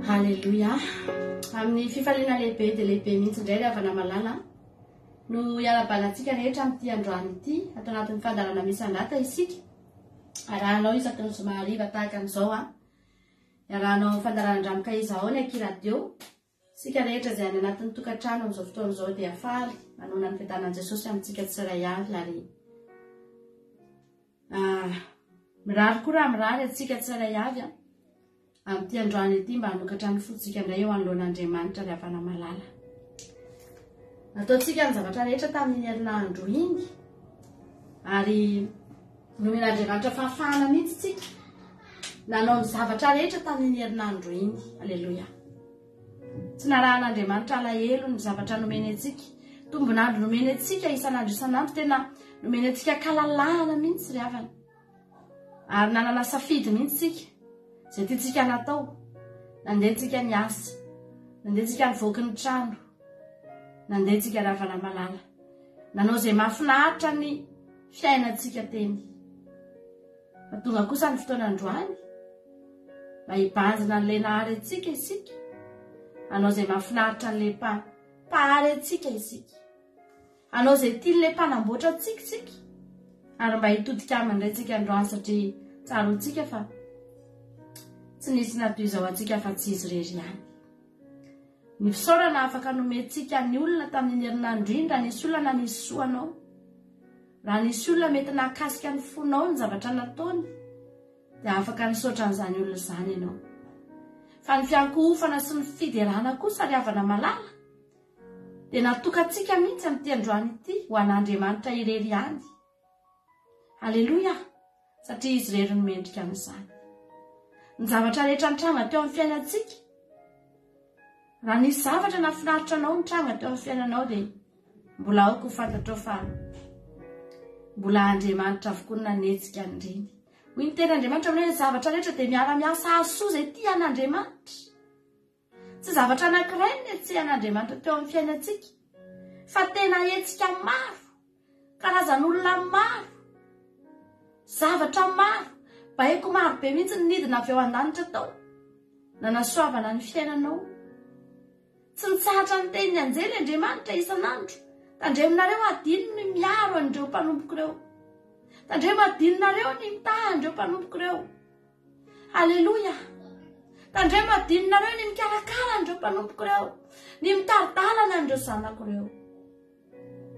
Halleluja. Amin'ny fifaliana lehibe dia lehibe mihitsy indray ilay havana malala no iarabanantsika rehetra amin'ity androany ity atao anatin'ny fandarana misy andata isika. Arahanao isaky ny zoma hariva tahaka an'izao iarahanao amin'ny fandaranandramoka izao ny aky radio. Sika rehetra izay any anatin'ny tokantrano amin'izao fotoana izao dia afaly manona ny fiadanan'i Jesosy amintsika tsirairay avy ary mirary koa raha mirary atsika tsirairay avy amin'ity androany ity mba hanokatra ny fotsika indray eo anoloan'Andriamanitra ry havana malala. Ataontsika ny zavatra rehetra tamin'ny herinandro iny ary nomen'Andriamanitra fahafahana mihitsy tsika nanao ny zavatra rehetra tamin'ny herinandro iny. Alleluia. Tsy narahan'Andriamanitra alahelo ny zavatra nomeny antsika, tombonandro nomeny antsika isanandro tena nomeny antsika kalalahana mihitsy ry havana. Ary nanana safidy mihitsy tsika zay tiantsika natao, nandehantsika ny asa, nandehantsika nivoaky ny trano, nandehantsika ry havana malala, nanao izay mahafinaritra ny fiainantsika teny. Fa tonga kosa ny fotoanandroany mba hibanjina n'ilay nahary antsika isika, hanao izay mahafinaritra n'ilay mpahary antsika isika, hanao izay tian'ilay mpanamboatra antsika isika, ary mba hitodika aminy indray tsika androany satria tsara antsika fa tsy nisy natoizao antsika fa tsy izy rery ihany. Ny fisaorana afaka nomentsika ny olona tamin'ny herinandro iny raha nisy olona nisy soanao, raha nisy olona mety nakasika ny fonao ny zavatra nataony dia afaka nisaotra an'izany olona izany ianao. Fa ny fiankohofana sy ny fiderana kosa ry havana malala dia natokantsika mihitsy amin'ity androany ity ho an'Andriamanitra irery ihany. Halleluja, satria izy rery no mendrika amin'izany. Ny zavatra rehetra nitranga teo amin'ny fiainantsika, raha nisy zavatra nafinaritra anao nitranga teo amin'ny fiainanao dia mbola aoko ho fantatrao fa mbola Andriamanitra avokoa nanetsika an'ireny. Hoy ny ten'Andriamanitra amin'ilay zavatra rehetra dia miara-miasa asoa izay tian'Andriamanitra. Tsy zavatra anankiray ny etsehan'Andriamanitra teo amin'ny fiainantsika, fa tena hetsika maro, karazan'olona maro, zavatra maro, baiko maro be mihitsy ny nidina avy eo an-danitra tao nanasoavana ny fiainanao. Tsy nitsahatra ny teniny anjely Andriamanitra isanandro, tandreminareo adino ny miaro an'ireo mpanomboko ireo, tandremo adinonareo ny mitaha an'ireo mpanomboko ireo. Halleluja. Tandremo adinonareo ny mikarakara an'ireo mpanomboko ireo, ny mitaridalana an'ireo zanako ireo.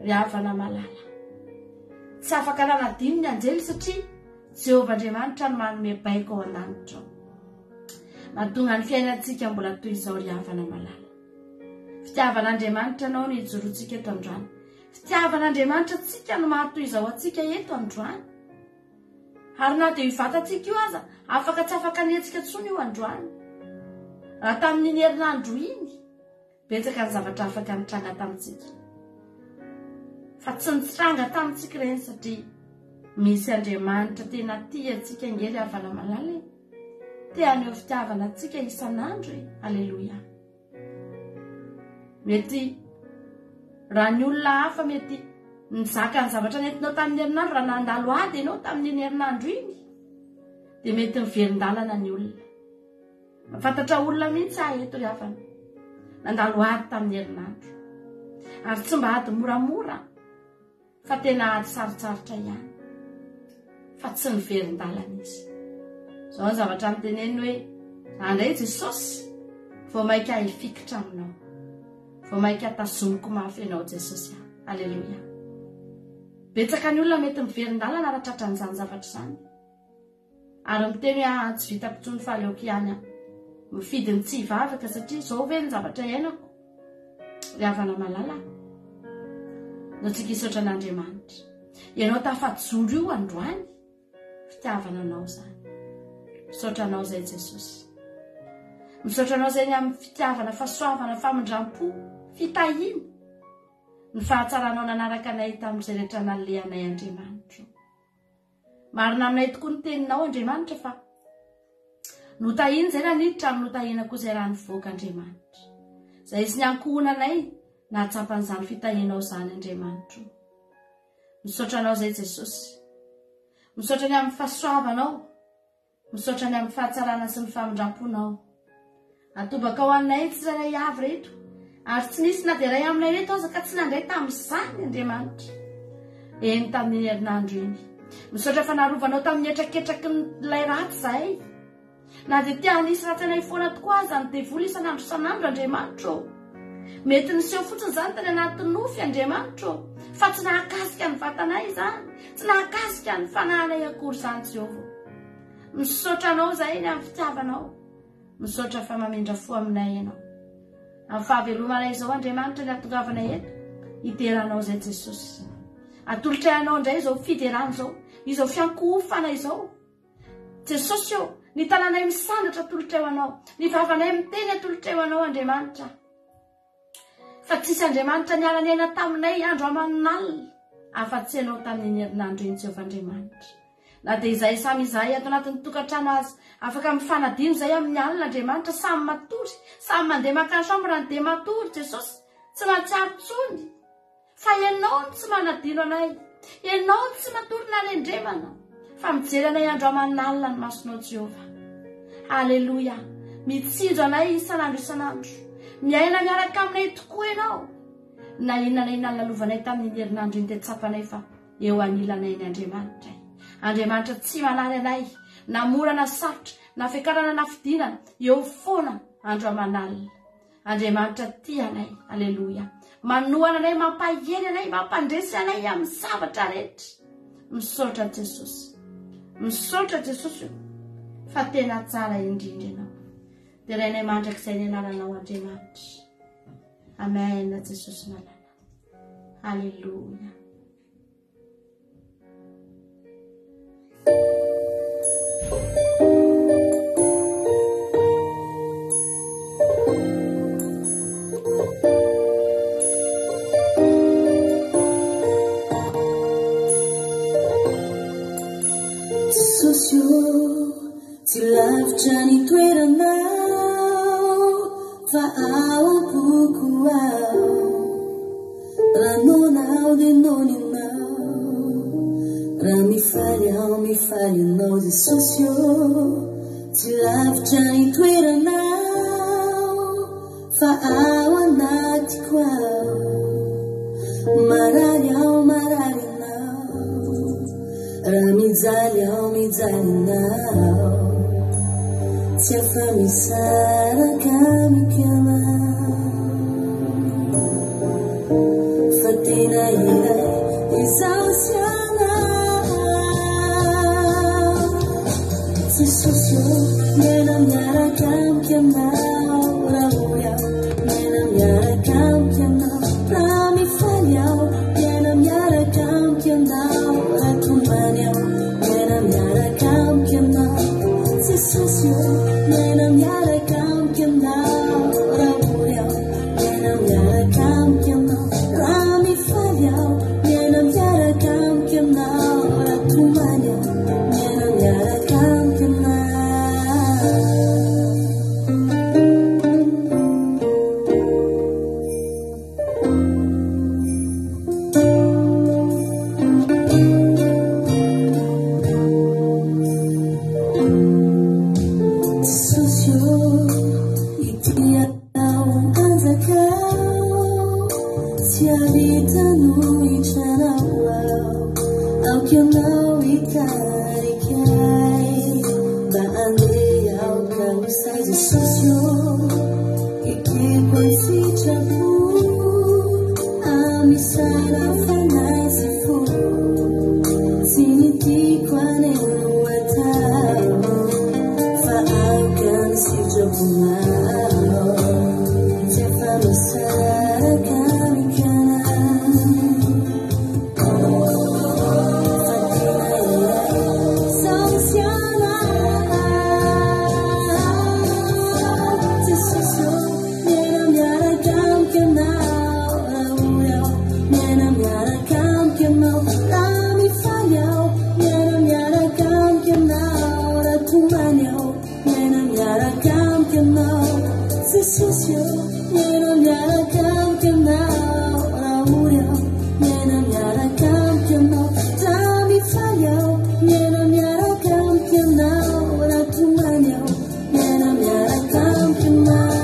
Ry havana malala, tsy afaka nanadino ny anjely satria Jehovah Andriamanitra no manome baiko ao an-danitra. Mahatonga ny fiainantsika mbola toy izao ry havana malala. Fitiavan'Andriamanitra anao no hijorontsika eto androany. Fitiavan'Andriamanitra tsika no mahatoy izao antsika eto androany. Ary na dia hivatantsika io aza, afaka tsy afaka nihetsika tsony io androany. Raha tamin'ny herinandro iny, betsaka ny zavatra afaka nitranga tamintsika. Fa tsy nitranga tamintsika ireny satria misy Andriamanitra tena tia antsika ingely havana malala. Tia aneo fitiavana antsika isanandro. Alleluja. Mety raha ny olona hafa mety nizaka ny zavatra nentinao tamin'ny herinandro, raha nandalo ady ianao tamin'ny herinandro iny dia mety miverin-dalana ny olona. Mafantatra olona mihitsy eto ry havana nandalo ady tamin'ny herinandro, ary tsy mba ady moramora fa tena ady sarotsarotra ihany, fa tsy niverin-dalana izy. Zao ny zavatra miteneny hoe andray Jesosy vao maika hifikitra aminao, vao maika tazomiko mafy ianao Jesosy. Alleluja. Betsaka ny olona mety miverin-dalana raha tratra an'izany zavatra izany, ary miteny hoe tsy vitako intsony fahaleokiana mifidy ny tsy hivavaka satria izao ve ny zavatra iainako. Ry havana malala, no tsika hisaotra an'Andriamanitra, ianao tafajoro io androany, fitiavana anao izany. Misaotra anao izay Jesosy, misaotra anao izay ny amin'ny fitiavana, fahasoavana, famindram-po, fitahiana, ny fahatsaranao nanaraka anay tamin'izay rehetra nalehanay Andriamanitra. Marina aminay tokoa ny teninao Andriamanitra fa notahina izay naniditra amin'ny notahina koa izay raha nivoaka Andriamanitra. Izay izy ny ankohonanay nahatsapan'izany fitahianao izany Andriamanitra. Misaotra anao izay Jesosy, misaotra ny amin'ny fahasoavanao, misaotra ny amin'ny fahatsarana sy ny famindram-ponao. atobaka ho anay tsy ray avy reto ary tsy nisy na dia ray aminay reto aza ka tsy nandray tamin'izany Andriamanitra eny tamin'ny herinandro iny misaotra fa narovanao tamin'ny etraketraky nilay ratsy zahay na dia tia nisy ratsy anay foana tokoa aza ny devoly isan'andro isan'andro Andriamanitra mety niseho fotsiny zany tany anaty nofy Andriamanitra fa tsy nahakasika ny vatanay zany tsy nahakasika ny fanahinay akory zany Jehova misaotra anao zahay ny amin'ny fitiavanao misaotra fa mamindra fo aminay ianao amin'ny fahavelomanay izao Andriamanitra ny atongavanay eto hideranao zay Jesosy atolotra ianao indray izao fiderana izao izao fiankofana izao Jesosy eo ny tananay misandatra atolotra eo anao ny vavanay miteny atolotra eo anao Andriamanitra fa tsisy Andriamanitra niala ny aina taminay andro aman'alina afa-tsy ianao tamin'ny herinandro iny Jehovah Andriamanitra na dia izay samy izahay ato anatin'ny tokantrano azy afaka mifanadino izay amin'ny alina Andriamanitra samy matory samy mandeha makany chambre ny dia matory Jesosy tsy mahatsiaro tsony fa ianao tsy manadino anay ianao tsy matory na rendremana fa mijery anay andro aman'alina ny masonao Jehova Alleluia mitsinjo anay isan'andro isan'andro miaina miaraka aminay tokoa ianao na inona na inona lalovanay tamin'ny herinandro iny dia tsapanay fa eo anilanay ny Andriamanitra tsy manary anay na mora na sarotra na fiakarana na fidinana eo foana andro aman'alina Andriamanitra tia anay Alleluia manohana anay mampahely anay mampandresy anay amin'ny zavatra rehetra misaotra Jesosy fa tena tsara indrindra ianao dia rainay mandrakizay ny anaranao Andriamanitra amen Jesosy nalala Alleluia Tsy lavitra ny toeranao fa ao am-poko ao ranonao dia noninao raha mifaly anao Jesosy tsy lavitra ny toeranao fa ao anatiko ao marary anao raha mijaly anao tsy afa-misaraka mikamao fa tena ilay izao sy anao Jesosy mena miaraka mikamao raha ory aho mena miaraka mikamao raha mifaly aho mena miaraka mikamao raha tombany aho mena miaraka mikamao Jesosy mena miaraka mikamao raha ory aho mena miaraka mikamao raha mifaly aho mena miaraka mikamao raha tombany aho mena miaraka mikamao Mena miaraka mikamao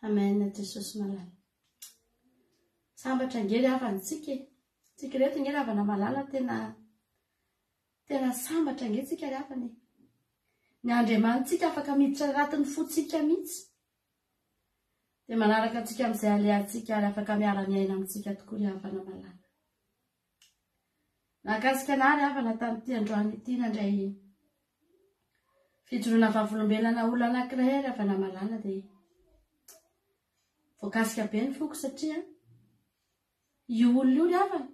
Amen, Jesus malala. Sambatra ngely avantsika. Tsika reto ngely avana malala tena sambatra ngely tsika avany. Ny Andriamanitsika afaka miditra ratiny fotsika mihitsy. Dia manaraka antsika amin'izay alehantsika ary afaka miara-miaina amintsika tokoa ry havana malala. Nakasika nary havana tamin'ity androany ity nandray fijoroana vavolombelona olona anankiray ry havana malala dia voakasika be ny foko satria io olona io ry havana.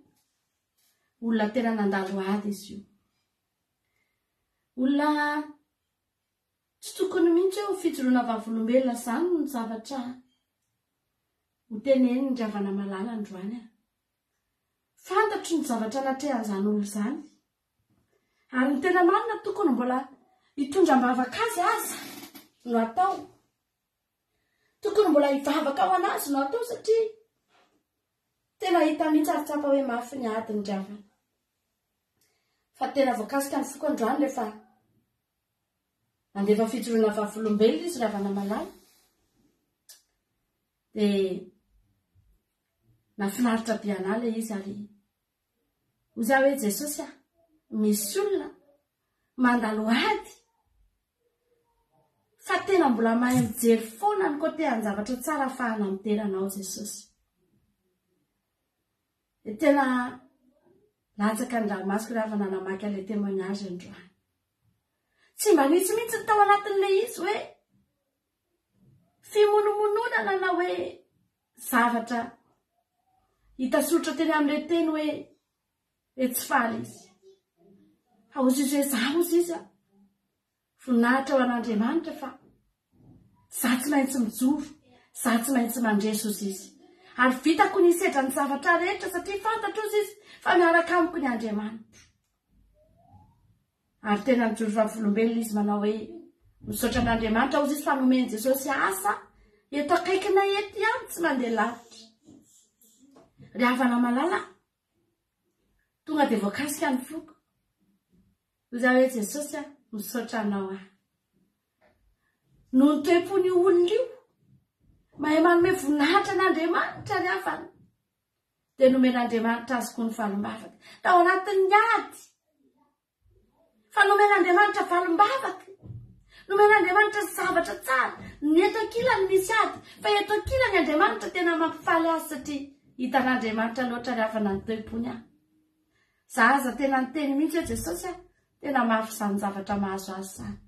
Olona tena nandalo ady izy io. Olona tsy tokony mihitsy ho fijoroana vavolombelona izany ny zavatra ho teneny ry havana malala androany. Fantatro ny zavatra natrehan'izany olo izany. Ary ny tena marina tokony mbola hitondram-bavaka azy no atao. Tokony mbola hivavaka ao anazy no atao satria tena hita mihitsy ary tsapa hoe mafy ny adiny ry havana. Fa tena voakasika ny foko androany rehefa mandefa fijoroana vavolombelona izy ry havana malala. Dia nafinaritra be anahy ilay izy ary hoy aho hoe Jesosy misy olona mandalo ady fa tena mbola mahay mijery foana ny kote any zavatra tsara ahafahana miteranao Jesosy. Dia tena latsaka ny ranomasoko ry havana namaky ilay témoignage androany. Tsy mba nisy mihitsy ny tao anatin'ilay izy hoe fimonomononana na hoe zavatra hita soratra teny amin'ilay teny hoe tsy faly izy. Ozy izy hoe zaho ozy izy voninahitra ho an'Andriamanitra fa za tsy maintsy mijoro, za tsy maintsy mandresy ozy izy. Ary vitako ny isedra ny zavatra rehetra satria fantatro ozy izy fa miaraka amiko ny Andriamanitra. Ary tena mijoro vavolombelona izy manao hoe misaotra an'Andriamanitra ozy izy fa nomeny Jesosy asa eto akaikina eto ihany tsy mandeha lavitra. Ry havana malala tonga dia voakasika ny foko. Hoy aho hoe Jesosy misaotra anao aho. Noho ny toe-pony olona io mahay manome voninahitra an'Andriamanitra ry havana. Dia nomen'Andriamanitra azy koa ny valim-bavaka tao anatin'ny ady. Fa nomen'Andriamanitra valim-bavaka. Nomen'Andriamanitra zavatra tsara. Ny eto ankilany misy ady fa eto ankilany Andriamanitra tena mampifaly azy satria hitan'Andriamanitra loatra ry havana ny toe-pony ahy. Za aza tena niteny mihitsy hoe Jesosy tena mafy izany zavatra mahazo azy izany.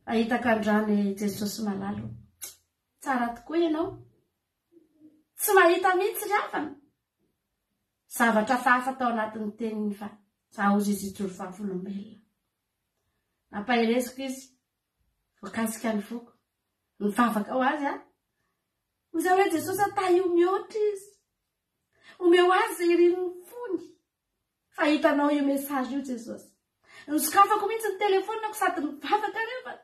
Ahitako androany Jesosy malalo. Tsara tokoa ianao. Tsy mahita mihitsy ry havana zavatra fahafa tao anatin'ny teniny fa za ozy izy ijoro vavolombelona. Nampahereziko izy voakasika ny foko. Mivavaka ho azy hoy aho hoe Jesosy taio mihoatra izy. Omeo azy irin'ny fony. Fa hitanao io mesazy io Jesosy. Nisokafako mihitsy ny telefonako sady mivavaka ry havana.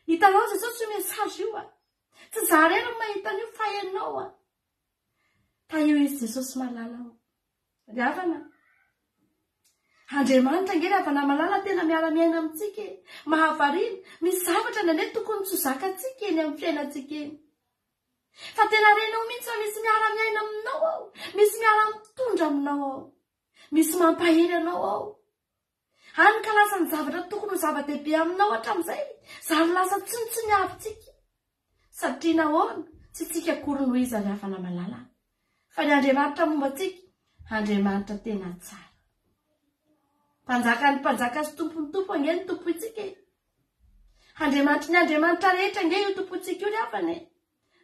Hitanao Jesosy io mesazy io tsy za rery no mahita an'io fa ianao taio izy Jesosy malala ry havana. Andriamanitra ngely havana malala tena miara-miaina amintsika. Mahavariana misy zavatra nane tokony tsy zakatsika eny amin'ny fiainantsika eny. Fa tena renao mihitsy fa misy miara-miaina aminao ao. Misy miara-mitondra aminao ao. Misy mampahery anao ao. Hany ka lasa ny zavatra tokony ho zava-dehibe aminao hatramin'izay. Zary lasa tsinotsiny avintsika. Satria nahoana tsy tsika akory no izy ry havana malala. Fa ny Andriamanitra mombantsika, Andriamanitra tena tsara. Mpanjaka ny mpanjaka sy tompony tompo ange ny tompo itsika. Andriamanitra ny Andriamanitra rehetra ange io tompo itsika io ry havana.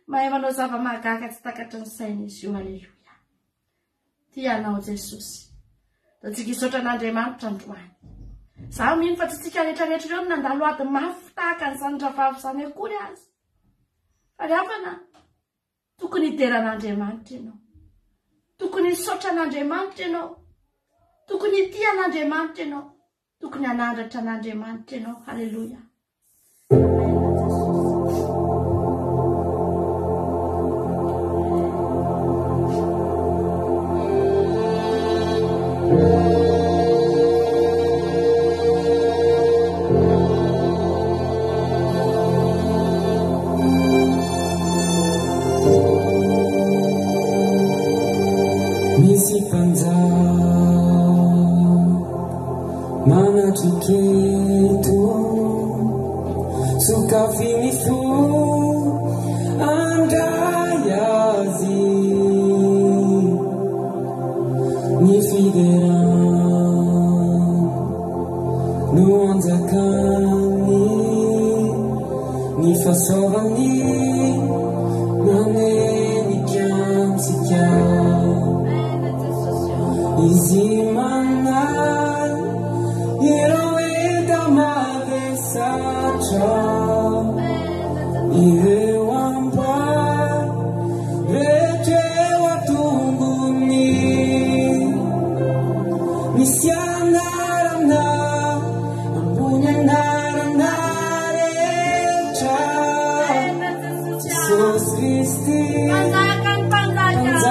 Mahay manao zava-mahagaga tsy takatry ny saina izy io. Aleluia. Tianao Jesosy. tsika isotra n'Andriamanitra androany za mino fa tsy tsika rehetrarehetra ireo nandalo ady mafy tahaka ny sanitra fahavy akory azy fa reafana tokony hideran'Andriamanitra ianao tokony hisotra n'Andriamanitra ianao tokony hitia n'Andriamanitra ianao tokony hanandratra n'Andriamanitra ianao. Halleluja. Misy manatiketo sukafini fu andayazi ni fidera nuanzakani ni fasovani nane ni kiamsika izimana Iroeda mavesacha Irewamba Retewa tunguni Nisyanarana Ampunyanarana Recha Jesus Christi Panzakani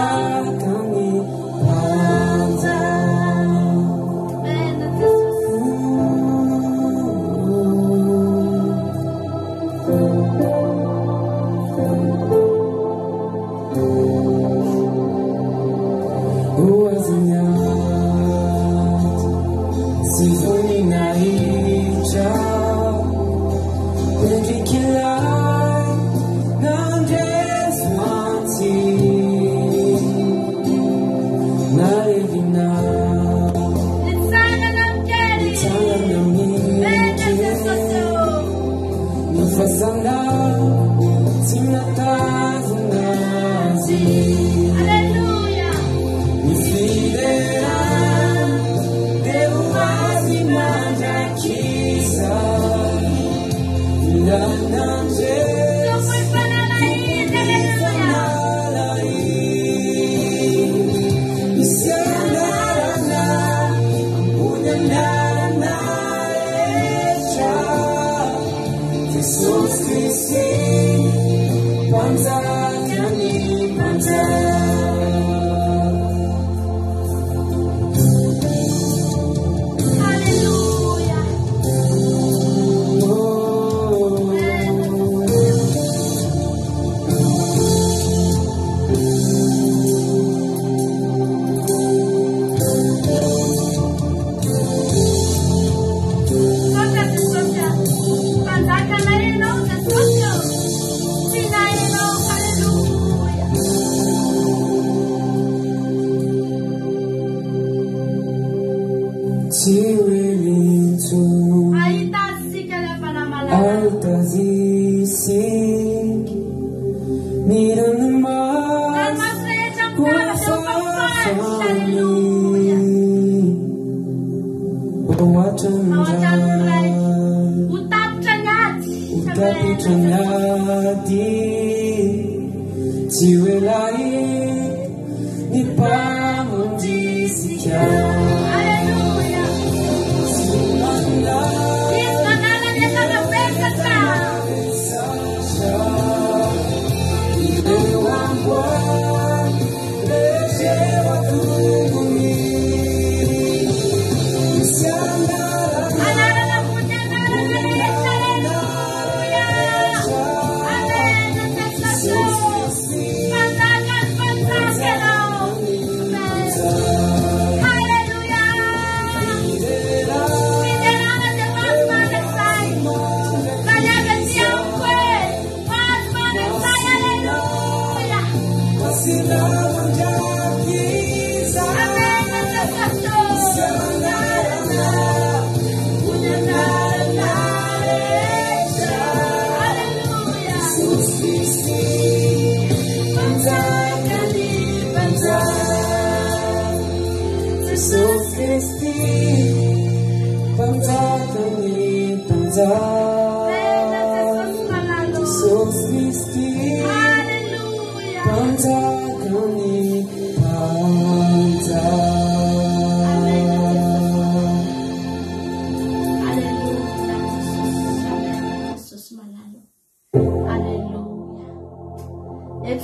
Hallelujah.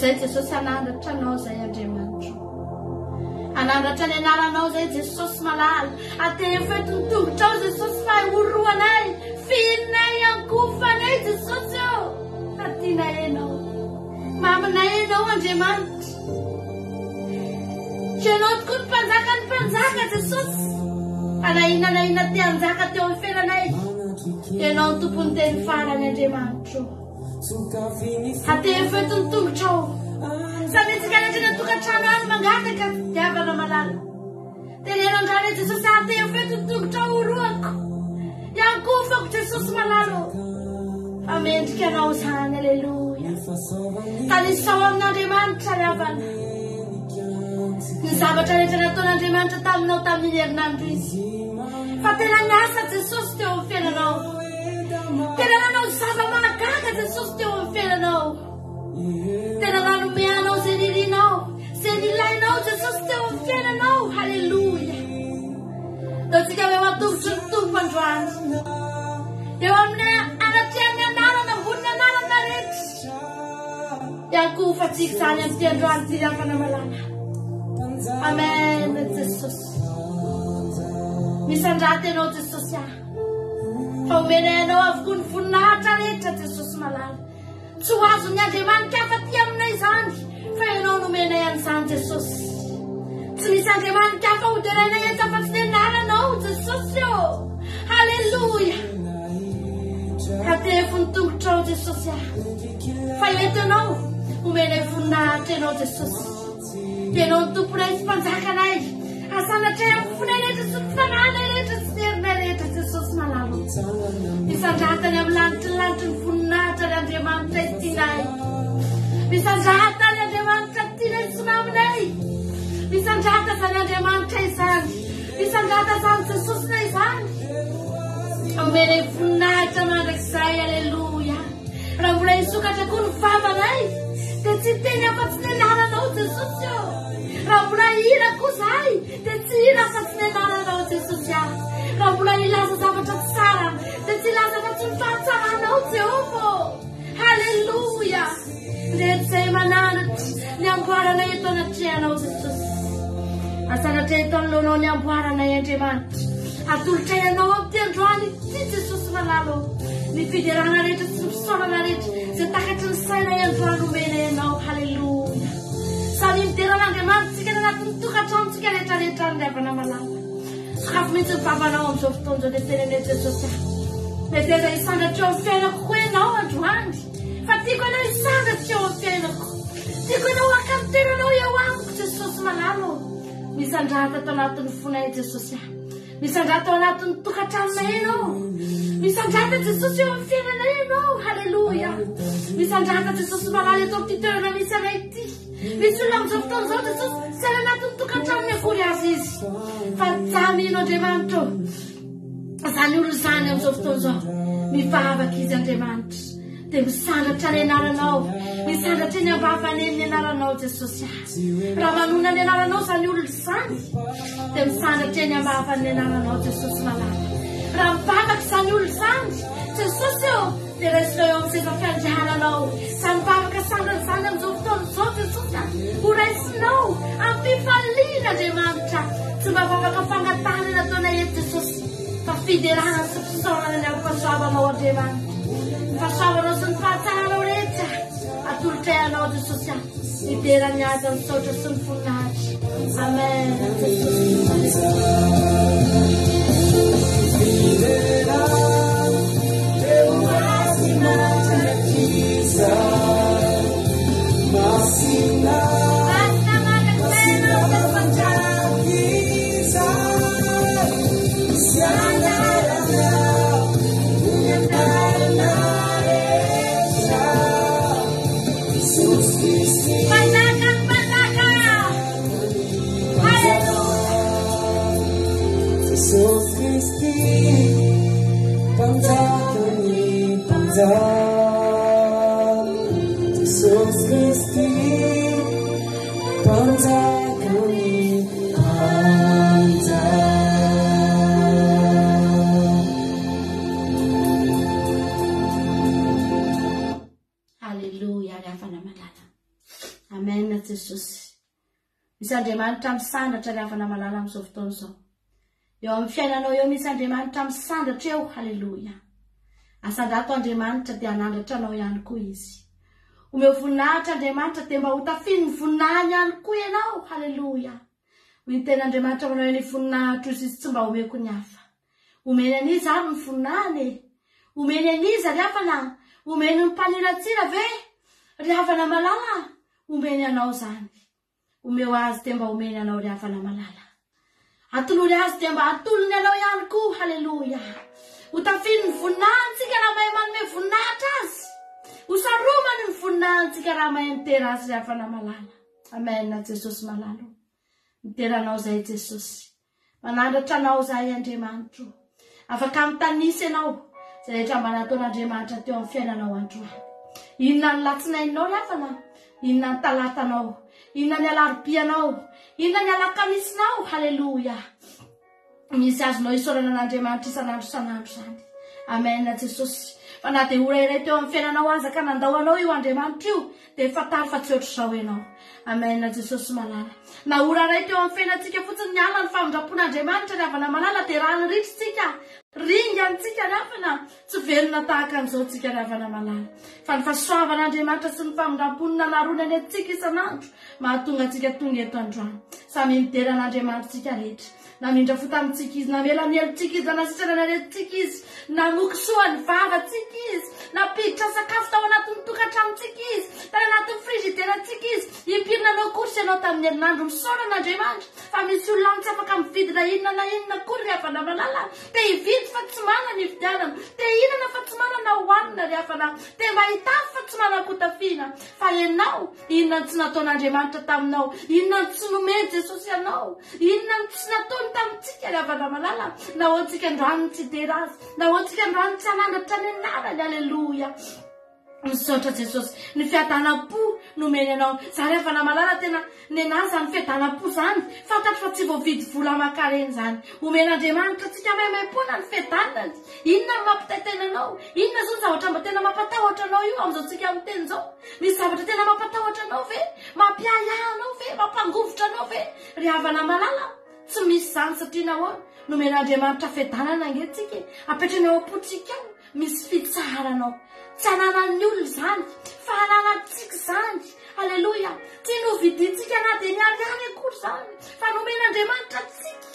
Jesus anandratra anao zay Andriamanitra. Anandratra ny anaranao zay Jesosy malala. Ateo feto ny tongotrao Jesosy fahoroanay. Fihinay ankofanay Jesosy eo. Atianay enao. Maminay enao Andriamanitra. Ianao tokoa ny mpanjaka Jesosy. Anaina te anjaka teo amin'ny fiainanay. Ianao ny tompony teny farany Andriamanitra. Ateo feto ny tongotrao. Sanitsika rehetra tokantrano any mangataka diavana malala. Teneno andrany Jesosy ateo feto ny tongotrao oroako. Iankofako Jesosy malalo. Amendrika anao zany, aleluia. Tanisao amin'Andriamanitra ravana. Ny zavatra rehetra nataon'Andriamanitra taminao tamin'ny herinandro izy. Fa tena niasa Jesosy teo amin'ny fiainanao. Tena nanao zava-mahagaga Jesosy teo amin'ny fiainanao. Tena nanome anao zay ririnao, zay nilainao Jesosy teo amin'ny fiainanao. Halleluia. Taontsika eo atongotry ny tompo androany. Eo amin'ny anatrehan'ny anarana ambony anarana rehetra. Iakofatsika zany amin'ity androany ty afana malala. Amen Jesosy. Misandraty ianao Jesosy aho. Fa omenay anao avokoa ny voninahitra rehetra Jesosy malala. Tsy ho azon'ny Andriamanitra afa-ty aminay zany. Fa ianao nomenay an'izany Jesosy. Tsy misy Andriamanitra afa hoderainay eto afa-tsy ny anaranao Jesosy eo. Halleluia. Atefo ny tongotrao Jesosy aho. Fa eto ianao omenay voninahitra ianao Jesosy. Ianao ny tomponay sy mpanjakanay. Asanatray amin'ny fonay rehetra sy ny fananay rehetra sy ny herinay rehetra Jesosy malalo. Misandratany amin'ny lanitry ny voninahitra ny Andriamanitra itianay. Misandratany Andriamanitra tianay sy maminay. Misandrata zany Andriamanitra izany. Misandrata zany Jesosy na izany. Omenay voninahitra mandrakizay, aleluia. Raha mbola hisokatra koa ny vavanay, dia tsy teny afa-tsy ny anaranao Jesosy eo. Raha mbola hira koa zay, dia tsy hira afa-tsy ny anaranao Jesosy aho. Raha mbola hilaza zavatra tsara, dia tsy laza afa-tsy ny fahatsaranao Jehova. Halleluia. Rehetra izay mananatra ny amboaranay eto anatrehanao Jesosy. Asanatray eto anoloanao ny amboaranay Andriamanitra. Atolotray anao amin'ity androany ity Jesosy malalo. Ny fiderana rehetra sy ny fisaorana rehetra izay takatry ny sainay androany omenay ianao. Halleluia. Samy mideran'Andriamanitra tsika ny anatin'ny tokantranontsika rehetrarehetra ny avana malala. Sakafo mihitsy ny vavanao amin'izao fotoan'izao dia tenenay Jesosy aho. Mety aiza hisandratra eo amin'ny fiainako koa ianao androany. Fa tiako ianao hisandratra eo amin'ny fiainako. Tiako ianao hakamteranao eo amiko Jesosy malalo. Misandrata tao anatin'ny fonay Jesosy aho. Misandrata ao anatin'ny tokantranonay ianao. Misandrata Jesosy eo amin'ny fiainanay ianao. Halleluia. Misandrata Jesosy malala eto amin'ity toerana misy anay ity. Misy olona amin'izao fotoan'izao Jesosy tsy any anatin'ny tokantranony akory azy izy. Fa jamino Andriamanitra. Zany olo zany amin'izao fotoan'izao. Mivavaka izy Andriamanitra. Dia misandatra ny anaranao. Misandatra ny ambavany ny anaranao Jesosy aho. Raha manona ny anaranao zany olo zany, dia misandatra ny ambavany ny anaranao Jesosy malala. Raha mivavaka zany olo zany Jesosy eo, dia resina eo amin'ny seza fianjaranao. Sa mivavaka sandrany zany amin'izao fotoan'izao Jesosy aho. Ho raisinao ampifaliana Andriamanitra. Tsy mavavaka fangatana nataonay eto Jesosy, fa fiderana sy fisaorana ny ampasoavanao Andriamanitra. Fahasoavanao sy ny fahatsaranao rehetra atolotray anao Jesosy aho. Iderany azy amin'ny saotra sy ny voninahitra. Amen. Jesus Christi panjagani anja. Haleluya, riavana malala. Amen, Jesus. Misy Andriamanitra misandatra riavana malala amin'izao fotoana izao. Eo amin'ny fiainanao eo misy Andriamanitra misandatra eo. Haleluya. Asandrato Andriamanitra dia hanandratra anao ihany koa izy. Omeo voninahitra Andriamanitra dia mba ho tafiny ny voninahiny ihany koa ianao. Haleluya. Ny tena Andriamanitra manao ny voninahitra izy tsy mba omeko ny hafa. Omeny an'izy ary ny voninahiny. Omeny an'izy riavana. Omeny ny mpaniratsira ve? Riavana malala. Omeny anao zany. Omeo azy dia mba omeny anao riavana malala. Atolony azy dia mba atolony anao ihany koa. Haleluya. Ho tafiny ny voninahitsika raha mahay manome voninahitra azy. Ho saromany ny voninahitsika raha mahay mitera azy riavana malala. Amen, Jesosy malalo. Miteranao zay Jesosy. Manandratra anao zay Andriamanitra. Afaka mitanisa ianao. Zay rehetra mba nataon'Andriamanitra teo amin'ny fiainanao androany. Inona ny latsinainao riavana? Inona ny talatanao? Inona ny alarobia-nao? Inona ny alakamisinao? Haleluya. Misy azonao isaorana an'Andriamanitra isanandro zany. Amen, Jesosy. Fa na dia ora iray teo amin'ny fiainanao aza ka nandahoanao io Andriamanitra io, dia fatary fa tsy ohatr'izao ianao. Amen, Jesosy malala. Na ora iray teo amin'ny fiainantsika fotsiny ny alina ny famindrapon'Andriamanitra riavana malala dia raha niritritsika. Ringantsika riavana. Tsy velona tahaka an'izao tsika riavana malala. Fa ny fahasoavan'Andriamanitra sy ny famindramponina narony any antsika isanandro mahatonga antsika tonga eto androany. Samy mideran'Andriamanitra tsika rehetra. Namindra fo tamintsika izy, namela ny helontsika izy, nanasitrana ny aretintsika izy, namokisoa ny vavantsika izy, napiditra sakafo tao anatin'ny tokantranontsika izy, tao anatin'ny frigiderantsika izy, impirina anao kory sy ianao tamin'ny herinandro misaoran'Andriamanitra. Fa misy olona tsy afaka mividy na inona kory riavana malala. Te hividy fa tsy manana ny fidianana, te hinana fa tsy manana hoanina riavana, te mahitafy fa tsy manana kotafiana. Fa ianao, inona tsy nataon'Andriamanitra taminao, inona tsy nomeny Jesosy anao, inona tsy nataony tamintsika riavana malala. Nahoantsika androany tsy tera azy, nahoantsika androany tsy hanandratra ny anarany. Haleluya. Misaotra Jesosy. Ny fiadanam-po nomeny anao. Za riavana malala tena nenazy zany fiadanam-po zany. Fantatro fa tsy voavidy vola aman-kareny zany. Omen'Andriamanitra tsika maimaimpona ny fiadanany. Inona ny mampitaitaina anao? Inona zao ny zavatra mba tena mampatahotra anao io amin'izao tsika amin'ny teny zao? Misy zavatra tena mampatahotra anao ve? Mampiaya anao ve? Mampangovotra anao ve? Riavana malala. Tsy misy zany satria nahoana? Nomen'Andriamanitra fiadanana angetsika. Apetrany ao am-potsika ao. Misy fitsaharanao. Tsy hananan'ny olona zany, fa hananantsika zany. Haleluya. Tsy novidintsika na dia ny ariany akory zany, fa nomen'Andriamanitra antsika.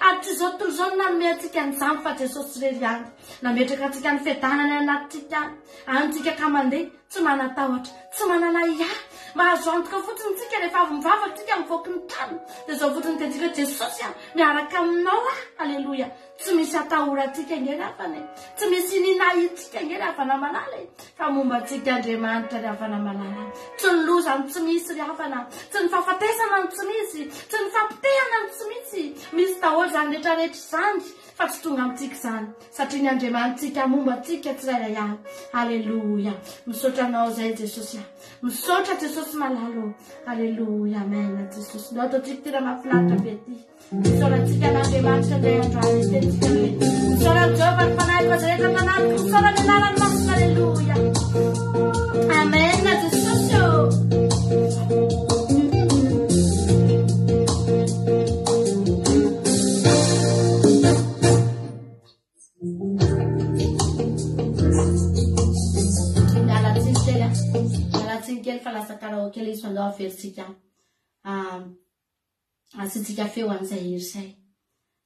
Ary tsy zao tontolo zao nanome antsika an'izany fa Jesosy reriany. Nametraka antsika ny fiadanany anatintsika any. Antsika ka mandeha, tsy manatahotra, tsy manana ia. Mahazo antoka fotsiny tsika rehefa avy mivavaka tsika mivoaka ny trano. Dia zao fotsiny tentsika Jesosy miaraka aminao. Haleluya. Tsy misy atahorantsika nge riavana. Tsy misy ninahitsika nge riavana malala. Fa momba antsika Andriamanitra riavana malala. Tsy ny lozany tsy misy riavana. Tsy ny fahafatesana ny tsy misy. Tsy ny fampitehana ny tsy misy. Misy daholo zany rehetrarehetra zany. Fa tsy tonga amintsika zany. Satria ny Andriamanitsika momba antsika tsirairay avy. Haleluya. Misaotra anao zay Jesosy. Misaotra Jesosy malalo. Haleluya. Amen. Jesosy. Nao ataontsika tena mahafinaritra be ty. Misaorantsika n'Andriamanitra indray androany tentsika hoe. Misaoran'i Jehovah ny fanahiko azy rehetra tanànako. Misaoran'ny anarany masina. Haleluya. Amen. Jesosy. Kely izy mandao averitsika asitsika feo an'izay hery zay.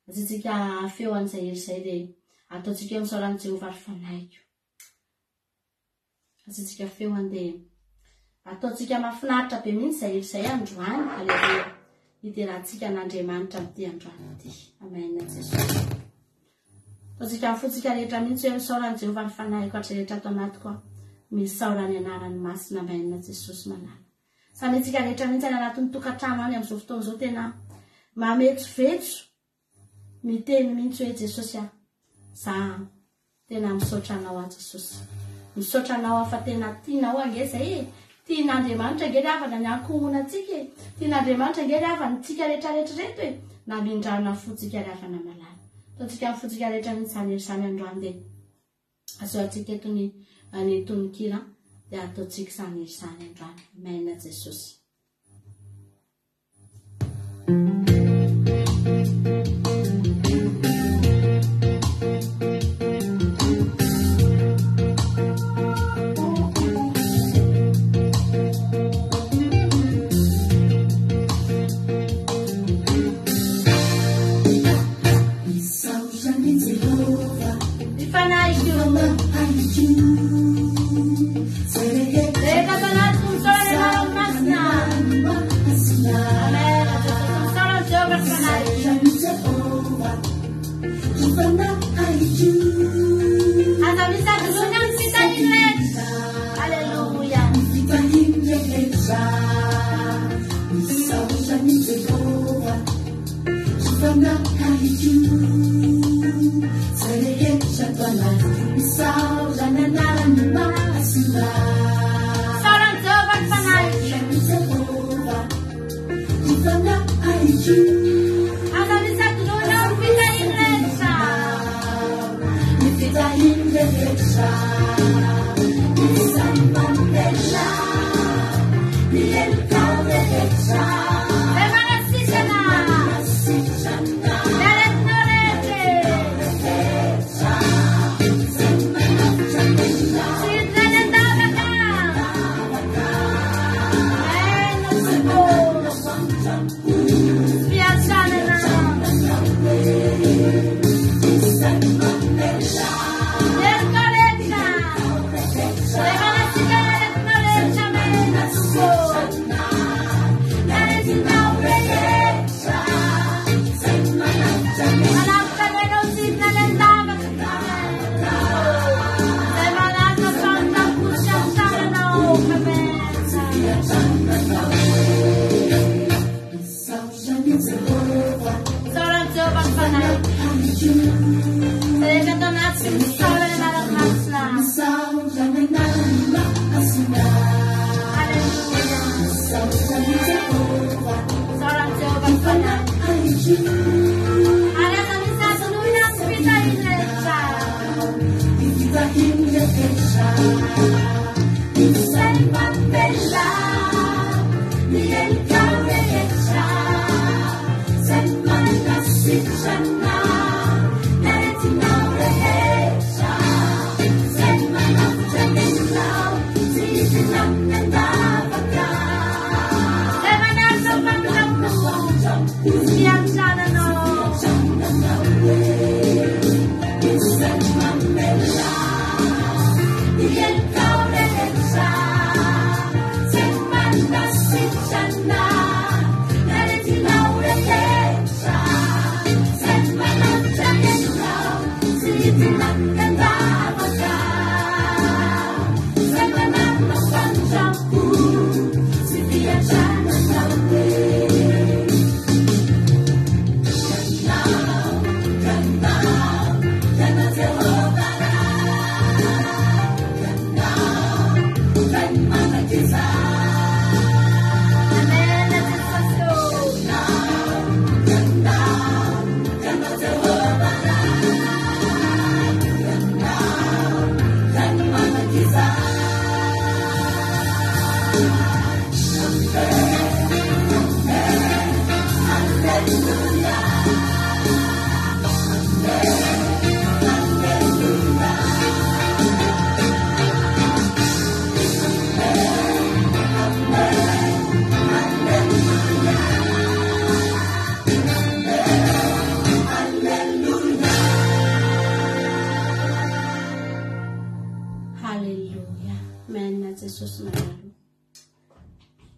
Asitsika feo an'izay hery zay dia ataontsika eo misaoran'i Jehovah ry fanaiko. Asitsika feo dia ataontsika mahafinaritra be mihitsy izay hery zay androany. Haleluya. Hiterantsika n'Andriamanitra amin'ity androany ity. Amen. Jesosy. Ataontsika mifotsika rehetra mihitsy hoe misaoran'i Jehovah ry fanaiko hatry rehetra atao anatiko misaorany anarany masina. Amen. Jesosy malala. Samy antsika rehetra mihitsy any anatin'ny tokantrano any amin'izao fotoana izao tena mametsovetso miteny mihitsy hoe Jesosy za tena misaotra anao aho Jesosy. Misaotra anao afa tena tianao angeza tian'Andriamanitra ngely avana ny ankohona antsika tian'Andriamanitra ngely avana tsika rehetrarehetra reto namindrana fotsika ravana malala. Ataontsika ny fotsika rehetra nisany androany dia azo atsika ny tononkira dia ataontsika sany androany. Amen Jesosy.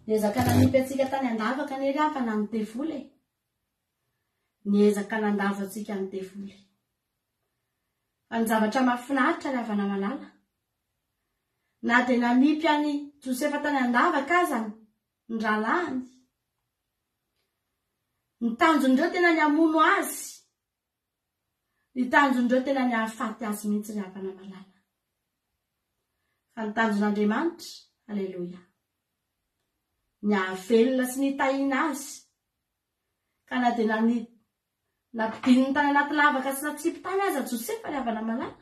Niezaka nanipy atsika tany andavaka ny rafana ny tevoly. Niezaka nandava atsika ny tevoly. Any zavatra mahafinaritra ravana malala. Na dia nanipy any Josefa tany andavaka azany ny ralahany. Ny tanjon'ireo tena ny amono azy. ny tanjon'ireo tena nihafaty azy mihitsy ry havana malala. Fa ny tanjon'Andriamanitra, aleloia, nihavelona sy nitahina azy ka na dia nampidininy tany anaty lavaka sy natsipy tany aza Josefa ry havana malala.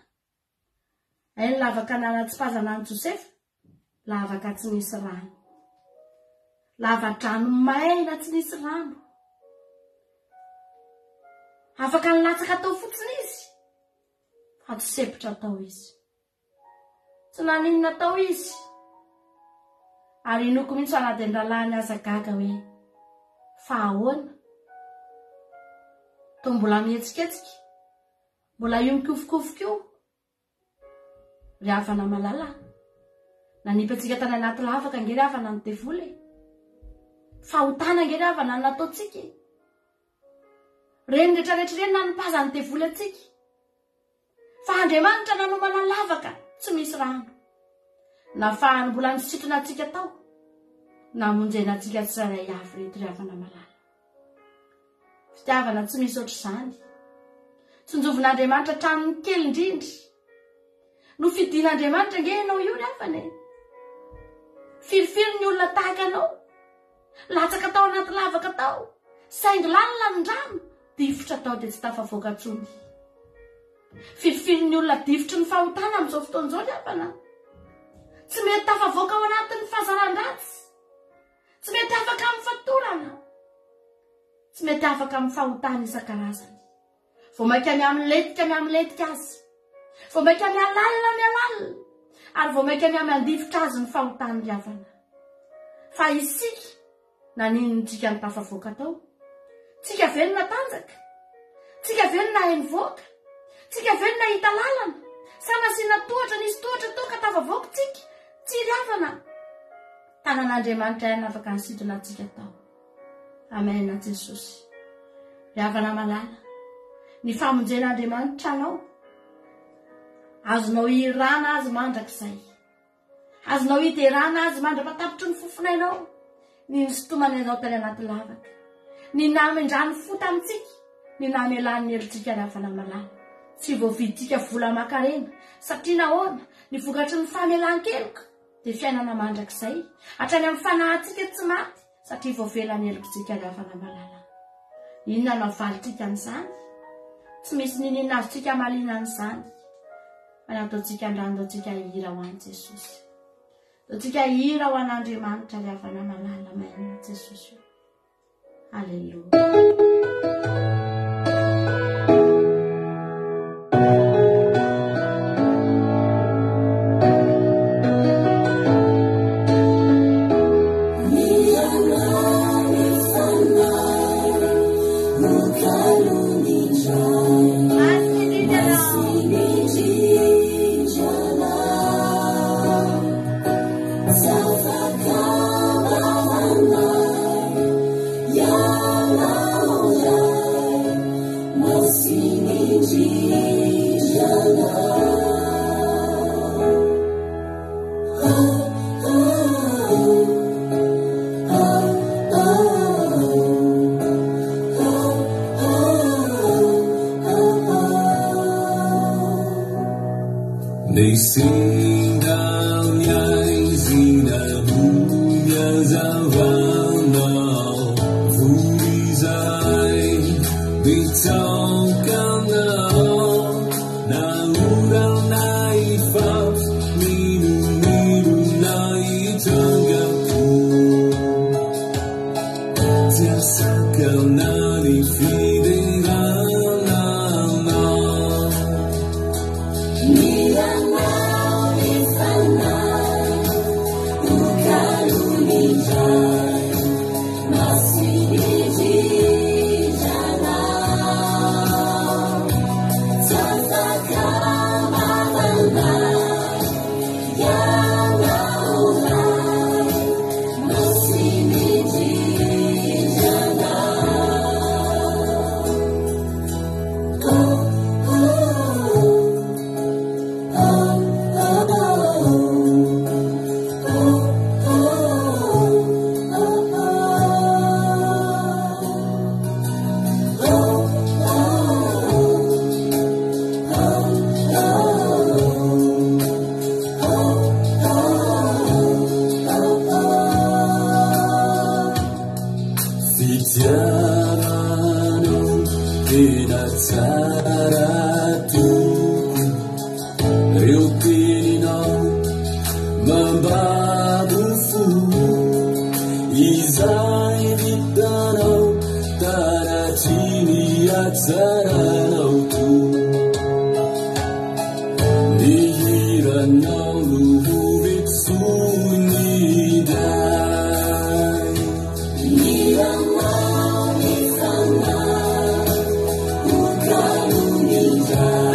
Ny lavaka nanatsipazana any Josefa, lavaka tsy nisy rano, lava-drano maina tsy nisy rano. Afaka nilatsaka tao fotsiny izy, fa tsy sepitra tao izy, tsy naninona tao izy. Ary inoko mihitsy anaty an-dalàny aza gaga hoe fa ahoana, to mbola mihetsiketsika, mbola io mikofokofoko io. Ry havana malala, nanipatsika tany anaty lavaka nge ry havana ny devoly, fahotana nge ry havana ny nataotsika. Reny rehetrarehetra reny nanipaza ny devoly atsika, fa Andriamanitra nanomana lavaka tsy misy rano, nafahany mbola nisitrona atsika tao, namonjena atsika tsiraray avy reto ry havana malala. Fitiavana tsy misy ohatr'izany, tsonjovin'Andriamanitra hatraminy kely indrindra. No fidin'Andriamanitra nge ianao io ry havana, firifiry ny olona tahaka anao, latsaka tao anaty lavaka tao, saingy lalina ny rano, difotra tao dia tsy tafavoaka intsony. Firifiry ny olona difotry ny fahotana amin'izao fotoan'izao ry havana, tsy mety tafavoaka ao anatin'ny fahazaran-dratsy, tsy mety afaka amin'ny fatorana, tsy mety afaka amin'ny fahotana isan-karazany. Vao maika miamiletika azy, vao maika mialalina, ary vao maika miandifotra azy ny fahotana ry havana. Fa isika, naninontsika ny tafavoaka tao, tsika velona tanjaka, tsika velona hainivoaka, tsika velona hita lalana, sa nasiana tohatra, nisy tohatra tao ka tafavoaka tsika, tsy ry havana. Tanan'Andriamanitra ihany afaka nisidrona atsika tao. Amen a Jesosy. Ry havana malala, ny famonjen'Andriamanitra anao, azonao hirana azy mandrakizay, azonao hiterana azy mandra-patapitry ny fofonainao, ny nisotomana anao tany anaty lavaka, ny namendrany fo tamitsika, ny namelan'ny heritsika ry havana malala. Tsy voaviditsika vola aman-karena, satria nahoana ny vokatry ny famelan-keloka dia fiainana mandrakizay, hatrany amin'ny fanahintsika tsy maty, satria voavelan'ny heritsika ry havana malala. Inona no avalitsika an'izany? Tsy misy ninina azotsika malina an'izany, fa ny ataontsika andrano taontsika hira ho an'i Jesosy, taontsika hira ho an'Andriamanitra ry havana malala. Amen Jesosy. Alleluia. Ni Eu teninao mambabo fo izay vitanao taratiny atsaranao to nihiranao lohovetsoniday niranao nifanay okaloniday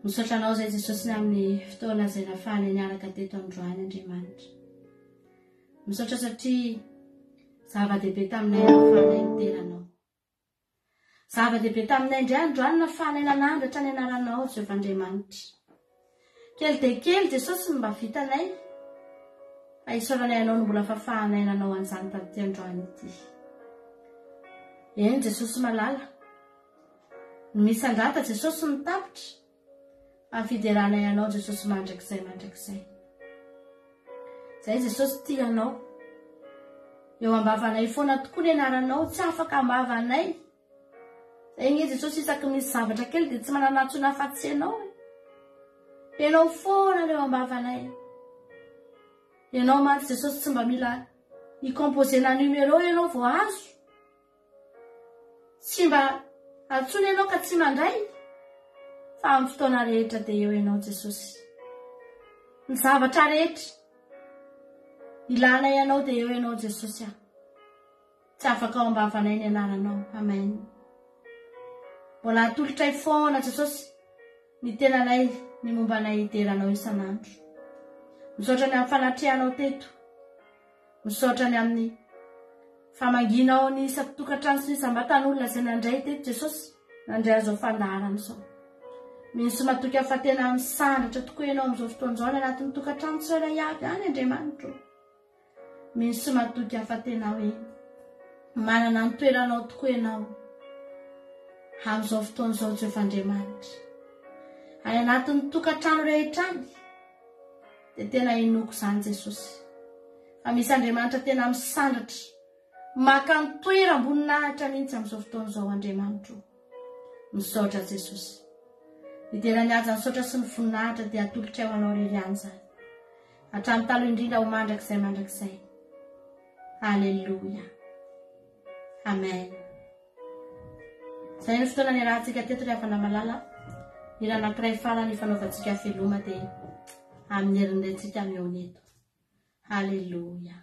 Misaotranao zay Jesosy amin'ny fotoana izay nafahany niaraka teto androany Andriamanitra. Misaotra satria zava-dehibe taminay nafahanay niteranao. Zava-dehibe taminay indray androany nafahanay nanandratra ny anaranao Jehovah Andriamanitra. Kely dia kely Jesosy mba vitanay. Aisoranay anao no mbola fahafahanay nanao an'izany tamin'ity androany ity. Eny Jesosy malala. Misy andrata Jesosy mitapitra. Afideranay anao Jesosy mandrakizay. Zay Jesosy tianao. Eo ambavanay foana tokoa ny anaranao, tsy afaka ambavanay. Zay nge Jesosy isaky misy zavatra kely dia tsy mananatsona afa-tsy anao. Ianao foana eo ambavanay. Ianao mantsy Jesosy tsy mba mila ikompozena numero ianao vao azo. Tsy mba atsona ianao ka tsy mandray. Fa amin'ny fotoana rehetra dia eo ianao Jesosy. Ny zavatra rehetra ilana ianao dia eo ianao Jesosy. Tsy afaka ao ambavanay ny anaranao. Amen. Mbola atolotray foana Jesosy ny tenanay ny mombanay iteranao isanandro. Misaotra ny amin'ny fanatrianao teto. Misaotra ny amin'ny famanginao ny isan-tokantrano sy isam-batan'olona izay nandray teto Jesosy. Nandray azo fandaharana izao. Misy matoky afatena misandratra tokoa ianao amin'izao fotoan'izao ny anatin'ny tokantrano tsirairay aby any Andriamanitra. Misy matoky afatena hoe manana ny toeranao tokoa ianao amin'izao fotoan'izao Jehovah Andriamanitra. Any anatin'ny tokantrano rehetra any dia tena inoko izany Jesosy. Fa misy Andriamanitra tena misandratra maka ny toeram-boninahitra mihitsy amin'izao fotoana izao Andriamanitra. Misaotra Jesosy. Idirany azy ny saotra sy ny voninahitra dia atolotra eo anao irery ihany izany. Hatramin'ny taloha indrindra ho mandrakizay. Alleluia. Amen. Izay ny fotoana ny rahantsika teto rehefa malala. Ny raha anankiray farany fanaovantsika feloma dia amin'ny herin'iretsika mihaona eto. Alleluia.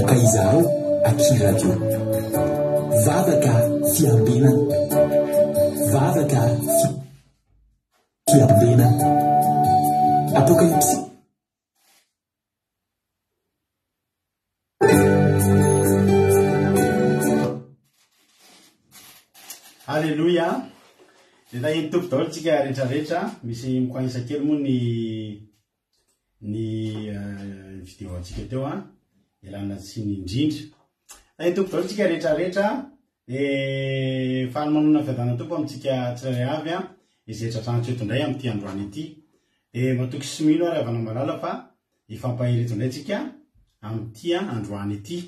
Kaizaro Aki Radio. Vavaka fiambina. Vavaka fiambina. Apocalypse. Alléluia. Dia iny tompy daholo tsika rehetrarehetra misy mikoanisa kely moa ny videoantsika teo elana sy ny indrindra. Iny tompy daholo tsika rehetrarehetra fahalamanona fiadana tompo amintsika tsirairay avy izay tratrantso eto indray amin'ity androany ity. Matoky simino ary avana malala fa ifampahireto indray tsika amin'ity androany ity.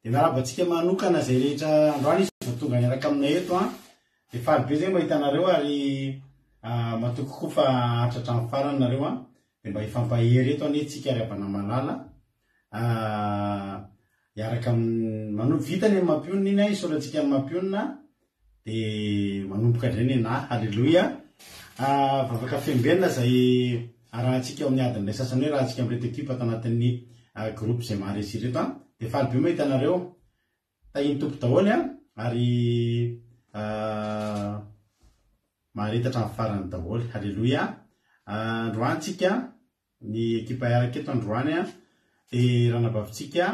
Dia miarabantsika manokana zay rehetra androany izy vao tonga niaraka aminay eto dia faly be zay mba hitanareo ary matoky koa fa hatratrany farany nareo dia mba ifampahiry eto anetsika ary avana malala iaraka manompo vitany mampionina iny isolatsika ny mampionina dia manompoka indray ny anahy. Halleloia. Vavaka fiambenina zay arahantsika amin'ny adin'ilay sasany hoe rahantsika amin'reto ekipa ato anatin'ny groupe zay maharesy reto dia faly be moa hitanareo tahiny tompo daholo ary maharetatra amin'ny farany daholo. Halleloia. Androany tsika ny ekipa iaraka eto androany dia ranabavitsika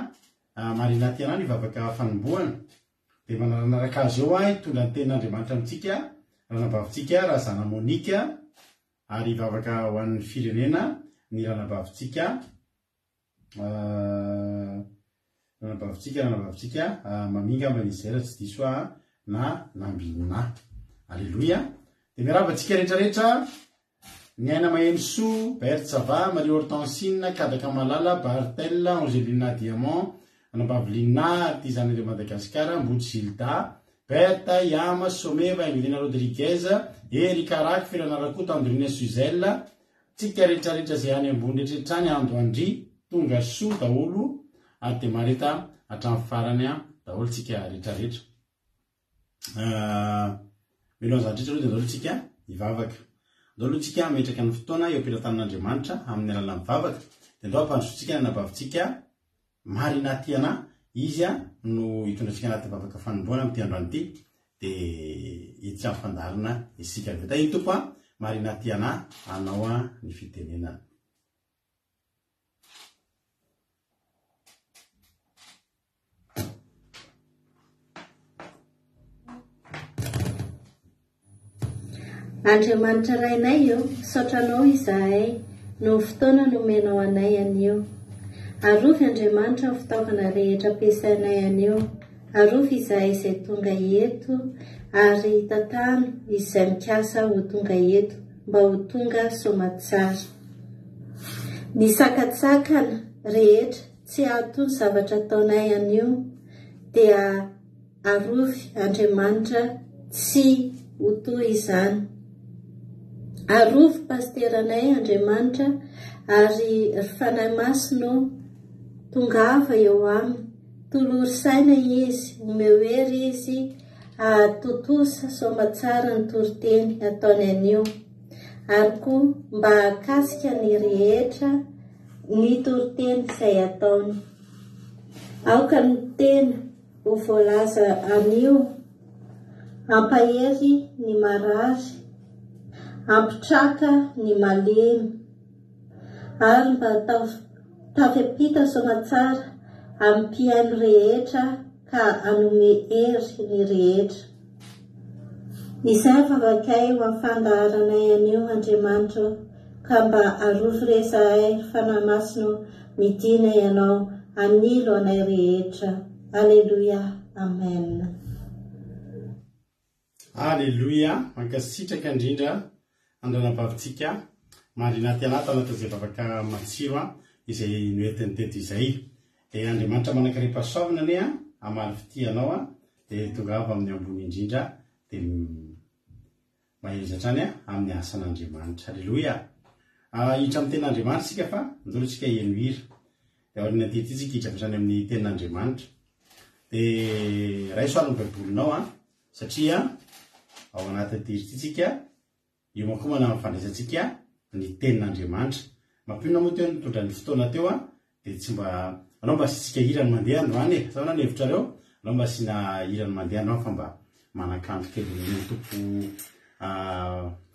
marinaty ana ny vavaka fanombohana dia manaraka azy eo hitondra ny tenin'Andriamanitra amintsika ranabavitsika Razana Monika ary vavaka ho an'ny firenena ny ranabavitsika Maminga Manizera tsy diso na Nambina. Alléluia. Dia miarabantsika rehetrarehetra ny aina maheno soa Bertsava Marie Hortensine Kadaka Malala Bartella Angelina Diamant Anambavlina artisan de Madagascar Mbody Gilda Berta Yama Someva Emelina Rodriguez Erika Rak Firanarakoto Andrina Suzella tsika rehetrarehetra zay any ambony rehetrarehetrany ando andry tonga soa daholo ary dia mareta hatramin'ny farany daholo tsika rehetrarehetra. Melo an'izany rehetra aloha dia daholo tsika hivavaka. Daholo tsika metraka ny fotoana eo am-pilatanan'Andriamanitra amin'ny alalan'ny mivavaka dia andao ampandrosotsika ny anabavitsika marinaty ana izy no hitondratsika anaty vavaka fanomboana amin'ity androany ity dia etsy amin'ny fandarina isika vita iny tompo marinaty ana anao ny fitenenana. Andriamanitra rainay io, saotranao izahay, no fotoana nomenao anay anio. Arovy Andriamanitra ny fitaovana rehetra ampiasainay anio. Arovy izahay izay tonga eto, ary tantano izay mikasa ho tonga eto, mba ho tonga somatsara. Ny sakatsakana rehetra tsy ato zavatra ataonay anio, dia arovy Andriamanitra tsy ho toy izany. Arovy pasteranay Andriamanitra ary fanahy masino tongava eo aminy, tolory saina izy, omehery izy totosa somatsara ny toriteny ataony anio, ary koa mba hakasika ny rehetra ny toriteny izay ataony. Aoka ny tena ho voalaza anio, ampahery ny marary, ampitraka ny malemy, ary mba tafiampita somatsara amin'ny mpiaino rehetra ka anome hery ny rehetra. Izay vavakay ho afandaharanay anio Andriamanitra, ka mba arovy resahay fanahy masino midina ianao anilo anay rehetra. Alleluia. Amen. Alleluia. Mankasitraka indrindra andranabavitsika marinaty anaty zay vavaka matsiro izay noentiny teto izay de Andriamanitra manakaripasoavana ne amaly fitianao de tonga avy amin'ny ambony indrindra de mahezatra any amin'ny asan'Andriamanitra. Haleluya. Hiditra amin'ny tenin'Andriamanitra sika fa ndorotsika eno hira de aorina tety tsika hidrafitsany amin'ny tenin'Andriamanitra de ray soalony baibolinao satria ao anaty tery tsika io manko manao fandraisantsika ny tenin'Andriamanitra. Mampino moa teo nitondra ny fotoana teo de tsy mba anao mba sitsika hirany mandeha androany sao na nevitrareo anao mba sina hirany mandeha androany fa mba manakandro kely ny tompo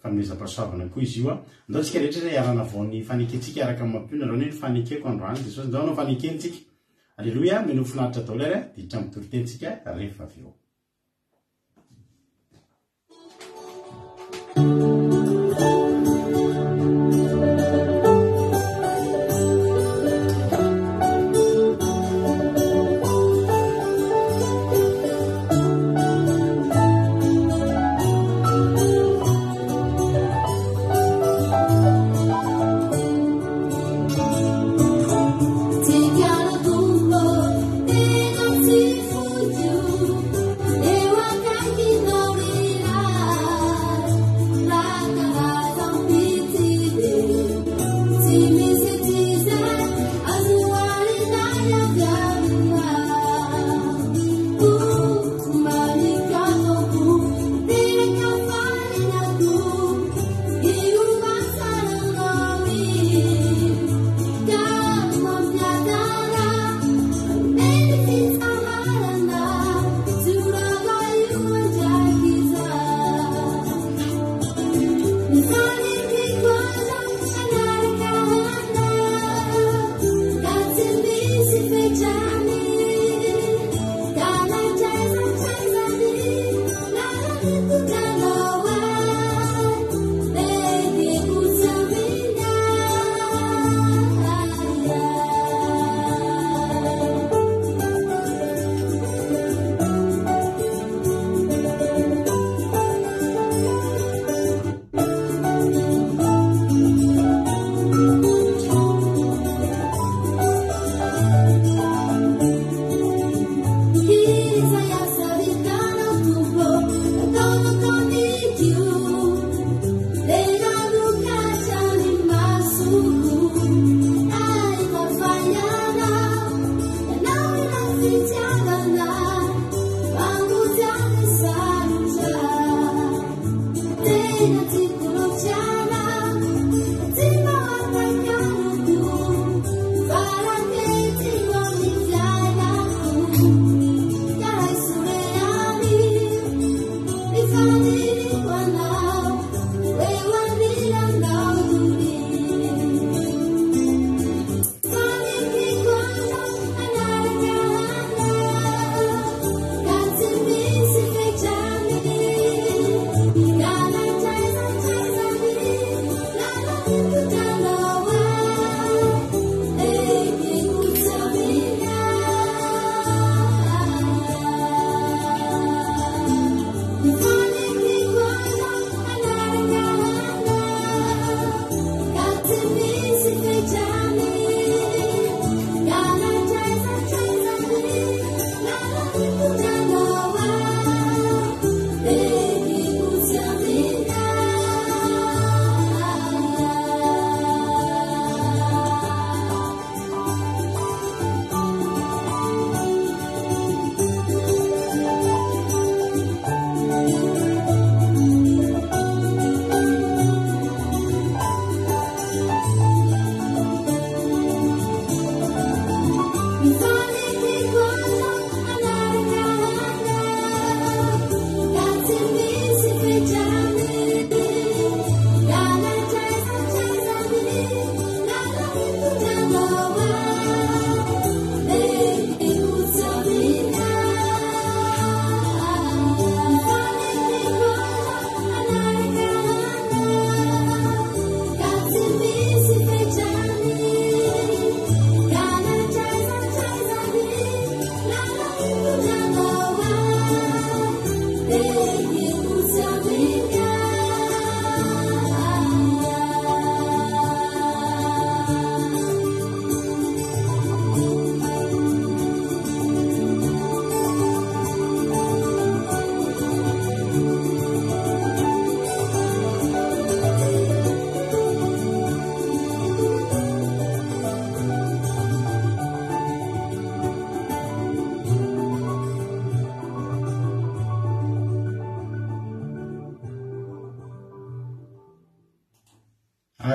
fanomezam-pahasoavana koa izy io ndao tsika rehetra iarana vaon'ny faneketsika araka amin'ny mampino androany ny fanekeko androany de ndao anao fanekentsika. Haleluya. Meno finaritra daholo ary de hitra amin'ny toritentsika rehefa avy eo. Take out a boom, they don't see for you.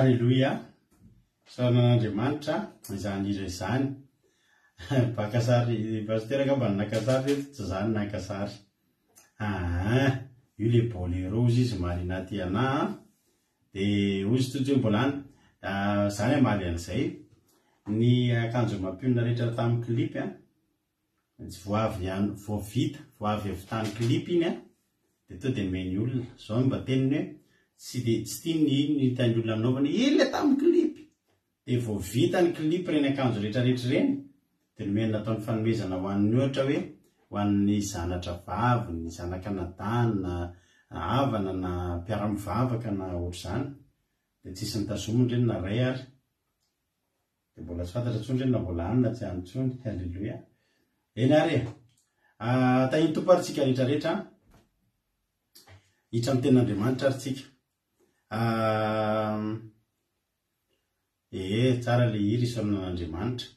Halleluia. Saonan'Andriamanitra izany izy izany. Pakasary pasteur ka mba nakasary tsy zany nakasary. Io le bolero izy marina ty ana. De ozy tojo mbola zany amaly an'izay. Ny akanjo mampiona rehetra tamin'ny clip vao avy avy tany clip iny de to de meny olona zao mba teniny hoe tsy tiany ny tany olona anaovany ile tamin'ny clip. De vao vita ny clip reny akanjo rehetra reny de nomeny nataony fanomezana ho an'ny ohatra hoe ho an'ny zanatra vavy, ny zanakanadana, havana na mpiara-mivavaka na ohatr'izany. De tsisy nitazomony reny na ray ary. De mbola tsy fantatra tsony reny na mbola any na tsy any tsony. Halleluia. Eny ary tahiny tompo ary tsika rehetrarehetra hitra amin'ny tenin'Andriamanitra ary tsika. Tsara le hira isaonan'Andriamanitra.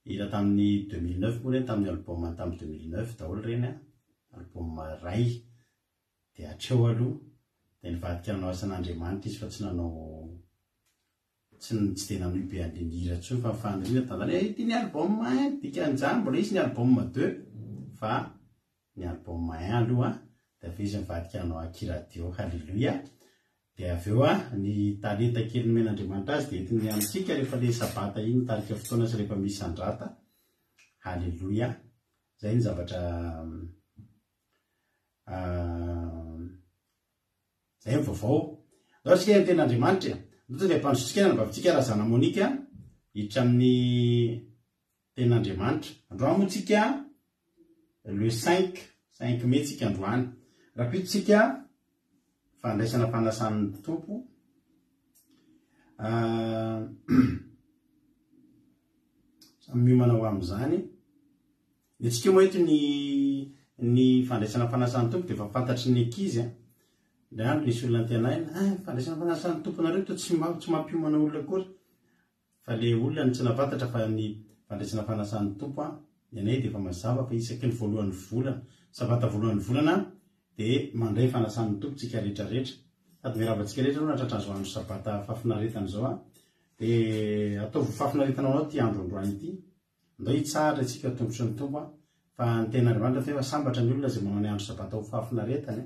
Hira tamin'ny 2009 moa reny, tamin'ny album tamin'ny 2009 daholo reny album ray. De hatreo aloha de nivadika nanao asan'Andriamanitra izy fa tsy nanao tsy tena nao be an'ilay hira tsony fa fanirina tandany ity ny album 1 dikan'izany mbola izy ny album 2 fa ny album 1 aloha de avy izy nivadika nanao akiradio. Halleluia. De avy eo ny talenta kely nomen'Andriamanitra azy de entiny amintsika rehefa le sabata iny tarika fotoana sy rehefa misy sandrata. Halleluia. Zay ny zavatra zay vaovao. Zao tsika ny tenin'Andriamanitra. Ndoto de mpanositsika na bavitsika raha zana Monika hiditra amin'ny tenin'Andriamanitra. Androany moa tsika le 5 mai tsika androany. Rapito tsika fandraisana fanasan'ny tompo. Samy miomana ho amin'izany. De tsika moa eto ny fandraisana fanasan'ny tompo de fa fantatry ny ankizy Ndray andro nisy olona antenay, fandraisana fanasan'ny tomponareo to tsy mampiomana olona akory. Fa le olona tsy nafantatra fa ny fandraisana fanasan'ny tompo anay de fa mazava fa isaky ny voalohan'ny volana, sabata voalohan'ny volana de mandray fanasan'ny tompo tsika rehetrarehetra. Sady miaravantsika rehetra aloha natratra an'izao andro sabata fafinaretana zao de ataovy fafinaretana anao ty andro androany ity. Andao hitsara tsika tompo sy ny tompo fa ny tenin'Andriamanitra fa sambatra ny olona zay manao ny andro sabata ho fafinaretana.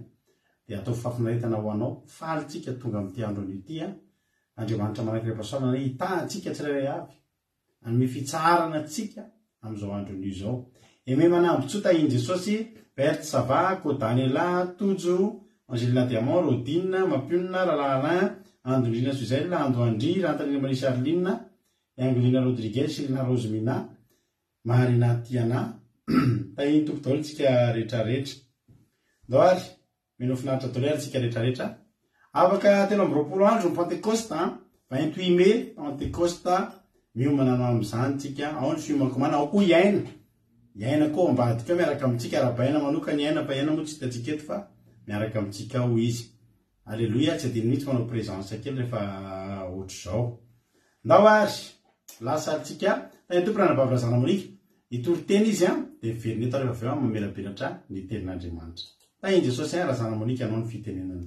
De atao fafinaretana ho anao faly tsika tonga amin'ity andro an'ity Andriamanitra manakirana pasaona hitahantsika tsirairay avy anome fitsarana tsika amin'izao andron'io zao. Eme manambotsoa iny Jesosy Berthe Sava, Kodaniela, Tojo, Angelina Diamant, Rodine, Mampionina, Ralalin, Andolina Suzelle, Andoandry, Rantalina Marie Charline, Angolina Rodriguez, Silina Rosemina, Marina Tiana. Tahiny tompo daholo tsika rehetrarehetra. Ndao ary mino finaritra daholo ary tsika rehetrarehetra. Afaka telo amby roapolo andro Pentecoste 28 mai Pentecoste miomana anao amin'izany tsika. Ao ny fiomankomana, ao koa iaina. Iaina koa ambadika miaraka amintsika arabaina manokana iaina fa iaina moa tsy hitantsika eto fa miaraka amintsika ao izy. Alleluia, tsy adiny mihitsy manao présence kely rehefa ohatr'izao. Ndao ary lasa tsika tahiny tompo rana bavrazana Monika. Itory teny izy de veriny eto rehefa avy eo mamelabelatra ny tenin'Andriamanitra. Tahiny Jesosy razana Monika anao ny fitenenana.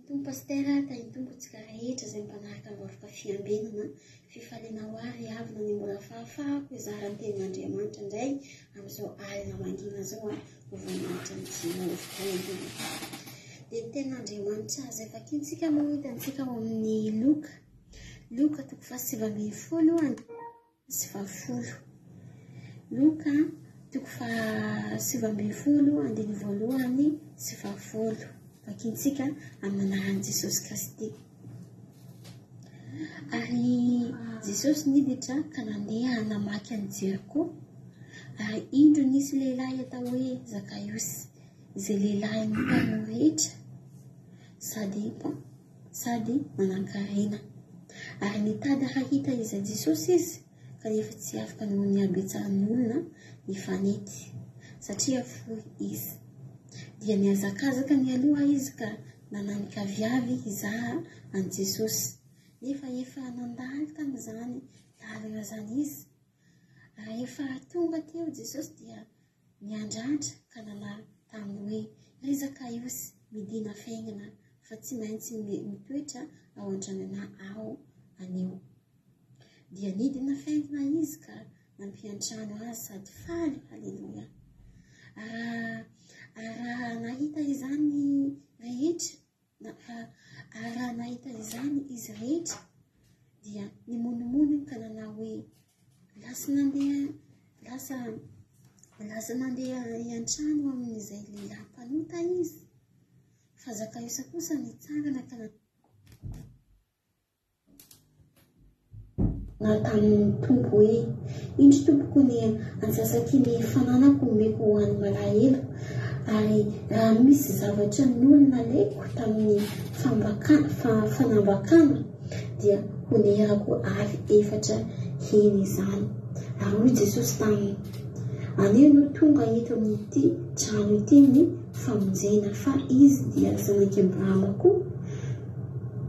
Tompo pastera tahiny tompo tsika rehetra zay mpanaraka vaoka fiambenana fifaliana ho ary avina ny mbola fahafahako izara ny tenin'Andriamanitra indray amin'izao alina mangina zao ho voninahitra ny jinovokoana. De ny tenin'Andriamanitra zay vakintsika moa hitantsika ao amin'ny Loka toko fahasivy ambin'ny folo sy fahafolo. Loka toko fahasivy ambin'ny folo andiny voalohany sy fahafolo. Vakintsika amin'ny anaran'i Jesosy Kristy. Ary Jesosy niditra ka nandeha namaky any Jeriko. Ary indro nisy lehilahy atao hoe Zakaiosy, izay lehilahy mpano rehetra sady manan-karena. Ary nitady hahita izy Jesosy izy kanefa tsy afaka noho ny habetsahan'ny olona ny fanety satria fohy izy. Dia niazakazaka ny aloha izy ka nananika viavy izaha an Jesosy. Nefa efa nandalo tamin'izany lalana zany izy. Rehefa tonga teo Jesosy dia niandratra ka nanary taminy hoe ry Zakaiosy midina faingana fa tsy maintsy mitoetra ao an-tranana ao anio. Dia nidina faintina izy ka nampiantrano azy sady faly. Haleluia. Raha nahita izany rehetra, raha nahita izany izy rehetra dia nimonimony ka nanao hoe lasa nandeha iantrano amin'izay lehilahy mpanota izy. Fa Zakaiosa kosa nitsangana ka natamin'ny tompo hoe indro tompoko ny ansasaky ny fananako omeko ho an'ny malahelo, ary raha misy zavatra nyolona leko tamin'ny fanambakana dia honerako avy 4 hiny izany. Ary hoy Jesosy taminy, anio no tonga eto amin'ity trano ity ny famonjena, fa izy dia zanaky Abrahama koa,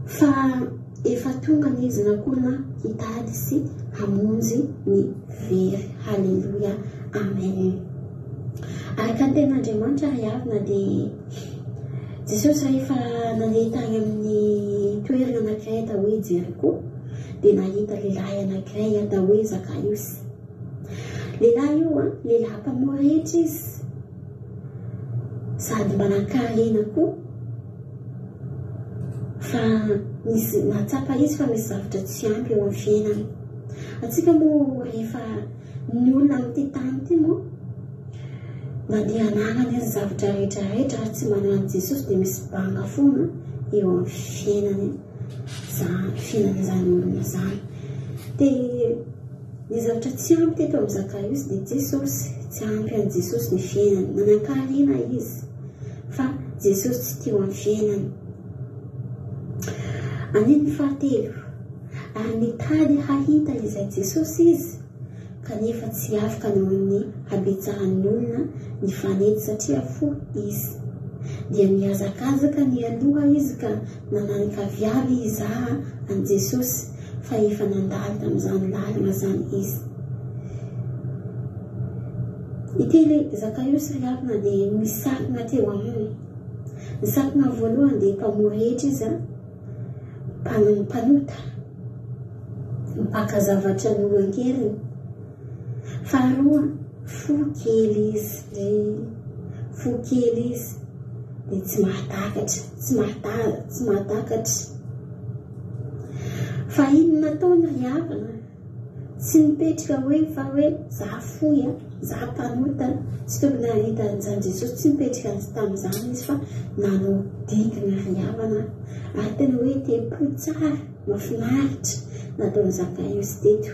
fa efa tonga ny zanak'olona hitady sy hamonjy ny very. Haleluia. Amen. Araka ny ten'Andriamanitra riavina dia Jesosy rehefa nandeha tany amin'ny toerana anankiray atao hoe Jeriko dia nahita lehilahy anankiray atao hoe Zakaiosy. Lehilahy io lehilahy mpamorehetra izy sady manan-karena koa, fa nisy natsapa izy fa misy zavatra tsy ampy eo amin'ny fiainany. Atsika moa rehefa ny olona amin'ity tany ity moa nandeha hananana izy zavatra rehetrarehetra raha tsy manana Jesosy dia misy banga foana eo amin'ny fiainany izany olona izany. Dia ny zavatra tsy ampy teto amin'ny Zakaiosy dia Jesosy. Tsy ampy an' Jesosy ny fiainany, nanan-karena izy fa Jesosy tsy teo amin'ny fiainany. Aniny fahatelo, ary nitady hahita izay Jesosy izy kanefa tsy afaka noho ny habetsahan'ny olona ny fanety satria fo izy. Dia miazakazaka ny aloha izy ka nanankavy izaha an' Jesosy, fa efa nandalo tamin'izany lalana zany izy. Itely Zakaiosy riavina dia misakina teo aminy. Ny sakina voalohany dia mpamorehetra izy, mpanota, mipaka zavatra nolon-keliny. Faharoa, fo kely izy dia tsy mahatakatra. Fa ino nataony riavina? Tsy mipetrika hoe za foy, za mpanota. Tsy tokony nahita an'izany Jesosy, tsy mipetrika tamin'izany izy fa nanao dingana riavana, ary tena hoe tempo tsara mahafinaritra nataony Zakaiosy teto.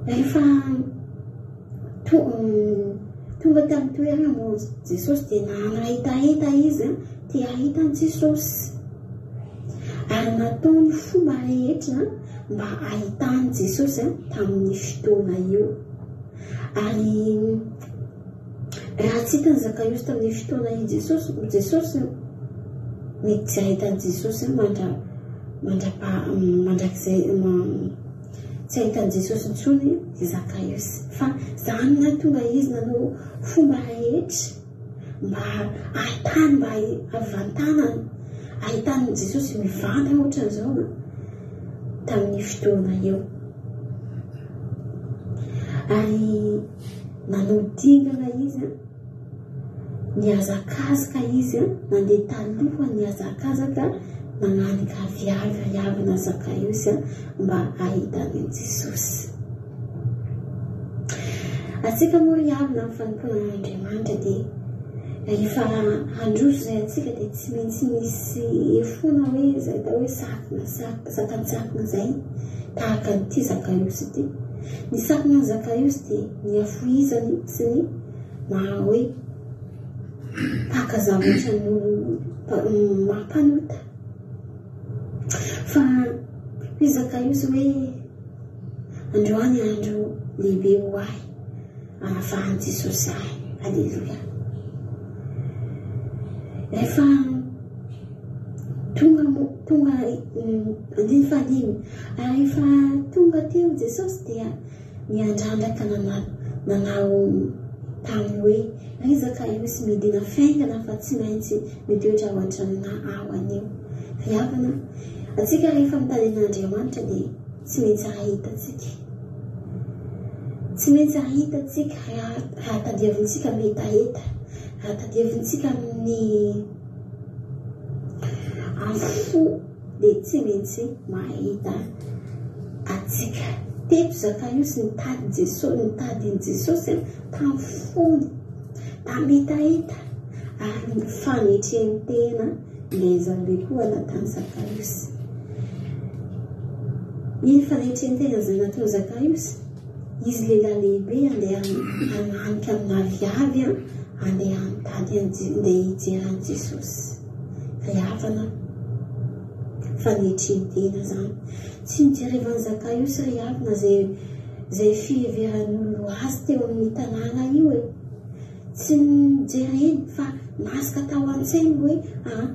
Rehefa tonga tamin'ny toerana moa Jesosy dia nanahitaeta izy tia ahita an' Jesosy, ary nataony fomba rehetra mba ahitany Jesosy tamin'ny fotoana io. Ary raha tsy hitany Zakaiosy tamin'ny fotoana io Jesosy mety tsy ahitany Jesosy mandrakizay tsy ahitany Jesosy intsony i Zakaiosy, fa zany nahatonga izy nanao fomba rehetra mba ahitany, mba avantanany, ahitany Jesosy mivanta ohatran'izao tamin'ny fotoana eo. Ary nanao dingana izy, niazakazaka izy, nandeha taloha niazakazaka nananika riavina Zakaiosy mba ahitany Jesosy. Atsika moa riavina amin'ny fanompoan'Andriamanitra dia rehefa handroso izay atsika dia tsy maintsy misy efona hoe izay atao hoe sakan-tsakina izay, tahaka n'ity Zakaiosy ity. Ny sakina ny Zakaiosy dia ny afoizany sy ny hoe paka zavatra mampanota. Fa hoy Zakaiosy hoe androany andro lehibe ho ahy, anavahany Jesosy ahy. Haleluia. Rehefa tonga andiny fanimy, ary rehefa tonga teo Jesosy dia niandrandraka nanao taminy hoe ry Zakaiosy midina faingana fa tsy maintsy midiotra ao an-tranona ao anio. Riavana atsika rehefa mitanen'Andriamanitra dia tsy maintsy ahitatsika. Tsy maintsy ahitatsika raha tadiavintsika metaheta, raha tadiavintsika amin'ny fo dia tsy maintsy mahita atsika. Teto Zakaiosy nitady Jesosy, nitadiny Jesosy tamin'ny fony, tametaheta ary ny fanetreny tena lezabe koa nataony Zakaiosy. Iny fanetreny tena zay nataony Zakaiosy, izy lehilahy lehibe andeha hananika amina viavy andeha mitady andeha hijerany Jesosy. Riavana fanetreny tena zany. Tsy nijerevan'ny Zakaiosy riavana zay fiheveran'olo azy teo amin'ny tanàna io e. Tsy nijereny fa nasika tao an-tsainy hoe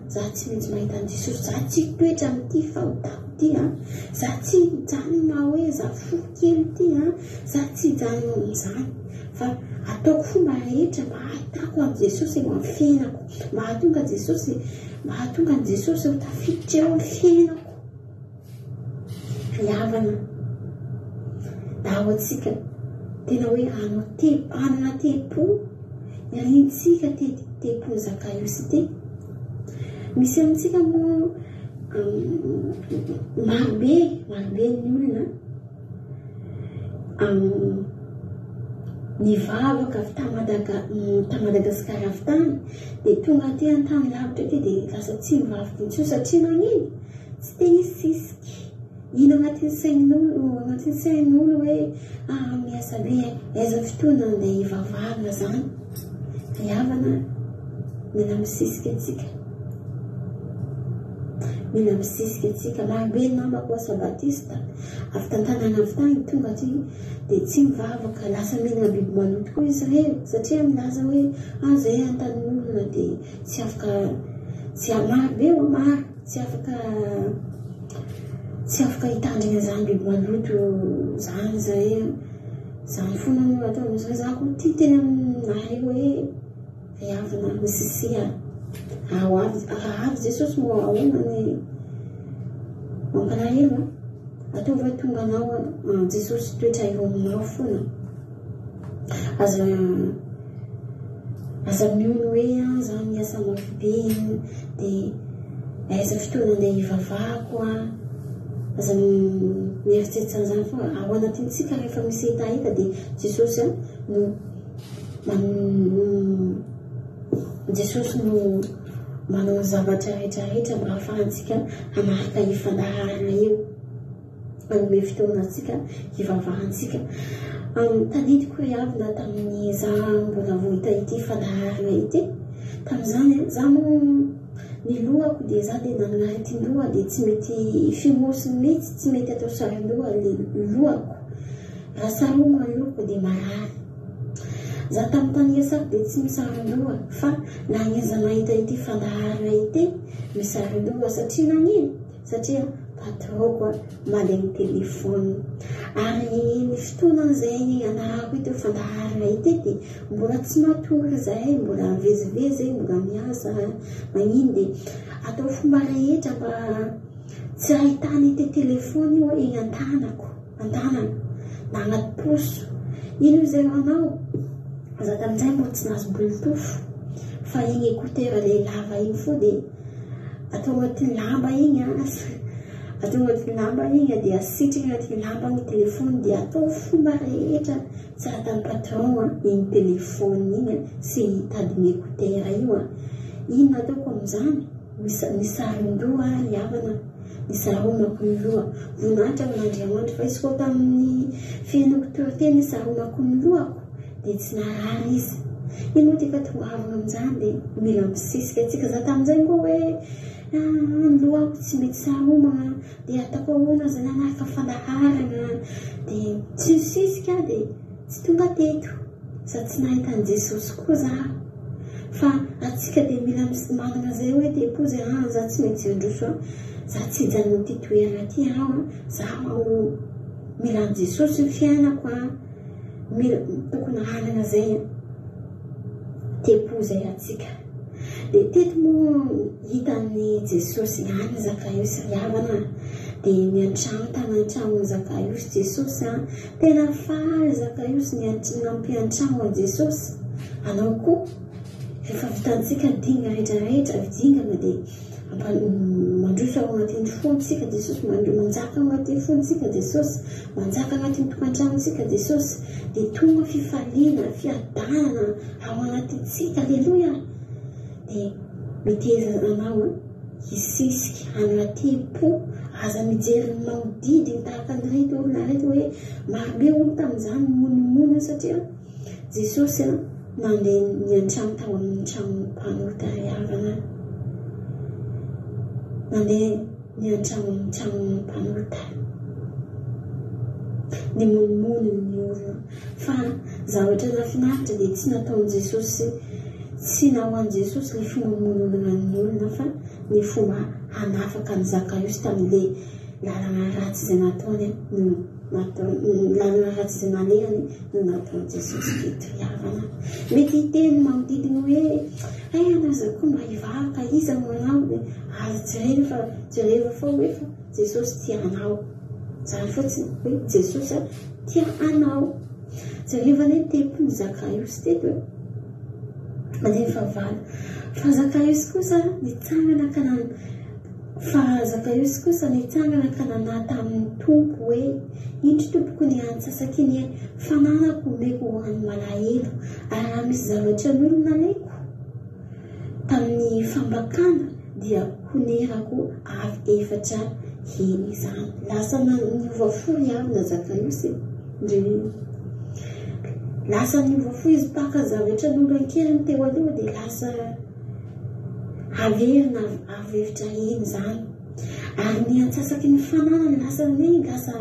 za tsy maintsy mahita an'i Jesosy, za tsy toetra amin'ity fahotako ty, za tsy hijanona hoe za fo kely ty, za tsy hijanona amin'izany, fa ataoko fomba rehetra mba ahitako an'i Jesosy eo amin'ny fiainako, mba hahatonga ny Jesosy ho tafiditra eo amin'ny fiainako. Riavana da ao atsika tena hoe anana tempo miarintsika tempo Zakaiosy ty. Misy amintsika moa marobe ny olona nivavaka avy ta Madagasikara avy tany dia tonga aty an-tany lavitra ty dia lasa tsy mivavaka intsony satria nagnino tsy te hisisiky. Ino agnatin'ny sain'olo hoe miasa be aiza fotoana andeha hivavahana zany. Riavana mila misisika atsika. Marobe namako Sabatista avy tantanana avy tany tonga aty dia tsy mivavaka, lasa mena biby maloto koa izy reo satria milaza hoe zay antan'olona dia tsy afaka hitandrina zany biby maloto zany zany fona no ataony zay. Za koa ty tena aminareo hoe riavana misisia avy Jesosy moa ahonany mampanahelo ataova tonga anao Jesosy toetra eo aminao foana. Aza mihono hoe za miasa mafy be dia aiza fotoana andeha hivavahako aza mieritseritsy zany fa ao anatintsika rehefa misy hitahita dia Jesosy no manao zavatra rehetrarehetra mba ahafahantsika hanaraka hifandaharana eo manome fotoana atsika hivavahantsika. Tadidiko riavana tamin'ny za mbola vohita ity fandaharana ity tamin'izany za moa ny lohako dia za dia nanana retin-doha dia tsy mety fimosiny mihitsy, tsy mety atao sarin-doha le lohako. Raha saroma lohako dia marary. Za tamin'ny tany iasako dia tsy misarin-doha fa nangeza mahita ity fandaharana ity misarin-doha satria nagnino? Satria patroko mandeha telefony ary ny fotoana izay anarako ity fandaharana ity dia mbola tsy matory zahay, mbola vezivezy, mbola miasa magnino dia atao fomba rehetra mba tsy ahitana ity telefony hoe eny an-tanana na anaty poso. Ino izay manao? Za tamin'izay moa tsy nahazo bluetooth fa iny écouteur le lava iny fo dia atao agnatin'ny lamba iny dia asitrika agnatin'ny lamba ny telefony dia atao fomba rehetra tsy ratan'ny patron iny telefony iny sy hitadiny écouteur io. Ino ataoko amin'izany? Misaron-doha riavana, misaromako ny loha. Voninahitra amin'Andriamanitra fa izy koa tamin'ny fiainako teo misaromako ny lohako dia tsy narary izy. Ino moa tika toavina amin'izany dia mila misisika atsika. Za tamin'izay koa hoe ny lohako tsy mety saromana dia ataoko ahoana zany anaraka fandaharana dia tsy misisika dia tsy tonga teto za tsy nahita an'i Jesosy koa za. Fa atsika dia mila manana zay hoe tempo zay za tsy maintsy androso za tsy hijanona ty toerana ty za mila an'i Jesosy ny fiainako mila tokony hanana zay. tepo zay atsika dia teto moa hitan'ny Jesosy ihany Zakaiosy riavana dia miantrano tanantrano Zakaiosy Jesosy tena faly Zakaiosy nampiantrano a Jesosy anao koa rehefa vitantsika dinga rehetrarehetra vidingana dia mandroso ao anatin'ny fontsika Jesosy manjaka ao anatin'ny fontsika Jesosy manjaka anatin'ny tokantranotsika Jesosy dia tonga fifaliana fiadanana ao anatintsika aleloia dia miteza anao hisisika anatepo aza mijery maodidiny tahaka an'ireto olona reto hoe marobe olo tamin'izany monimony satria Jesosy nandeha niantrano tao amin'ny trano mpanorota riavana nandeha niantrano amin'ny trano mpanorota ny monimony ny olona fa zavatra nafinaritra dia tsy nataon'i Jesosy tsy nahoan'i Jesosy ny fomba mononana ny olona fa ny fomba hanafaka ny Zakaiosy tamin'ilay lalana ratsy izay nataony lalana ratsy izay nalehany no nataon'i Jesosy teto riavana mety hiteny manodidina hoe anaza koa mba hivavaka iza no anao dia aza jereva fa hoe fa Jesosy tia anao zany fotsiny hoe Jesosy tia anao jerevany hoe tempony Zakaiosy teto mandefa vala fa Zakaiosy kosa nitsangana ka nanata amin'ny tompo hoe indro tompoko ny antsasaky ny fananako omeko ho an'ny malahelo ary raha misy zavatra ny olona aleko tamin'ny fambakana dia honerako avy efatra heny izany lasa niovafo riavina Zakaiosy lasa niovafo izy paka zavatra n'olo ankeriny teo aloha dia lasa averina avy efatra heny izany ary ny antsasaky ny fananany lasa lasa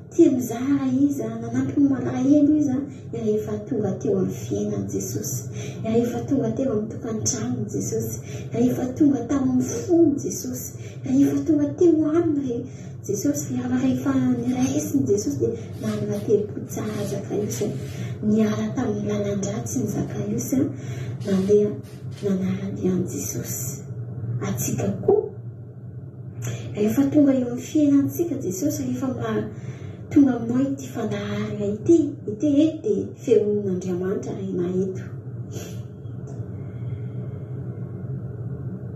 tia mizara izy nanampy ny malahelo izy rehefa tonga teo amin'ny fiainan'i Jesosy rehefa tonga teo amin'ny tokantrano Jesosy rehefa tonga tao amin'ny fony Jesosy rehefa tonga teo aminy Jesosy rehefa niraisiny Jesosy dia nanana tepo tsara Zakaiosy niara tamin'ny lalan-dratsy ny Zakaiosy nandeha nanara-dian'i Jesosy atsika koa rehefa tonga eo amin'ny fiainantsika Jesosy rehefa mba tonga aminao ity fandaharana ity dia feon'Andriamanitra rena eto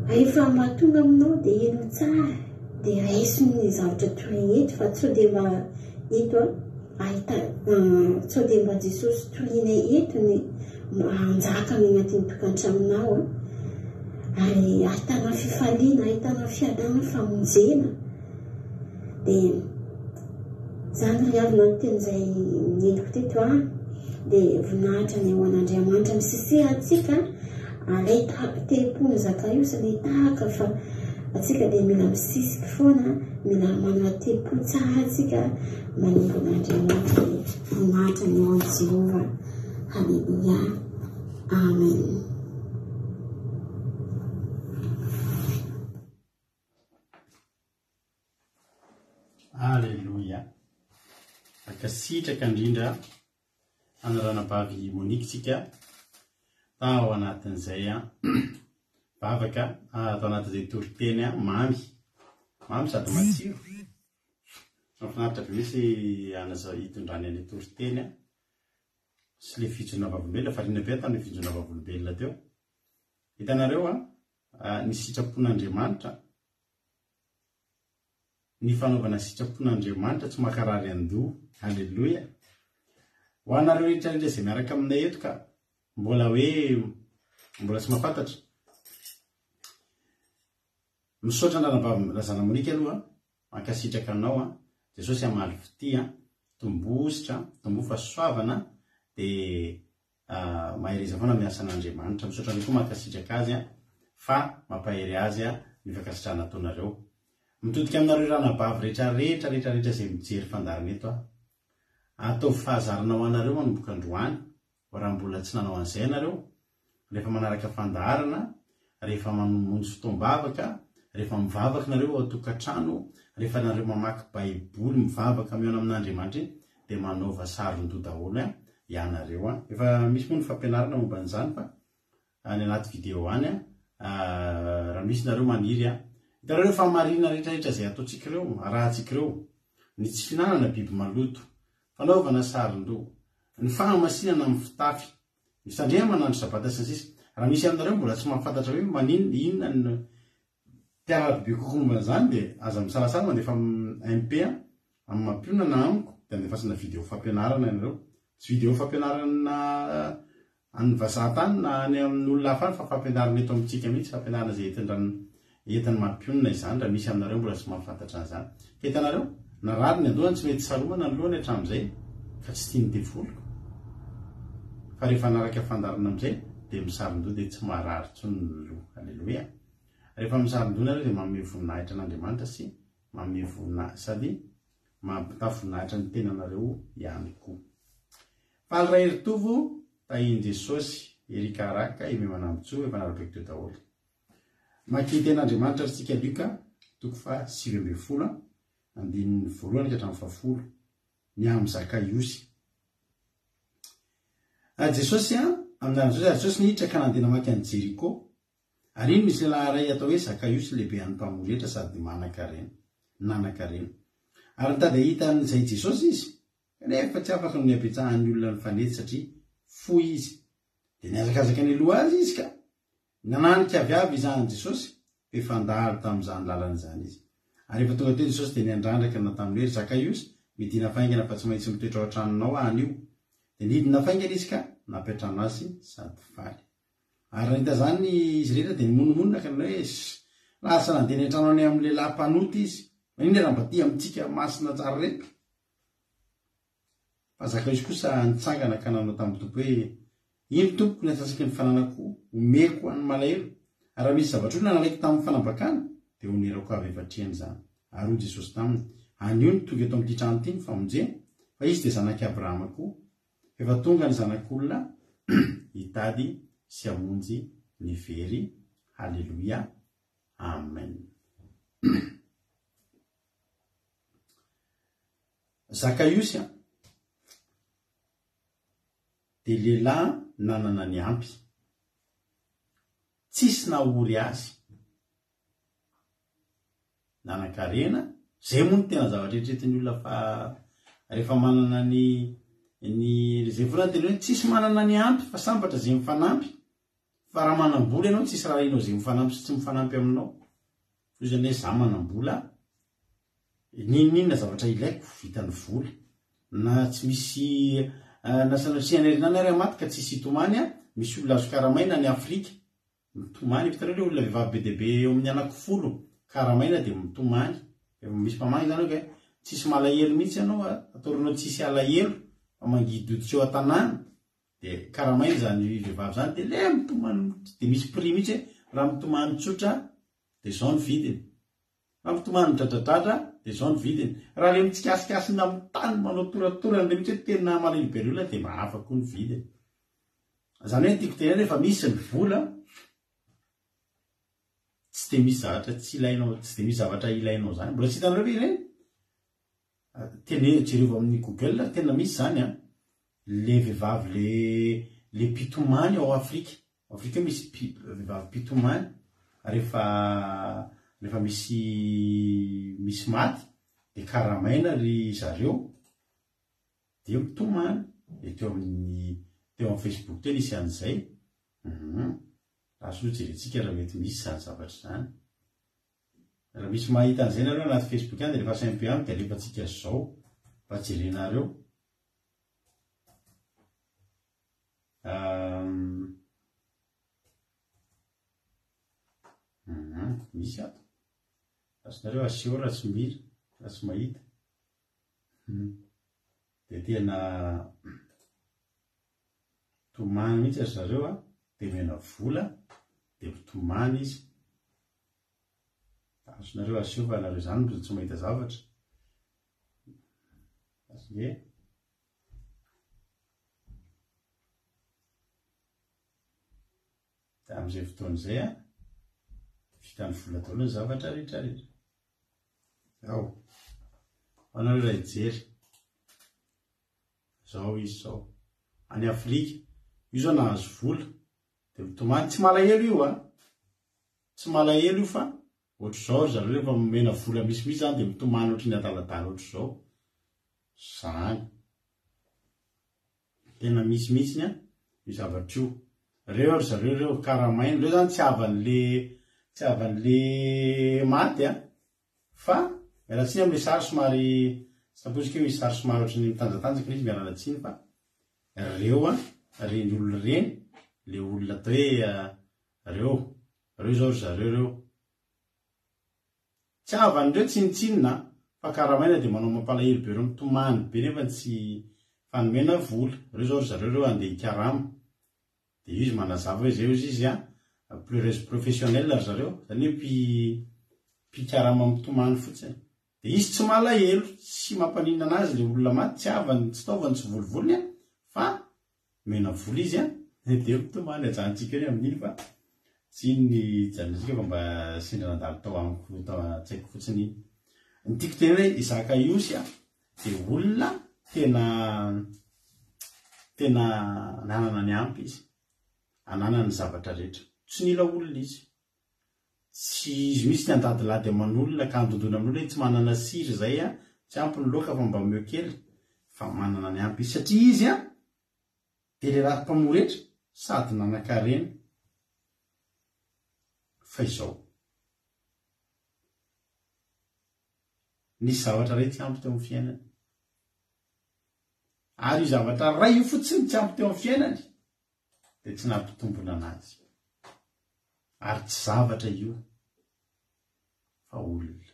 rehefa mba tonga aminao dia eno tsara dia raisiny zavatra toy eto fa tsy dia mba eto tsy dia mba Jesosy torinay eto ny anjaka ny anatin'ny tokantramonao ary ahitana fifaliana ahitana fiadana famonjena dia zany riavina ny teny izay niendriko teto dia voninahitra ny ao an'Andriamanitra misisira atsika ilay tempony Zakaiosy ilay tahaka fa atsika dia mila misisiky foana mila manana tempo tsara atsika manombo an'Andriamanitra voninahitra ny ao an'i Jehova halleluia amen. Alleluia. Akasitraka indrindra anaranabavy Monikitsika tao anatin'izay bavaka atao anatin'izay toriteny mamy sady matsiro mafinaritra be misy anaza hitondrany an'ilay toriteny sy le fijona vavolombelona fa rina be tamin'ny fijona vavolombelona teo hitanareo ny sitrapon'Andriamanitra ny fanaovana sitrapon'Andriamanitra tsy makarary andoha halleluia ho anareo rehetrarehetra izay miaraka aminay eto ka mbola tsy mahafantatra misaotra andrana Monika aloha mankasitraka anao Jesosy amaly fity tombositra tombo fahasoavana dia mahereza foana miasa an'Andriamanitra misaotra anao koa mankasitraka azy fa mampahery azy ny fakasitrahana ataonareo mitodika aminareo ranabavy rehetrarehetra izay mijery fandarana eto ataovy fahazarana ho anareo manomboka androany raha mbola tsy nanao an'izay anareo rehefa manaraka fandarana rehefa mamonjy fotoam-bavaka rehefa mivavaka nareo ao tokantrano rehefa nareo mamaky baiboly mivavaka miona amin'Andriamanitra dia manaova saron-doha daholo ianareo efa misy moa ny fampianarana momba an'izany fa any anaty video any raha misy nareo maniry hitareo fa marina rehetrarehetra zay ataotsika reo arahantsika reo ny tsy finanana biby maloto fanaovana sarin-doha ny fahamasinana amin'ny fitafy misandrea manandro sabata sy ny sisa raha misy aminareo mbola tsy mahafantatra hoe maninona inona ny tiarabe kokoa momba zany dia aza misalasala mandefa MP amin'ny mampionana amiko dia andefasana video fampianarana ianareo tsy video fampianarana any vazahatany na any amin'ny olona hafa any fa fampianarana eto amintsika mihitsy fampianarana zay entiny mampionana izany raha misy aminareo mbola tsy mahafantatra an'izany ka hitanareo na rary ny andohany tsy mety saromana ny lohany hatramin'izay fa tsy tiany devoloko fa rehefa anaraka fandarana amin'izay dia misaron-doha dia tsy maharary tsony ny loha halleloia rehefa misaron-doha nareo dia manome voninahitra an'Andriamanitra sy manome sady mampita voninahitra ny tenanareo ihany koa faly ray ritovo tahiny Jesosy erikaraka ime manambotso efa narabeko teo daholo maki ten'Andriamanitra tsika Luka 7:20 andininy 1 ka hatramin'ny 10 ny amin'ny Zakaiosy Jesosy Jesosy niditra ka nandena maky any Jeriko ary iny misy lehilahy ray atao hoe Zakaiosy lehibe any mpamoretra sady nanankarena ary nitady hita an'izay Jesosy izy kanefa tsy afaka ny apetsahany olona ny fanety satria fohy izy dia niazakazaka ny aloha azy izy ka nananika aviavy izany Jesosy efa andalo tamin'izany lalan'izany izy ary efa tonga teo Jesosy dia niandrandraka natamin'hoe Zakaiosy midina faingana fa tsy maintsy mitoetra ao an-tranonao any io dia nidina faingana izy ka napetrano azy sady faly ary nahita zany izy rehetra dia nimonomonina ka hoe lasa nandena an-trano any amin'ny lehilahy mpanoty izy manindra raha mba tia amintsika masina tsara reto fa Zakaiosy kosa nitsangana ka nanao tamin'ny tompo hoe iny tompoko ny asasaky ny fananako omeko any malahelo ary raha misy zavatra olona nalaiko tamin'ny fanambakana dia onerako avy evatriany zany ary hoy Jesosy taminy anio ny tonga eto amin'ity trano ity ny famonjena fa izy dia zanaky Abrahama koa efa tonga ny zanak'olona hitady sy hamonjy ny very halleluia amen Zakaiosy dia lehilahy nanana ny ampy tsisy nahory azy nanankarena zay moa ny tena zavatra eritreretiny olona fa rehefa manana ny zay volana tena hoe tsisy manana ny ampy fa sambatra zay mifanampy fa raha manam-bola ianao tsisy raha inao zay mifanampy sy tsy mifanampy aminao fa izany hoe za manam-bola ninona zavatra ilaiko vitany vola na tsy misy na sanatria ny ary amaty ka tsisy hitomany misy olona azo karamaina ny Afrika mitomany vitareo le olona vehivavy be dia be eo amin'ny anaky 10 karamaina dia mitomany misy mpamany zany hoe tsisy malahelo mihitsy ianao ataorinao tsisy alahelo fa mangidoditra eo an-tanàna dia karamaina zany vehivavy zany dia le mitomany dia misy prix mihitsy raha mitomany tsotra dia zao ny vidiny raha mitomany dradradratra dia zao ny vidiny raha le mitsikasikasyna amin'ny tany manao toratorany le mihitsy tena malahelo be olona dia mahafa koa ny vidiny zany hoe tiako tena rehefa misy ny vola tsy dia misy zavatra tsy ilainao tsy dia misy zavatra ilainao zany mbola tsy hitanareo ve ireny tena jereo amin'ny Google tena misy zany le vehivavy le pitomany ao Afrika misy vehivavy pitomany rehefa misy maty dia karamaina ry zareo dia mitomany dia teo amin'ny Facebook teo nisy an'izay azo jerentsika raha mety misy zany zavatra zany raha misy mahita an'izay nareo anaty Facebook any dia rehefa simple any dia alefatsika zao mba jerenareo misy ato azonareo aseho raha tsy mira raha tsy mahita dia tena tomany mihitsy azy zareo dia mena vola dia mitomany izy azonareo aseho fa nareo zany mbola tsy mahita zavatra azoe dia amin'izay fotoan'izay vitany vola daholo ny zavatra rehetrarehetra ao anareo raha hijery zao izy zao any Afrika io zao nahazo vola de mitomany tsy malahelo io tsy malahelo io fa ohatr' zao zareo rehefa momena vola misimisy zany de mitomany ohatry ny adaladala ohatr' zao zany tena misimitsiny io zavatr' io zareo reo karamainy reo zany tsy avan'le maty fa mialatsiny am'le sary somary saposika hoe misy sary somary ohatry ny mitanjatanjaka izy mialalatsiny fa reo reny olona reny le olona atao hoe reo zao zareo tsy avan'ireo tsinitsinina fa karamaina de manao mampalahelo be reo mitomany be nefa tsy fanomena vola reo zao zareo andeha ikarama de izy manazava hoe zay izy plus professionnel zareo zany hoe mpikarama mitomany fotsiny de izy tsy malahelo tsy mampanina anazy le olona maty tsy avany tsy taovany tsy volovolony fa mena vola izy de mitomany ajantsika io amin'iny fa tsy ny janontsika fa mba sendranandalo tao amiko tsaiko fotsiny ny tiako tena hoe Isaka Iosy de olona tena nanana ny ampy izy ananany zavatra rehetra tsy nila olona izy tsy izy misy ny andadilady aman'olona ka andondona amin'olona tsy manana siry zay tsy ampy ny loka fa mba meo kely fa manana ny ampy izy satria izy de le raha mpamoretra sady nanankareny fa izao nisy zavatra ray tsy ampy teo amin'ny fiainany ary io zavatra ray io fotsiny tsy ampy teo amin'ny fiainany de tsy nampitombona anazy ary tsy zavatra io fa olona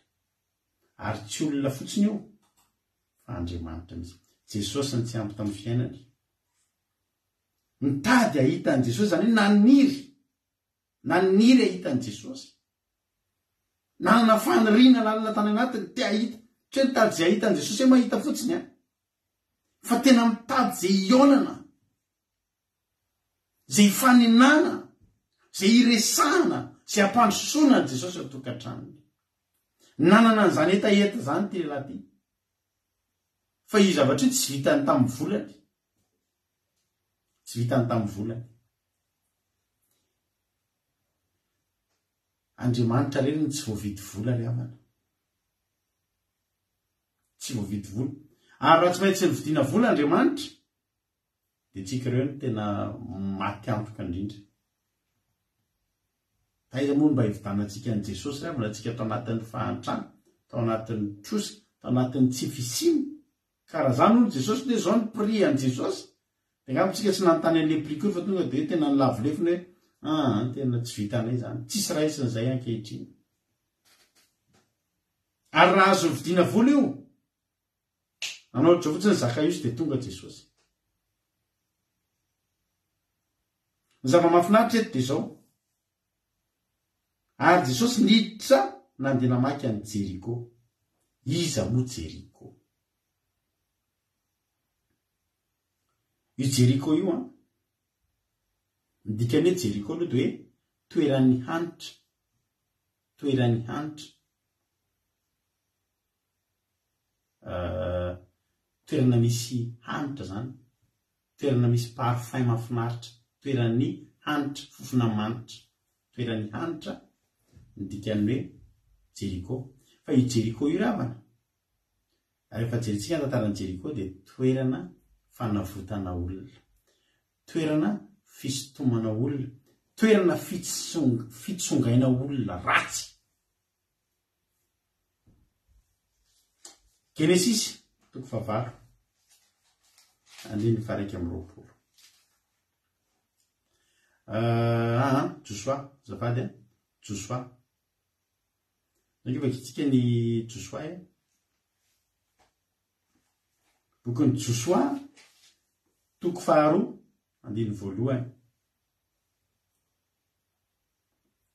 ary tsy olona fotsiny io fa Andriamanitra misy Jesosy ny tsy ampy tamin'ny fiainany mitady ahitany Jesosy zany hoe naniry ahitany Jesosy nanana faniriana lalina tany anatiny te ahita tsy hoe mitady zay ahitany Jesosy hoe mahita fotsiny fa tena mitady zay ionana zay faninana zay iresahana zay ampandrosoana Jesosy atokantranony nanana an'izany etaeta zany ty lehilahy ty fa io zavatra io tsy vitany tamin'ny volany tsy vitany tamin'ny volany Andriamanitra reny tsy voavidy vola ry havana tsy voavidy vola ary raha tsy maintsy nividina vola Andriamanitra de tsika reo ny tena maty antoka indrindra taiza moa mba hividanantsika ny Jesosy ravina antsika tao anatin'ny fahantrana tao anatin'ny trosa tao anatin'ny tsy fisiny karaha zany olo Jesosy de zao ny pri an Jesosy de ngambitsika tsy nanontany an'le pri kory fa tonga de hoe tena nylavolefiny hoe tena tsy vitanay zany tsisy raisin'izay ankehitriny ary raha azo vidina vola io anao ohatr' fotsiny Zaka Iosy de tonga Jesosy ny zava-mahafinaritra eto de zao ary Jesosy niditra nandeha namaky any Jeriko iza moa Jeriko io Jeriko io ndikany hoe Jeriko aloha de hoe toeran'ny hanitra toerana misy hanitra zany toerana misy parfum mahafinaritra toeran'ny hanitra fofona manitra toeran'ny hanitra ndikany hoe Jeriko fa io Jeriko io ravana rehefa jerentsika ny tantarany Jeriko de toerana fanavotana olona toerana fisintomana olona toerana fitsongaina olona ratsy Genesis 7 andiny faraiky amin'ny roapolo Joshua zafady Joshua nake vakitsika ny Joshua bokin'ny Joshua 2 andiny voalohany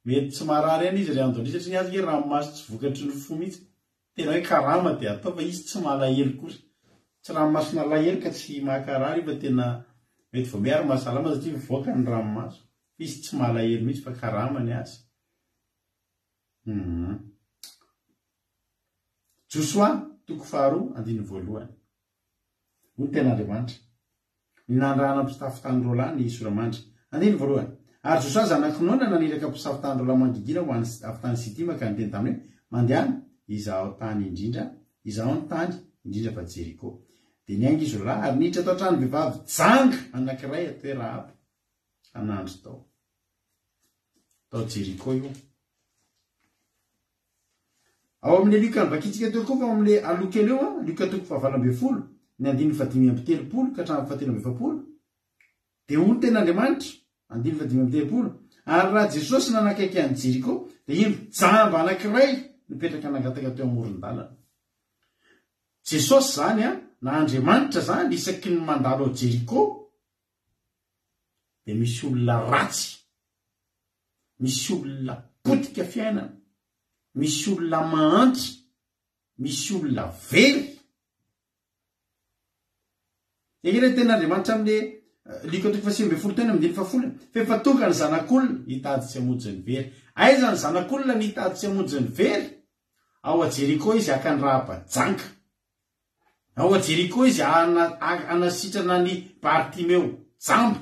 mety tsy marary any izy ry andony satria ny azy hoe ranomasy tsy vokatry ny fo mihitsy tena hoe karama de atao fa izy tsy malahelo kory tsy ranomasina lahelo ka tsy mahakarary fa tena mety vao miary mahasalama satria mivoaka ny ranomaso izy tsy malahelo mihitsy fa karama ny azy Joshua 2 andiny voalohany ny tena Andriamanitra ny nandrahana mpitafy tany roa lahy ny soramandry andiny voalohany ary Josia zanakinoana naniraka mpisafitandro la mangigina ho any afitany Sitima ka niteny taminy hoe mandeana izaho tany indrindra izaho ny tany indrindra fa Jeriko dia niainga izy lahy ary niditra tao trano vehivavy janga anankiray atoe Rahaba anandro tao Jeriko io ao amin'ny Luka ny vakitsika teo koa fa amin'ny alokely eo Luka toko 7 ny 5:30 ka hatramin'ny 7:70 dia ony ten'Andriamanitra 5:30 ary raha Jesosy nanakaiky any Jeriko dia iny jamba anankiray nipetraka nangataka teo amoron-dalana. Jesosy zany na Andriamanitra zany isaky ny mandalo ao Jeriko dia misy olona ratsy, misy olona potika fiainana, misy olona mahantry, misy olona very. Ekele ten'Andriamanitra amin'ny Luka 5:10 fa tokany zanak'olona hitady tsy hamonjy ny very. Aiza ny zanak'olona ny hitady tsy hamonjy ny very? Ao a Jeriko izy aka ny Rahaba janga. Ao a Jeriko izy anasitrana ny Bartimeo jamba.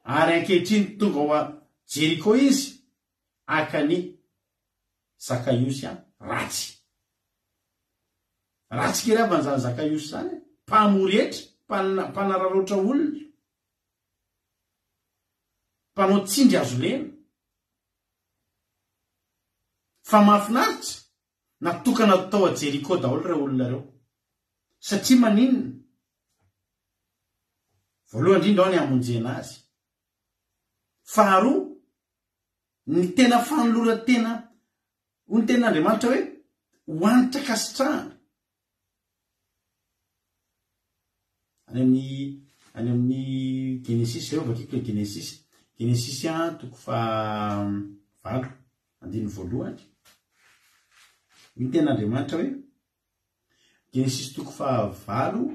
Ary ankehitriny tonga ao a Jeriko izy aka ny Zakaiosy ratsy. Ratsy kely avy an'izany Zakaiosy zany, mpamoretra, mpanararoatra olona, mpanao tsindry azo lena. Fa mahafinaritra natokana tao a Jeriko daholo ireo olona reo. Satria maninona? Voalohany indrindra ao ny hamonjena azy. Faharoa, ny tena fanoloran-tena ny ten'Andriamanitra hoe hoanitra kasitrahana. Any amin'ny Genesis eo vakiko Genesis 7:7. Ny ten'Andriamanitra hoe Genesis 7:7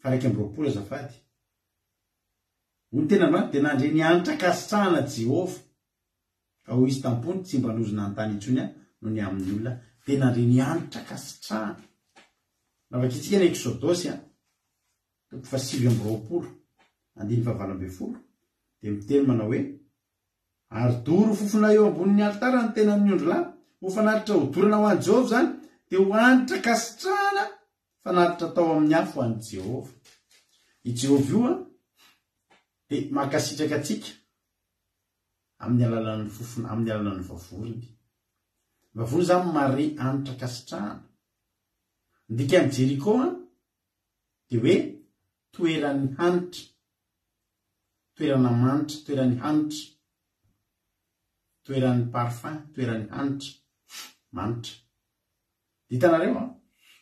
1:20 azafady. Ny ten'Andriamanitra dia nandre nianitra kasitrahana Jehovah ka ho izy tampony tsy mba nozona an-tany intsony no ny amin'ny olona dia nandre nianitra kasitrahana. Navakitsika ny Exodosy 7:20 dia miteny manao hoe ary doro fofona eo ambonin'ny altara ny tenan'ny ondrolahy ho fanatitra ho dorana ho an'i Jehovah zany dia ho anitra kasitrahana fanatitra tao amin'ny afo ho an'i Jehovah. I Jehovah io dia makasitraka atsika amin'ny alalan'ny fofona, amin'ny alalan'ny vavorony. Vavorony zany mare anitra kasitrahana. Ndika amin'ny Jeriko dia hoe toeran'ny hanitra, toerana manitra, toeran'ny hanitra, toeran'ny parfum, toeran'ny hanitra manitra. Hitanareo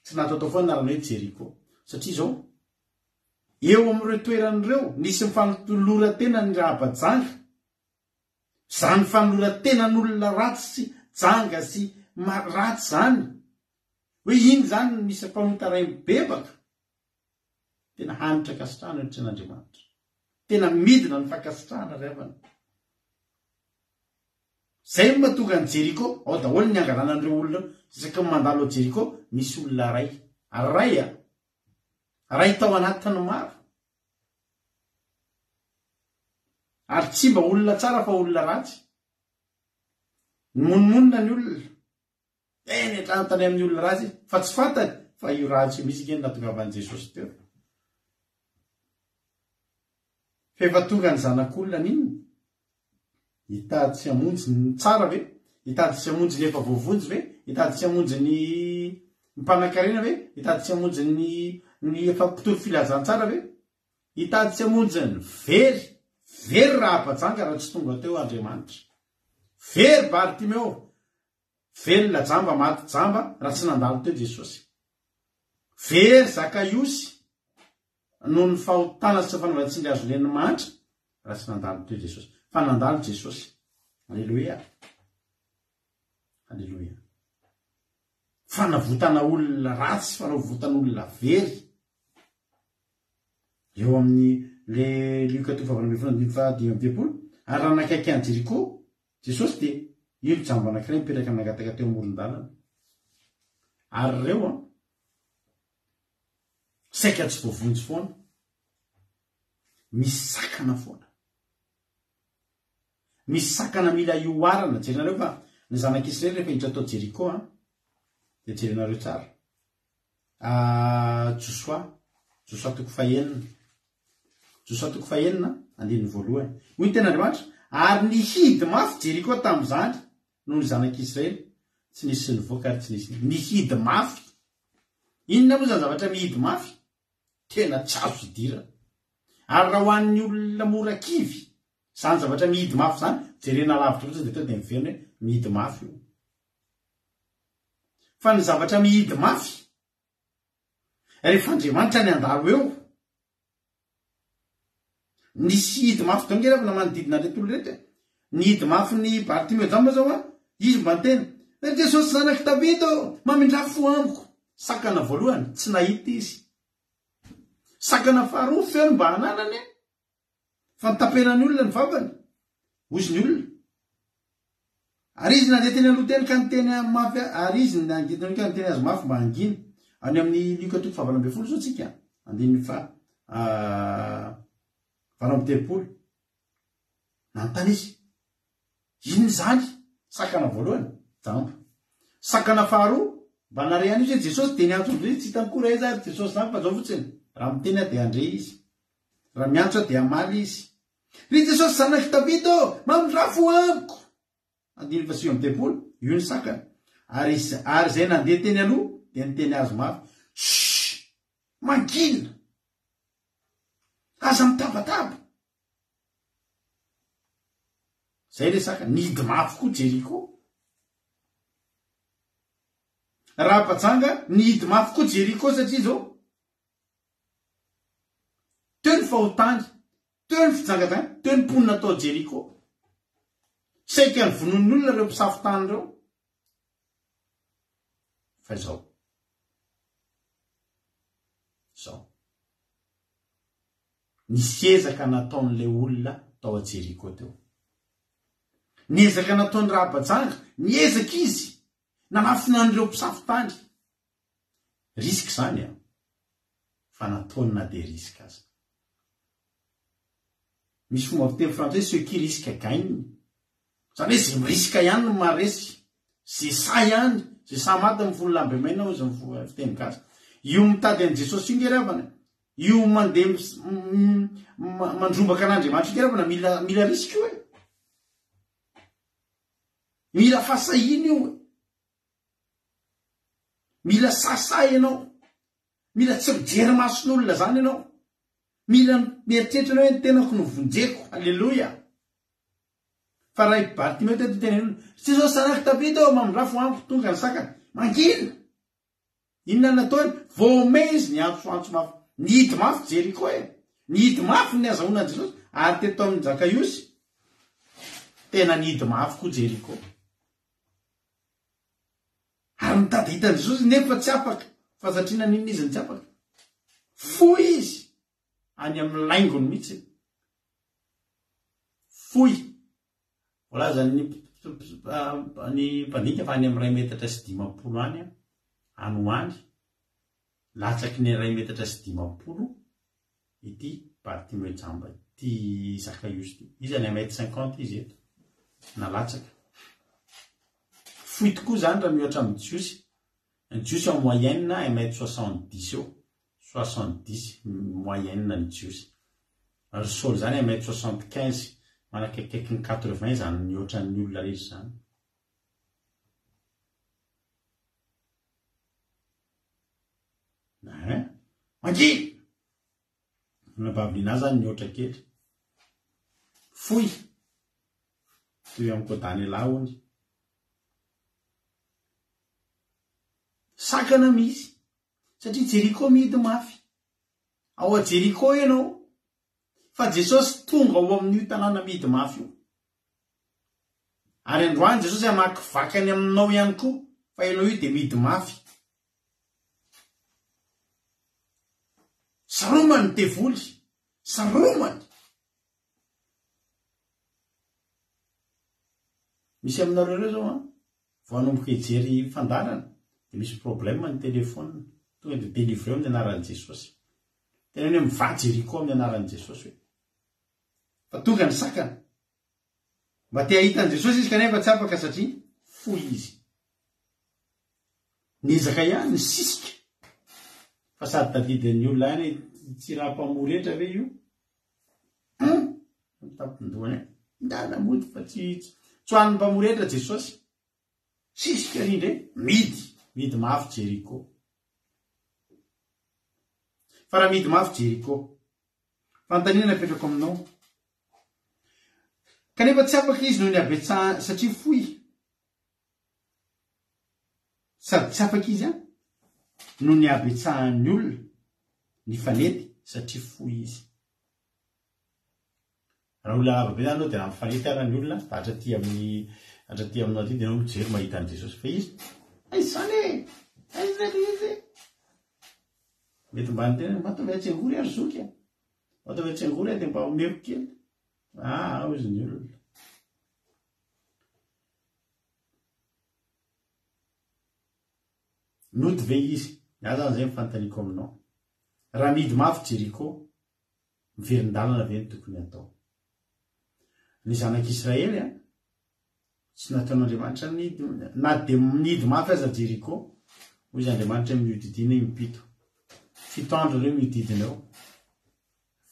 tsy natao foana narana hoe Jeriko satria zao eo amin'ireo toeran'ireo nisy mifanolora-tena ny Rahaba janga. Zany fanolora-tenan'olona ratsy sy janga sy ratsy zany hoe iny zany misy mpamotaray mibebaka. Tena hanitra kasitrahana ny tren'Andriamanitra, tena midina ny fakasitrahana revana. Zay no mahatonga ny Jeriko ao daholo ny angalanan'ireo olona isaky ny mandalo ao Jeriko misy olona ray tao anatiny maro. Ary tsy mba olona tsara fa olona ratsy. Mononmonina ny olona. Tany amin'ny olona ratsy fa tsy fantany fa io ratsy misy ikeny natongavan'i Jesosy teo. Fa efa tonga ny zanak'olona n'inona? Hitady tsy hamonjy ny tsara ve? Hitady tsy hamonjy ny efa voavonjy ve? Hitady tsy hamonjy ny mpanankarena ve? Hitady tsy hamonjy ny efa mpitolo filazantsara ve? Hitady tsy hamonjy ny very Rahaba janga raha tsy tonga teo Andriamanitra. Very Bartimeo, very lajamba maty jamba raha tsy nandalo teo Jesosy. Very Zakaiosy noho ny fahotana sy fanaovan-tsindry azo leny mantra raha tsy nandalo teo Jesosy. Fa nandalo Jesosy. Alleluia. Alleluia. Fanavotana olona ratsy, fanavotana olona very. Eo amin'ny le Luka 7:20 ary raha nakaiky any Jeriko Jesosy dia io jamba anankiray mipetraka nangataka teo amoron-dalana. Ary ireo saika tsy voavonjy foana misy sakana foana misy sakana mila ioarana jerinareo fa ny zanak'Israely rehefa hiditra tao Jeriko de jerinareo tsara Josoa toko fahenina andininy voalohany hoy tena Andriamanitra ary nihidy mafy Jeriko tamin'izany noho ny zanak'Israely tsy nisy nivoaka ary tsy nisy nihidy mafy. Inona moa zany zavatra mihidy mafy? Tena tsy azo idira. Ary raha ho an'ny olona mora kivy zany zavatra mihidy mafy zany jerena lavitra fotsiny de tonga de miverina hoe mihidy mafy io. Fa ny zavatra mihidy mafy rehefa Andriamanitra ny andalo eo nisy hidy mafy donge rehefa manodidina retolo rehetra nihidy mafy ny Bartimeo zany zao izy mba tena Jesosy zanaky Davida mamindrafo amiko. Sakana voalohany tsy nahita izy. Sakana faharoa feo mba hananany fa nitapenany olona ny vavany ozy ny olona ary izy nandeha teny aloha teny ka niteny mafy ary izy nangitiny ka niteny azy mafy mba hanginy any amin'ny Luka toko 7:20 zao tsika andiny fa 7:30 nantany izy iny zany sakana voalohany jamba. Sakana faharoa mba narehany izy Jesosy de niantso izy tsy tankory izy ary Jesosy zany fa zao fotsiny raha miteny de andre izy raha miantso de amaly izy ry Jesosy zanaky Davida mamindrafo amiko andiny fa 7:30 io ny sakana ary zay nandeha teny aloha de niteny azy mafy mangina aza mitabataba zay le sakana nihidy mafy koa Jeriko. Raha pajanga nihidy mafy koa Jeriko satria zao teo ny fahotany teo ny fijangajanga teo ny ponina atao Jeriko saika ny vonon'olona reo mpisafotany reo fa zao nisy ezaka nataon'le olona tao a Jeriko teo. Niezaka nataony Rahapajanga niezaka izy nanafinan'ireo mpisafotany risky zany fa nataony na de risky aza. Misy fomba fiteny frantsay ceux qui risquent gagnent. Zany hoe zay mirisika ihany no maresy zay sa ihany zay sa maty amin'ny folo lambe maina ozy ny fiteny gasy io mitady an Jesosy io ngeravana io mandeha mandrombaka an'Andriamanitra ngeravana mila risky io mila fasahina io mila sasay ianao mila tsy mijery mason'olona zany ianao mila mieritreritra anao hoe ny tenako no vonjeko. Alleluia. Fa raha Bartimeo teto teny Jesosy zanaky Davida mamindrafo amiko tonga ny sakana mangina inona nataony voame izy niantso mafy nihidy mafy Jeriko nihidy mafy ny azahoana an Jesosy ary teto amin'ny Zakaiosy tena nihidy mafy koa Jeriko ary mitady hitan'i Jesosy nefa tsy afaka fa satria nanino izy ny tsy afaka foy izy any amin'ny laingony mihitsy foy volaza ny mpandinika fa any amin'ny 2 metatra sy 50 any any hoany latsaky ny 2 metatra sy 50 ity Bartimeo jamba ity Zakaiosy izy any 1m50 izy eto na latsaka foy tokoa zany raha mihoatra amin'ny Jiosy. Ny Jiosy en moyenne 1m70 eo 70 moyenne ny Jiosy ary Saul zany 1m75 manakaiky ny 80 zany mihoatra ny olona rehetra zany. Mangina na babilina zany mihoatra kely foy toy amin'ny kodany laony sakana misy satria Jeriko mihidy mafy ao a Jeriko ianao fa Jesosy tonga ao amin'io tanàna mihidy mafy io ary androany Jesosy amaky vakany aminao ihany koa fa ianao io de mihidy mafy. Saromany devoly saromany misy aminareo reo zao vao hanomboka hijery fandarana de misy problème ny telefônina tonga de délivrer amin'ny anaran'i Jesosy tena hoe mivaha Jeriko amin'ny anaran'i Jesosy hoe fa tonga ny sakana mba te hahitan'i Jesosy izy kanefa tsy afaka satria foy izy niezaka ihany ny sisika fa sady tadidin'ny olona any tsy raha mpamoretra ve io tapindohany ndana mody fa tsy hoan'ny mpamoretra Jesosy sisika rindre midy mafy Jeriko fa raha midy mafy Jeriko fanontaniana napetrako aminao kanefa tsy afaka izy noho ny abetsahany satria foy sady tsy afaka izy noho ny abetsahan'ny olona ny fanety satria foy izy raha olona lava be zany anao dia raha mifanety arany olona hatraty aminao aty dia anao mijery mahita an'i Jesosy fa izy aizany izy mety mba ny tena mataovy atsengory ary zoky mataovy atsengory dia mba omeko kely ao izy ny olona nody ve izy na zany zay mifanotaniko aminao raha midy mafy Jeriko miverin-dalana ve ny tokony atao ny zanak'Israely tsy nataon'Andriamanitra na dia midy mafy aza Jeriko hoy izy Andriamanitra miodidina mipito 7 andro ireo miodidina eo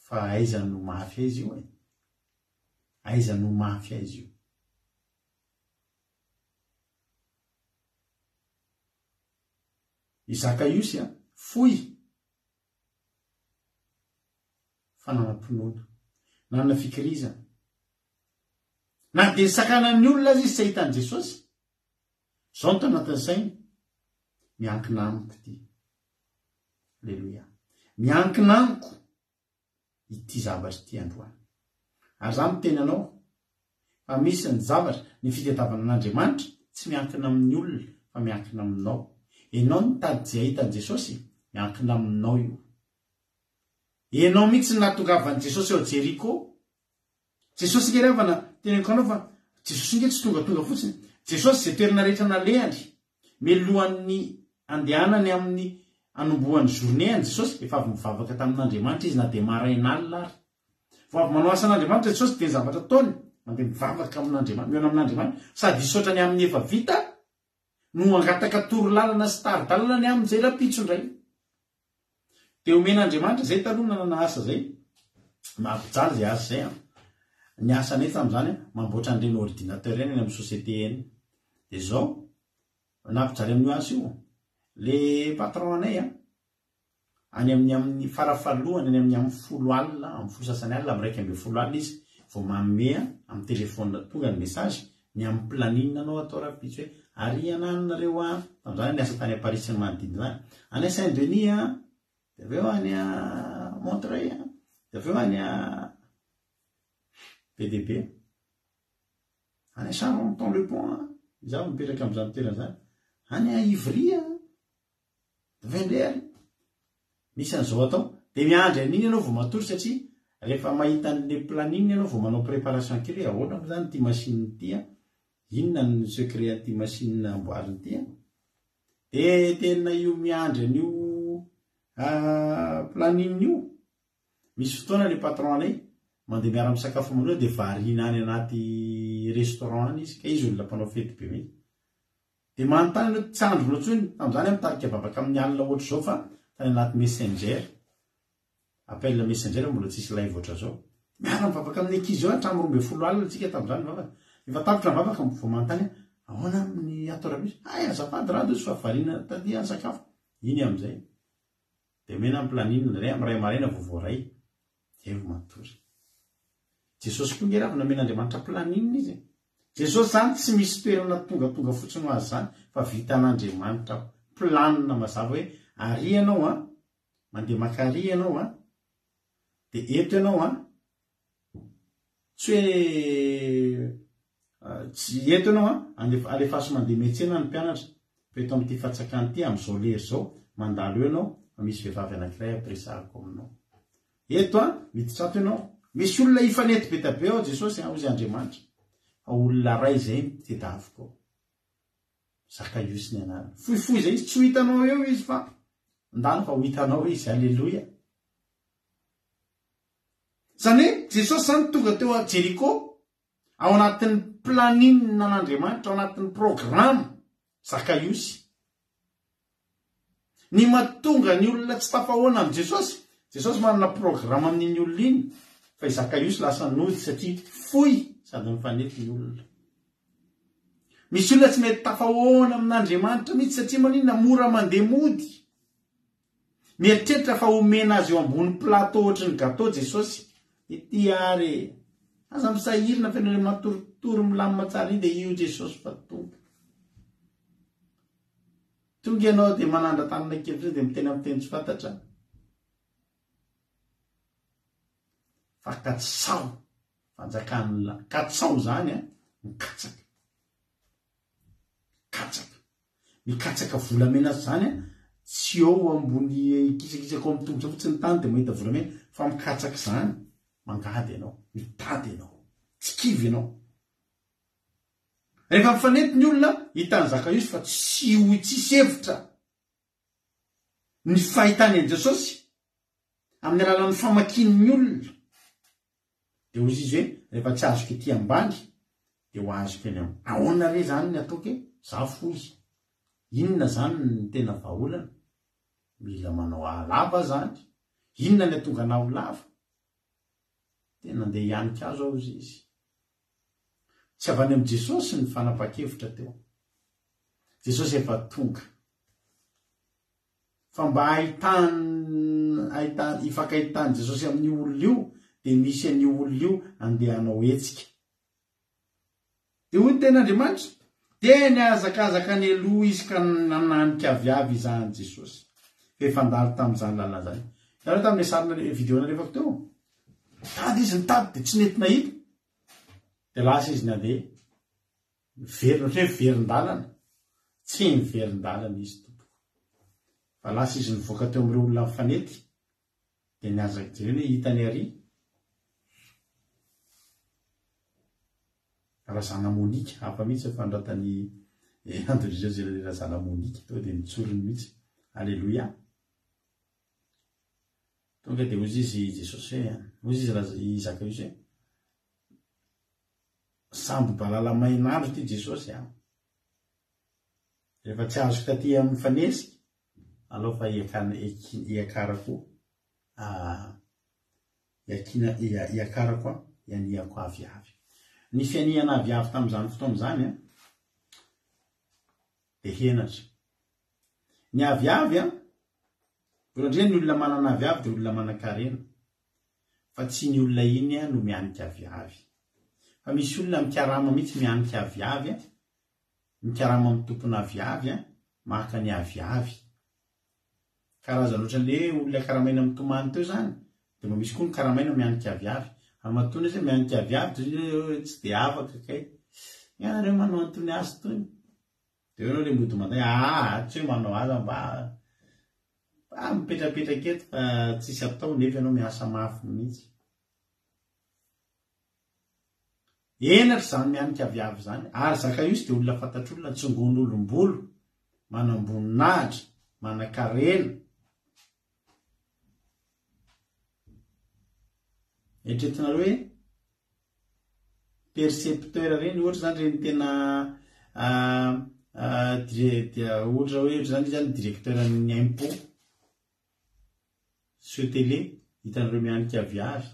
fa aiza no mafy aiza io aiza no mafy aiza io Zakaiosy foy fa nanam-pinono nanana fikirizana na dia sakanan'ny olona azy izy tsy ahitan'i Jesosy zao no tanatin'ny sainy miankina amiko ity alleluia miankina amiko ity zavatra ity androany ary za miteny anao fa misy ny zavatra ny fitadiavana an'Andriamanitra tsy miankina amin'ny olona fa miankina aminao enao nitady tsy ahitan'i Jesosy miankina aminao io enao mihitsy natongavan'i Jesosy eo Jeriko Jesosy ngerevana teneniko anao fa Jesosy nge tsy tonga fotsiny Jesosy zay toerana rehetra nalehany melohan'ny andehanany amin'ny anombohan'ny journée any Jesosy efa avy mivavaka tamin'Andriamanitra izy na dia marain'alina ary vao avy manao asan'Andriamanitra Jesosy dia zavatra ataony mandeha mivavaka amin'Andriamanitra miona amin'Andriamanitra sady isotrany amin'ny efa vita no angataka torolalana sy taridalana ny amin'izay lapitso indray dia omen'Andriamanitra zay taloha nanana asa zay mampijaly zay asa zay ny asa nety amin'izany mamboatra an'ireny ordinateur eny amin'ny société eny dia zao nampijaly amin'io asa io le patron anay any amin'ny farafahalohany any amin'ny 10 alina amin'ny folo sasany alina amin'ny 120 alina izy vao manome amin'ny telefona tonga ny message ny amin'ny planine anao atao rapitso hoe ariana anareo tam'izany ny asa tany à Paris sy ny manodidina zany any Saint-Denis dia aveo any Montreuil dia aveo any PDB any Charenton le Pont izaho mipetraka amin'izany toerana zany any Ivry Vendeur misy an'izao atao dia miandry an'iny ianao vao matory satria rehefa mahita an'le planine ianao vao manao préparation kely hoe ahoana moa zany ity machine ity inona ny secret an'ity machine amboariny ity dia tena io miandry an'io planine io misy fotoana le patron anay mandeha miara misakafo amanao dia variana any anaty restaurant any izy ka izy olona mpanao fety be mihitsy dia manontany no tsy andro loatsony tamin'izany mitarika bavaka amin'ny alina ohatr' zao fa tany anaty messenger appel messenger mbola tsisy live oatra zao miara mivavaka amin'ny ankizy zao hatramin'ny 12 alina tsika tamin'izany mivavaka efa tapitra mivavaka vao manontany ahoana amin'ny atao rapisy azafady raha do tsy fa variana taty any sakafo iny amin'izay dia mena amin'ny planine ray ami'ray maraina vovoray dia vo matory Jesosy koa nge raha namen'Andriamanitra planine izy Jesosy zany tsy misy toerana tonga fotsiny ho azy zany fa vitan'Andriamanitra planina mazava hoe ary ianao mandeha makary ianao dia eto ianao tsy hoe tsy eto ianao alefaso mandeha metsena ny mpianatra peto amin'ity fatsakany ity amin'izao lery zao mandalo eo ianao fa misy vehivavy anankiray ampiresahako aminao eto miditra ato ianao misy olona ifanety be tabe ao Jesosy hozy Andriamanitra fa olona ray zay tedaviko Zakaiosy ny anarany fohifohy zay izy tsy ho hitanao eo izy fa ndany fa ho hitanao izy alleloia zany hoe jesosy zany tonga teo a Jeriko ao anatin'ny planine n'Andriamanitra, ao anatin'ny programa Zakaiosy. Ny mahatonga ny olona tsy tafahoana amin'ny Jesosy manana programa amin'iny olona iny, fa i Zakaiosy lasa nody satria foy sady mifanety ny olona. Misy olona tsy mety tafahoana amin'Andriamanitra mihitsy satria maninona mora mandeha mody. Mieritreritra fa omena azy eo ambony plateau ohatry ny gâteau Jesosy. Ity ary aza misahirina fa ny matoritory milamina tsara iny dia io Jesosy fa tonga. Tonga ianao dia manandra tanana kevitra dia miteny amin'ny teny tsy fantatra. Fa katsao fanjakan'olona, katsao zany a, mikatsaka. Mikatsaka volamena zany a, tsy eo ambony kisakisako amin'ny tongotra fotsiny ny tany dia mahita volamena, fa mikatsaka zany, mangady ianao, mitady ianao, tsy kivy ianao. Rehefa mifanety ny olona, hitan'ny Zakaiosy fa tsisy hevitra ny fahitany an Jesosy amin'ny alalan'ny famakian'ny olona. Dia hozy izy hoe, rehefa tsy azoko ety ambany, dia ho azoko eny amin'ny. Ahoana re zany ny ataoko hoe, za foy. Inona zany ny tena vahaolana? Mila manao alava zany. Inona ny atonga anao lava? Tena andeha hianika azo ao izy. Tsy avany amin'ny Jesosy ny fanapa-kevitra teo. Jesosy efa tonga. Fa mba ifakahitany Jesosy amin'ny olona io, dia misy an'io olona io andeha hanao hetsika. Dia hoy ny ten'Andriamanitra, teny azakazaka ny aloha izy ka nananika aviavy izany Jesosy. Efa ndalo tamin'izany lalana zany. Ianareo tamin'ny sarina videona rehefa teo. Tady izy nitady dia tsy nety nahita. Dia lasa izy nandeha. Verin-dalana. Tsy miverin-dalana izy tompoko. Fa lasa izy nivoaka teo amin'ireo olona mifanety. Dia niazaka jereny hoe hitany ary. Raha zana Monika, hafa mihitsy fandratany André Zera zana Monika teo dia mitsorony mihitsy. Alléluia. Tonga dia hozy izy Jesosy hoe, hozy izy Zakaiosy hoe, sambo balala mainandro ty Jesosy a. Rehefa tsy azoko taty amin'ny fanesika, alao fa iakarako ianiako aviavy. Ny fianiana aviavy tamin'izany fotoana zany a, dia henatra. Ny aviavy a, voalohany ny olona manana aviavy dia olona manan-karena. Fa tsy ny olona iny no mianika aviavy. Fa misy olona mikarama mihitsy mianika aviavy a, mikarama amin'ny tompona aviavy a, maka ny aviavy. Karazana ohatran'ilay olona karamaina amin'ny tomany teo zany, dia mba misy koa ny karamaina mianika aviavy. Amatony izy mianika aviavy, tsy dia afaka kay. Ianareo manao antony azy tony. Dia ianao le mody manday, tsy hoe manao azy mba mipetrapetraka eto fa tsisy atao nefa ianao miasa mafy mihitsy. Enatra zany mianika aviavy zany. Ary Zakaiosy dia olona fantatr'olona, tsongon'olombolo, manamboninahitra, manan-karena. Eritreretinareo hoe percepteur reny ohatra zany reny tena ohatra hoe zany zany directeur ny impôt sur télé, hitanareo mianika aviavy.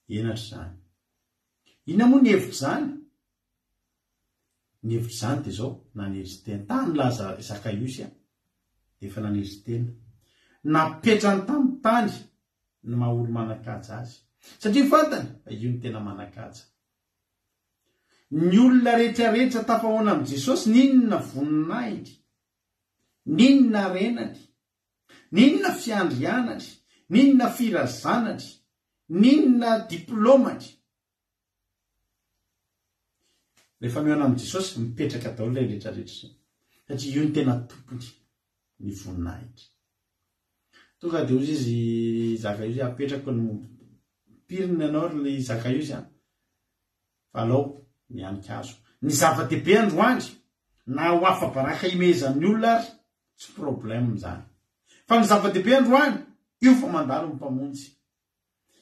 Enatra zany. Inona moa ny hevitra zany? Ny hevitra zany dia zao, naneritry tena. Tany laza Zakaiosy a, dia efa naneritry tena. Napetrany tamin'ny tany ny maha-olo manan-kaja azy. Satria fantany, io ny tena manan-kaja. Ny olona rehetrarehetra tafahoana amin'ny Jesosy, ninona voninahitry, ninona renany, ninona fiandrianatry, ninona firazanatry, ninona diplomatry. Rehefa mihoana amin'ny Jesosy, mipetraka daholo ilay rehetrarehetra. Satria io ny tena tompony ny voninahitry. Tonga dia hozy izy Zakaiosy apetrako ny pirina ianao ry Zakaiosy a. Fa alao mianika azo. Ny zava-dehibe androandry, na ho afa-baraka imezan'ny olona ary, tsy problème zany. Fa ny zava-dehibe androany, io fa mandalo ny mpamonjy.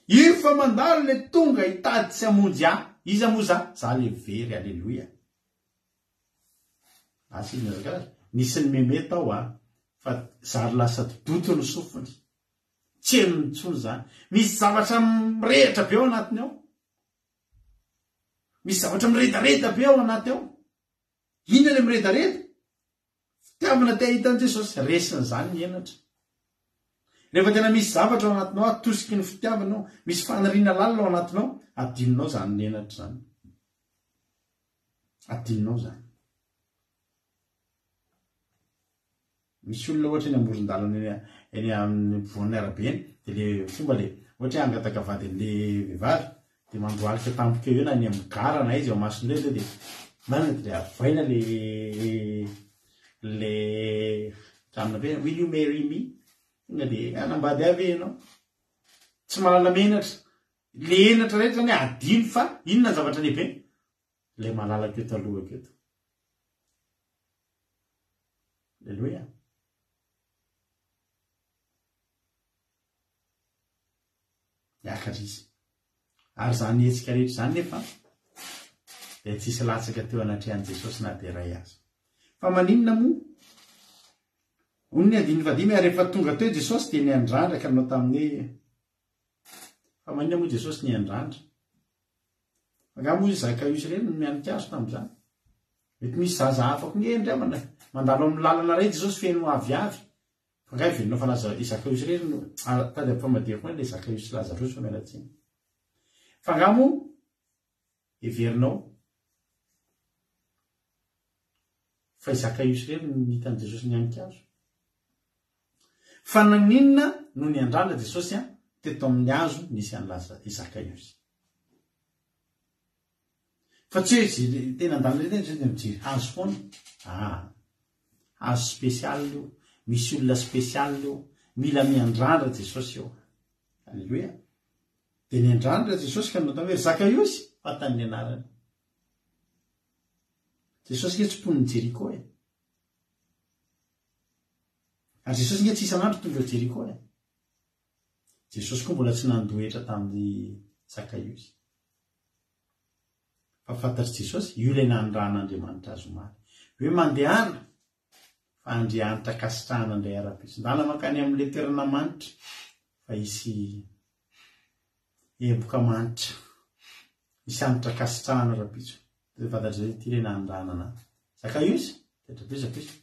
io fa mandalo le tonga hitady tsy hamonjy ahy iza moa za le very. Alleloia. Nisy ny meme tao fa zary lasa doto ny sofiny tsy enonitsony zany. Misy zavatra mirehitra be ao anatiny ao, misy zavatra miredareda be ao anaty ao. Ina le miredareda? Fitiavana te hitan'i Jesosy resiny zany ny enatra. Rehefa tena misy zavatra ao anatinao atosiky ny fitiavanao, misy faniriana lalina ao anatinao, adinonao zany ny enatra zany. Adinonao zany. Misy olona ohatra eny amoron-dalana eny amin'ny voan'ny arabe eny, de le fomba le ohatra hoe angataka vady le vehivavy de mandroalika tampoka eo na any amin'ny gara na izy ao mason'ireo zay de manana de avaina le tramina be will you marry me? Inga de anambady avy ianao. Tsy malala menatra. Le enatra rehetra zany adino fa inona ny zavatra lehibe? Le malalaka eto aloha aketo. Alleluia. Miakatra izy. Ary zany etsika rehetra zany nefa de tsisy latsaka teo anatrehan'i Jesosy na de ray azy. Fa maninona moa? Onny andiny vadimy rehefa tonga teo Jesosy de niandrandraka anao tamin'ny fa maninona moa Jesosy niandrandra? Nga moa izy Zakaiosy ireny no mianika azo tamin'izany. Mety misy zaza afaka ngendramana mandalo amin'ny lalana ray Jesosy feno aviavy. Fa nga venonao fa laza Zakaiosy ireny no tady ampifamadia koa le Zakaiosy Lazarosy fa mialatsiny. Fa nga moa everinao fa Zakaiosy ireny no hitan'i Jesosy nianika azo. Fa naninona no niandrandra Jesosy teto amin'ny hazo nisy an'laza Zakaiosy. Fa tsy hoe tena andalina tena tena mijery hazo foana. Hazo spesialy io, misy olona spesialy io, mila miandrandra Jesosy eo. Alleluia. De niandrandra Jesosy ka natao hoe Zakaiosy fatany ny anarany. Jesosy nge tsy pon'ny Jeriko e. Ary Jesosy nge tsy isan'andro tonga eo Jeriko e. Jesosy koa mbola tsy nandoetra tamin'ny Zakaiosy. Fa fantatry Jesosy io le nandrahan'Andriamanitra azo omaly. Hoe mandehana fa andrianitra kasitrahana indray ara-pitson-dala mankany amin'le toerana manitra fa isy eboka manitra, misy anitra kasitrahana ara-pitso. De fantatry zay ty le nandrahanana Zakaiosy, tetrabe Zakaiosy.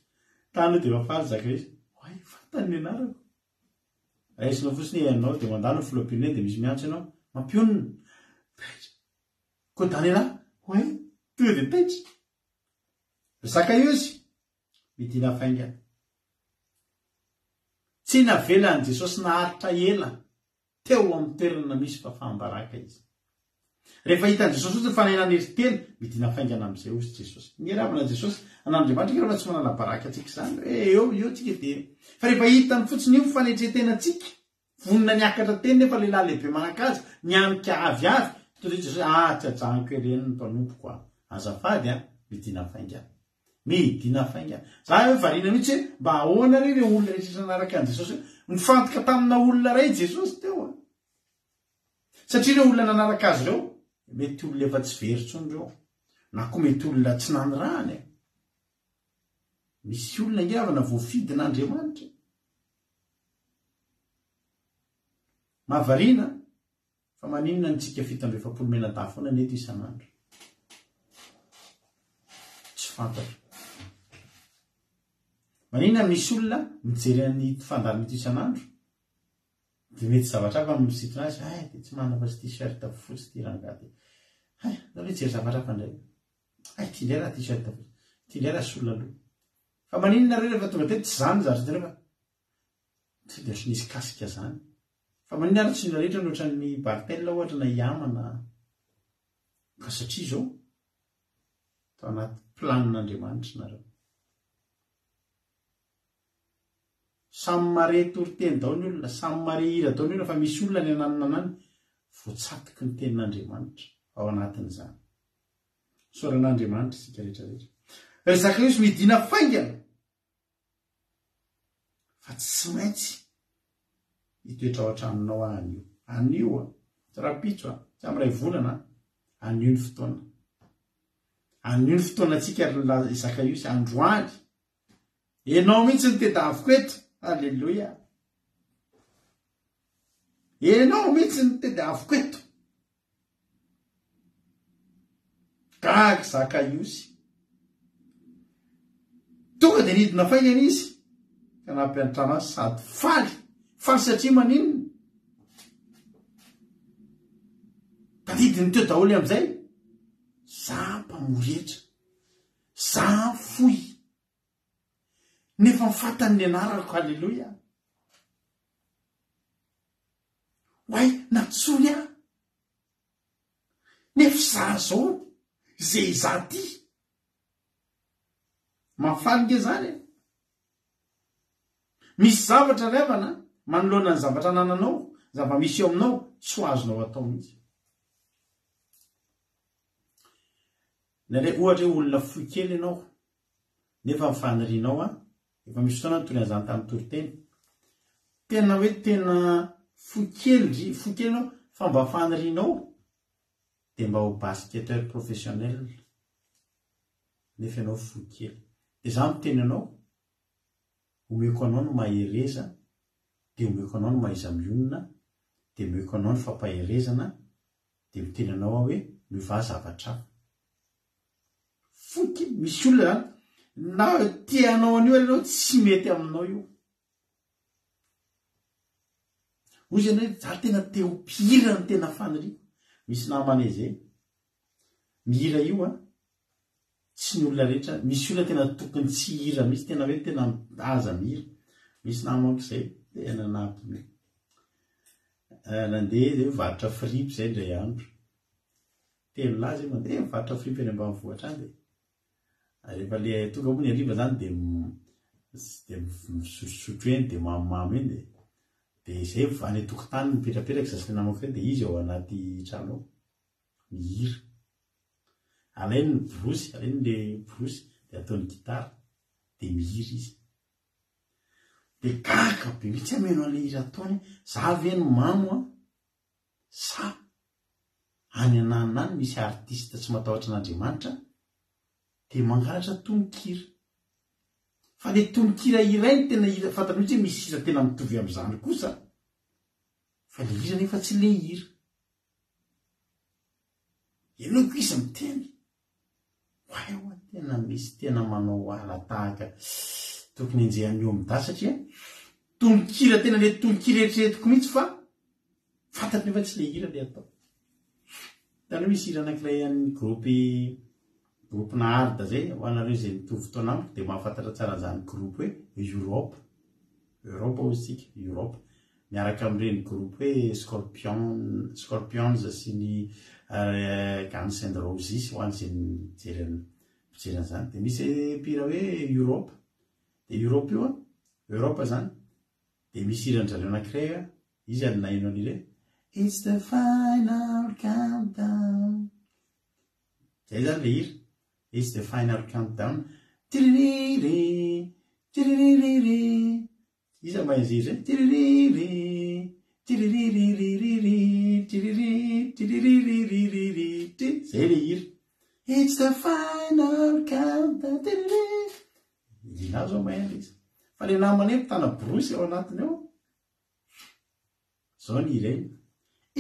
Tany de mafaly Zakaiosy. Oay, fantany ny anarako. Raisinao fotsiny ianao de mandalo filopine de misy miantso ianao, mampionina. Koa tany anahy, oay, tonga de taitra. Zakaiosy midina faingana. Tsy navelan'i Jesosy naharitra ela teo amin'ny toerana misy fahambaraka izy. Rehefa hitan'i Jesosy ohatsy fanainana eritely, midina faingana amin'izay ozy Jesosy. Nierabana Jesosy an'Andriamanitra rehefa tsy manana baraka atsika zany. Eo tsika de. Fa rehefa hitany fotsiny io faneitretena atsika, vonina niakatra teny nefa lehilahy lehibe manakazy, nianika aviavy, toy Jesosy, tsy ajanoko ireny ny mpanompoko azafady midina faingana. Midina faingana. Za hoe variana mihitsy hoe mba ahoana re olona rehetra nanaraka an'i Jesosy nifantoka tamina olona ray Jesosy teo. Satria ireo olona nanaraka azy ireo mety olona efa tsy very tsony ireo, na koa mety olona tsy nanirahany. Misy olona ngiavana voafidin'Andriamanitra. Mahavariana fa maninona nitsika fitandrefapolo menadafona neto isan'andro. Tsy fantatra. Maninona misy olona mijery ny fandalin'ito isan'andro de mety zavatra hafa misitona azy, de tsy manana fa sy t-shirt fotsy ty rangady. Zao hoe jery zavatra hafa indray. Ty indray raha t-shirt fotsy, ty indray raha solona aloha. Fa maninona rehefa tonga teto tsy zany zavatra rehefa tsy de nisy kasika zany. Fa maninona ary tsy olona rehetra nohatra ny bartella ohatra na iamana. Ka satria zao tao anaty planin'Andriamanitra nareo. Samy mare toriteny dao ny olona, samy mare hira dao ny olona, fa misy olona ny ananany voatsatoky ny tenin'Andriamanitra ao anatin'izany. Soran'Andriamanitra sika rehetrarehetra. Ry Zakaiosy midina faingana fa tsy maintsy hitoetra ao an-tranonao anio. tsy raha pitso a tsy am'ray volana anio ny fotoana anio ny fotoana atsika Zakaiosy androany enao mihitsy ny tedaviko eto alleloia enao mihitsy ny tedaviko eto gaga Zakaiosy tonga de nidina faingana izy ka nampiantrana azy sady faly satria maninona ka didiny teo daholo am'izay za mpamoretra za foy nefa mifatany ny anarako alleloia hoay natsony a nefa za zao zay za ty mafalinge zany misy zavatra revana manoloana ny zavatra nananao zava-misy eo aminao tsy ho azonao atao mihitsy nare ohatra hoe olona foy kely ianao nefa mifanirianao a efa misy fotoana toy azany tamin'ny toriteny tena hoe tena foy kely anao fa mba fanirianao de mba ho basketteur professionnel nefa ianao foy kely de za miteny anao omeko anao no mahereza de omeko anao no mahaiza mionona de omeko anao no fampaherezana de miteny anao hoe miova zavatra foky misy olona na tianao anio anao tsy mety aminao io ozy anao za tena te ho mpihira ny tena faniriako misy namana izay mihira io a tsy ny olona rehetra misy olona tena tokony tsy hira misy tena hoe tena aza mihira misy namako izay tena nampy nandeha zay mivarotra fripe zay ndray andro telo lahy zay mandeha mivarotra fripe eny ambanivohitra any rehefa le tonga moa ny ariva zany de misosotro eny de mamimamy eny de zay any tokotany mipetrapetraka zasy namako zay de izy ao anaty trano ao mihira alainy ny brosy alainy le brosy de ataony gitara de mihira izy de gaga be mihitsy ameno an'le hira ataony za veny mamo a sa any ananany misy artiste tsy matahotra an'Andriamanitra de mangalatra tononkira fa le tononkira iray ny tena hira fantatra mihitsy hoe misy hira tena mitovy am'izany kosa fa le hira nefa tsy le hira enoko izy miteny hoay hoa tena misy tena manao ala tahaka tokony enjehan'io am'da satria tononkira tena le tononkira eritreretiko mihitsy fa fantatry nefa tsy le hira le atao tany misy hira anankiray an'ny groupe naharda zay ho anareo zay mitovy fotoana amiko de mahafantatra tsara zany groupe hoe Europe ozytsika Europe miaraka am'ireny groupe hoe Scorpions sy ny Guns N' Roses ho an'izay mijery zany de misy mpira hoe Europe de Europe io a Europe zany de misy hiran'zareo anankiray izy alinaino an'ireny it's the final countdown zay zany le hira it's the final countdown tiririri tiririri iza mahazy zay tiririri tiririri tiririri zay le hira it's the final countdown tiririri inazo mahazy izy fa le namany mitana brosy ao anatiny ao zao ny hira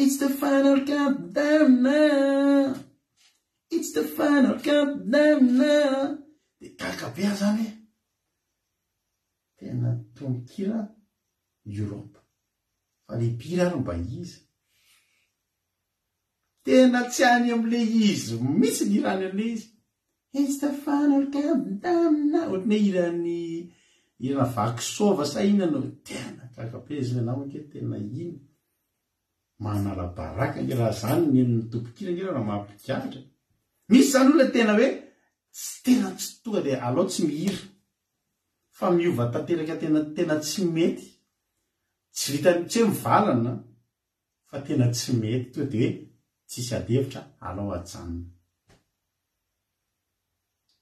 it's the final countdown now it's the final countdown now de gagabe zany tena tononkira Europe fa le mpira ary mba izy tena tsy any am'le izy misy ny hirany am'le izy it's the final countdown now ohatry ny hirana vakisova sa inanao tena gagabe zay namako tena iny manala baraka nge raha zany ny tompokira nge raha mampikatra misy zany olona tena hoe tena tsy tonga de alao tsy mihira fa miova tanteraka tena tsy mety tsy vitany tsy hoe mivalana fa tena tsy mety to de hoe tsisy adevitra alao ajanona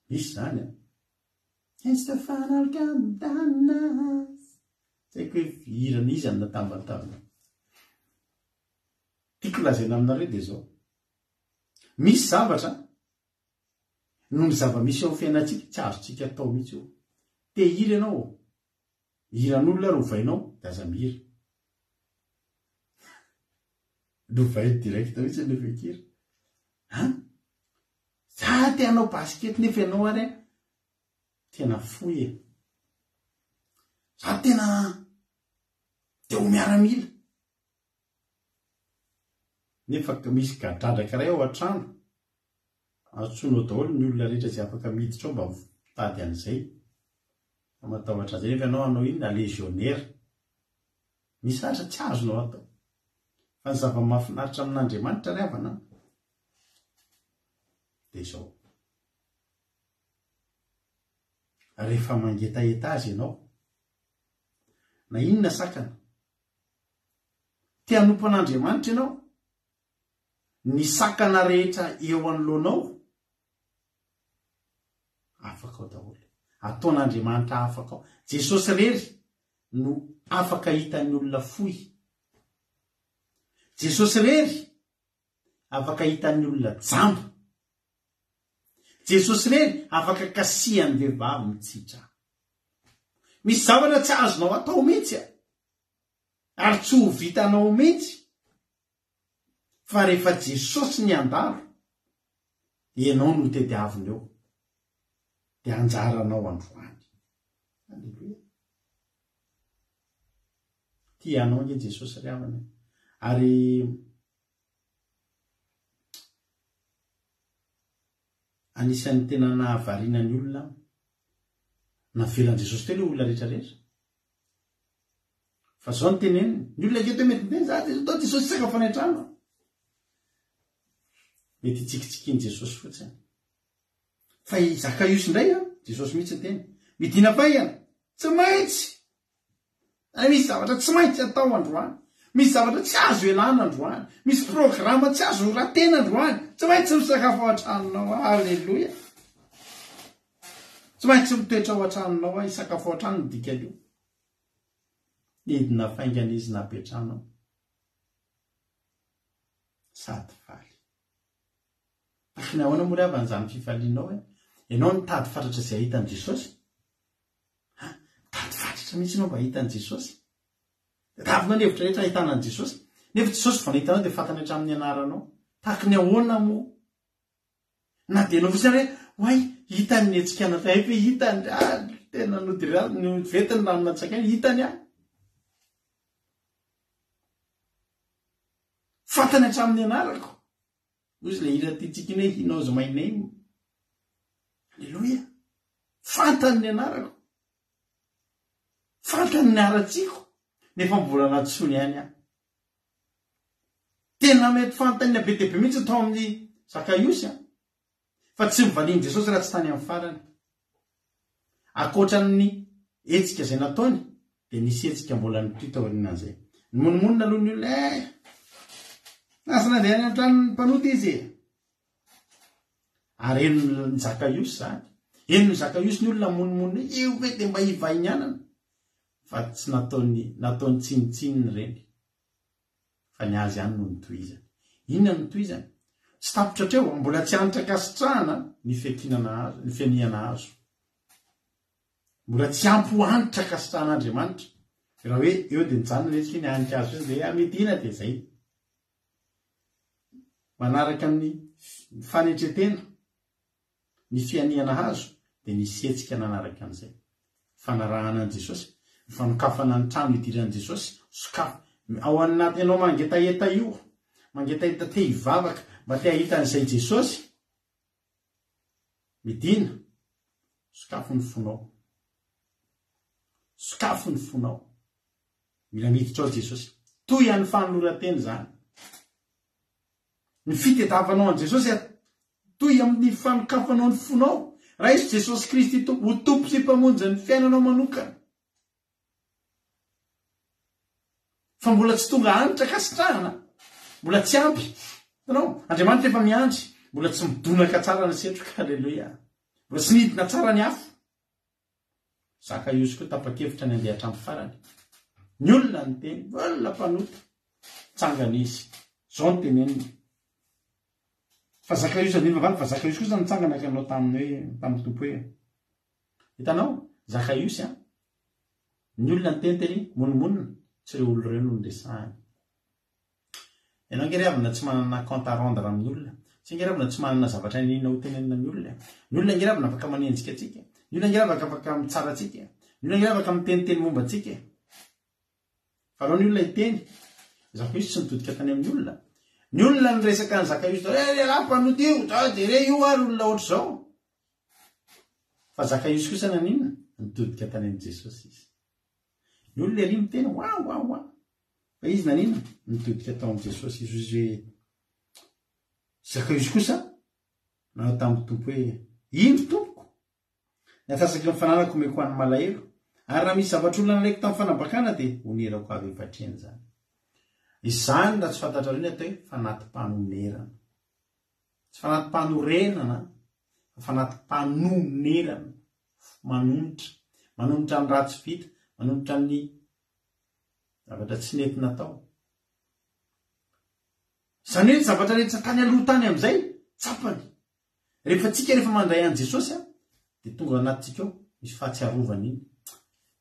misy zany it's the final countdown zay ko hoe hirana izy any natambatambana de tiako lazaina aminareo dia zao misy zavatra noho ny zava-misy ao fiainantsika tsy azotsika atao mihitsy io te hira ianao hiran'olona rovainao dia aza mihira rovay direct mihitsy nefa hikira za te hanao baskety nefa ianao ary tena foy za tena te ho miaramila nefa misy gadradraka ray ao an-trano atsoinao daholo ny olona rehetra zay afaka miditra ao mba tady an'izay matahotra zay nefa ianao anao iny na légionnaire misy asa tsy azonao atao fa ny zava-mahafinaritra amin'Andriamanitra ry havana dia zao rehefa mangetaeta azy ianao na inona sakana te hanompo an'Andriamanitra ianao ny sakana rehetra eo anoloanao afaka ao daholo ataon'Andriamanitra afaka ao Jesosy rery no afaka hitan'ny olona fohy Jesosy rery afaka hitan'ny olona jamba Jesosy rery afaka kasihan'ny vehivavy mitsitra misy zavatra tsy azonao atao mihitsy ary tsy ho vitanao mihitsy fa rehefa Jesosy ny andalo ianao no tediaviny eo dia anjaranao androany aleluia tianao nge Jesosy ry havana ary anisan'ny tena nahavariana ny olona navelan Jesosy telo olona rehetrarehetra fa zao ny teneniny ny olona keto mety miteny za tao Jesosy sakafo any an-trano mety tsikitsikin Jesosy fotsiny fa i Zakaiosy indray Jesosy mihitsy teny midina faihana tsy maintsy misy zavatra tsy maintsy atao androany misy zavatra tsy azo elana androany misy programa tsy azo ratena androany tsy maintsy misakafo ao an-tranonao aleloia tsy maintsy mitoetra ao an-tranonao isakafo ao an-trano ny dikany io edina faingana izy napetranao sady faly akiny ahoana moa ry havana zany fifalianao ianao nitady fatratra izay hitan'i Jesosy tady fatratra mihitsy ianao mba hitan'i Jesosy davina ny hevitra rehetra hitanan'i Jesosy nefa Jesosy vao nahitanao dia fantany hatramin'ny anaranao tahaka ny ahoana moa na dia anao fotsiny hoe hoay hitany ny etsikana tay fe hitany tena novetiny ranonantsakany hitany fantany hatramin'ny anarako ozy le hira titsikiny hoe he knows my name aleloia fantany ny anarako fantany ny aratsiko nefa mbola natsony ihany tena mety fantany be dia be mihitsy tao amin'ny Zakaiosy fa tsy mivaliany Jesosy raha tsy tany amin'ny farany akoatran'ny etsika izay nataony dia nisy etsika mbola nitoy tao aorianan'izay ny monimonina aloha ny olona asana dia any an-trano ny mpanota izy ary enony Zakaiosy zany enony Zakaiosy ny olona monimonina io hoe dia mba hivainyanana fa tsy nataony tsinitsininy reny fa ny azy ihany no nitohizany inona no nitohizany tsy tapitra treo mbola tsy hanitra kasitrahana ny fianiana azo mbola tsy ampy ho hanitra kasitrahan'Andriamanitra raha hoe eo dia nijanona letsika ny hanitra azo dia medina dia zay manaraka amin'ny fanetretena ny fianiana hazo dia nisetsika nanaraka an'izay fanarahana an' Jesosy ny fanokafana ny trano hidiran'i Jesosy sokafo ao anaty ianao mangetaeta io mangetaeta te hivavaka mba te hahitan'izay Jesosy midina sokafo ny fonao mila miditra ao Jesosy toy ihany fanolora-teny zany ny fitediavanao an' Jesosy toy amin'ny fanokafanao ny fonao raha izy Jesosy Kristy ho tompo sy mpamonjy ny fiainanao manokana fa mbola tsy tonga hanitra kasitrahana mbola tsy ampy tanao Andriamanitra efa miandry mbola tsy midonaka tsara ny setroka aleloia mbola tsy nidina tsara ny afo Zakaiosy koa tapa-kevitra ny andeha hatramin'ny farany ny olona ny teny olona mpanota tsangana izy zao no teneniny fa Zakaiosy andiny vavany fa Zakaiosy kosa nitsangana kanao tamin'ny tompo hoe hitanao Zakaiosy ny olona ny tenteny monimonina tsy ireo olo ireo no nresahany ianao ngeravina tsy manana compte à rendre amin'ny olona tsy ngeravina tsy manana zavatra ninina ho tenenina ny olona ngeravina afaka manenjika atsika ny olona ngeravaka afaka mitsara atsika ny olona ngeravaka miteniteny momba atsika fa alao ny olona hiteny Zakaiosy tsy nitodika tany amin'ny olona ny olona ny resaka ny Zakaiosy rampanodio de re io ary olona ohatr' zao fa Zakaiosy kosa naninona nitodika tany amin'ny Jesosy izy ny olona ali miteny wa fa izy naninona nitodika tao amin'ny Jesosy izy hoe Zakaiosy kosa nanao tamin'ny tompo hoe ino tompoko ny atasaka mifananako meko an'ny malahelo ary raha misy zavatra olona nalaiko tamin'ny fanambakana dia onerako avy efatreny zany izany raha tsy fantatra reny atao hoe fanatim-panonerana tsy fanatim-panorenana fa fanatim-panonerana manomitra amin'ny raha tsy vita manomitra amin'ny zavatra tsy nentina tao zany hoe zavatra rehetra tany aloha tany amin'izay tsapany rehefa mandray an' Jesosy dia tonga anatintsika ao misy fahatsiarovana iny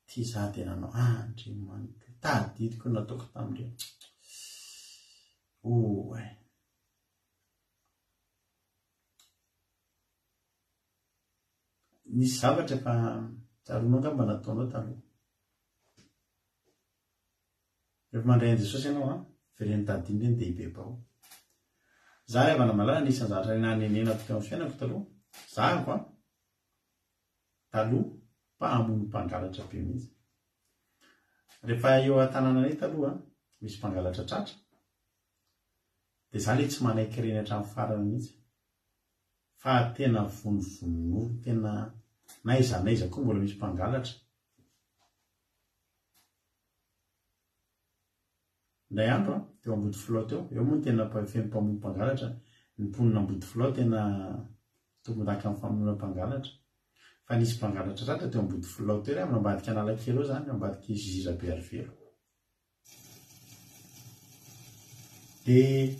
ty za dia nanao Andriamanitra tadidiko nataoko tamin'ireny nisy zavatra fa tsaronao ngamba nataonao taloha rehefa mandray an' Jesosy ianao vereny tadiny reny dia ibebao za rehefa namalala nisan'ny zavatra nanenenako teo amin'ny fiainako taloha zahako taloha mpahamono mpangalatra be mihitsy rehefa eo an-tanànanay taloha misy mpangalatra tratra dia za le tsy manaiky reny hatramin'ny farany mihitsy fa tena vonovono tena naizanaiza koa mbola misy mpangalatra ndray andro teo ambody filao teo eo moa tena feno mpamono mpangalatra ny mponina ambody filao tena tombondaka amin'ny famonoana mpangalatra fa nisy mpangalatra tratra teo ambody filao teo amin'ny ambadika analakely eo zany ambadika Zira be arivelo dia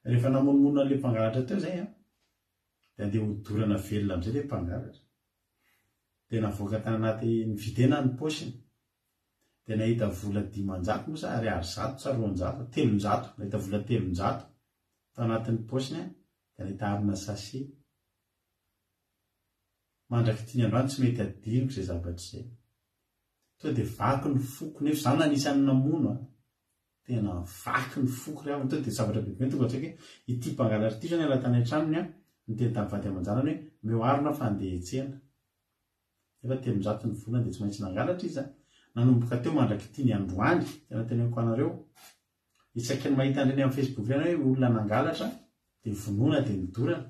rehefa namonomono an'ilay mpangalatra teo zay dia andeha hodorana velona amin'izay ilay mpangalatra dia navoaka tany anaty nividena ny paosiny dia nahita vola 500 moa sa ary 100 sa 200 300 nahita vola 300 tao anatin'ny paosiny dia nahita arina sachet mandraky tiany androany tsy mety adiniko izay zavatra izay to dia vaky ny foko nefa zany anisan'ny namono tena vaky ny foko ry avy to dia zavatra bebe tonga atsaika hoe ity mpangalatra ity zany alatany an-tranony ny teny tamin'ny vady aman-janany hoe meo arina fa andeha hitsena efa 300 ny volana dia tsy maintsy nangalatra izy nanomboka teo mandraky tiany androany tena teneniko anareo isaky ny mahita andreny amin'ny Facebook reny hoe olona nangalatra dia vonoana dia nidorana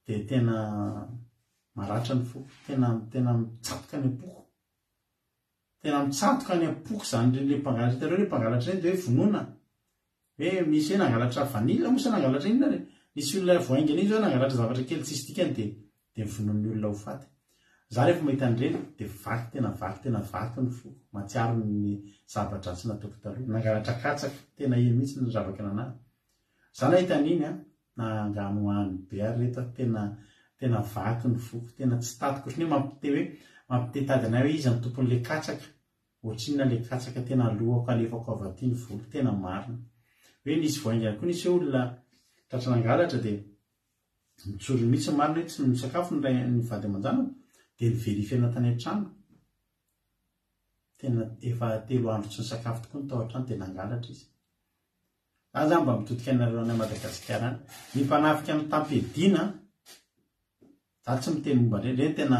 dia tena maratra ny foko tena mitsatoka ny apoko tena mitsatoka ny apoko zany le mpangalatra hitareo le mpangalatra reny dia hoe vonoana hoe misy hoe nangalatra vanila mosa nangalatra inona re nisy olona voaingana iny zao nangalatra zavatra kely tsisy dikany dia vonoan'ny olona ho faty za rehefa mahita an'ireny dia tena vaky ny foko matsiaro ny zavatra tsy nataoko taloha nangalatra katsaka tena iny mihitsy ny zavaka nanahy za nahita an'iny na anganoany be ary reto tena vaky ny foko tena tsy tatiko otriny mampite tady anay hoe izy amin'ny tompon'le katsaka ohatrinona le katsaka tena alohako alefako avy aty ny volo tena marina hoe nisy voaingana koa nisy olona tratra nangalatra dia mitsory mihitsy marina hoe tsy misakafo ny vady aman-janako dia niverify tany an-trano tena efa 3 andro tsy nisakafo tokoa ny tao an-trano dia nangalatra izy za mba mitodika anareo any Madagasikara ny mpanafika amin'ny tampedina za tsy miteny momba reny tena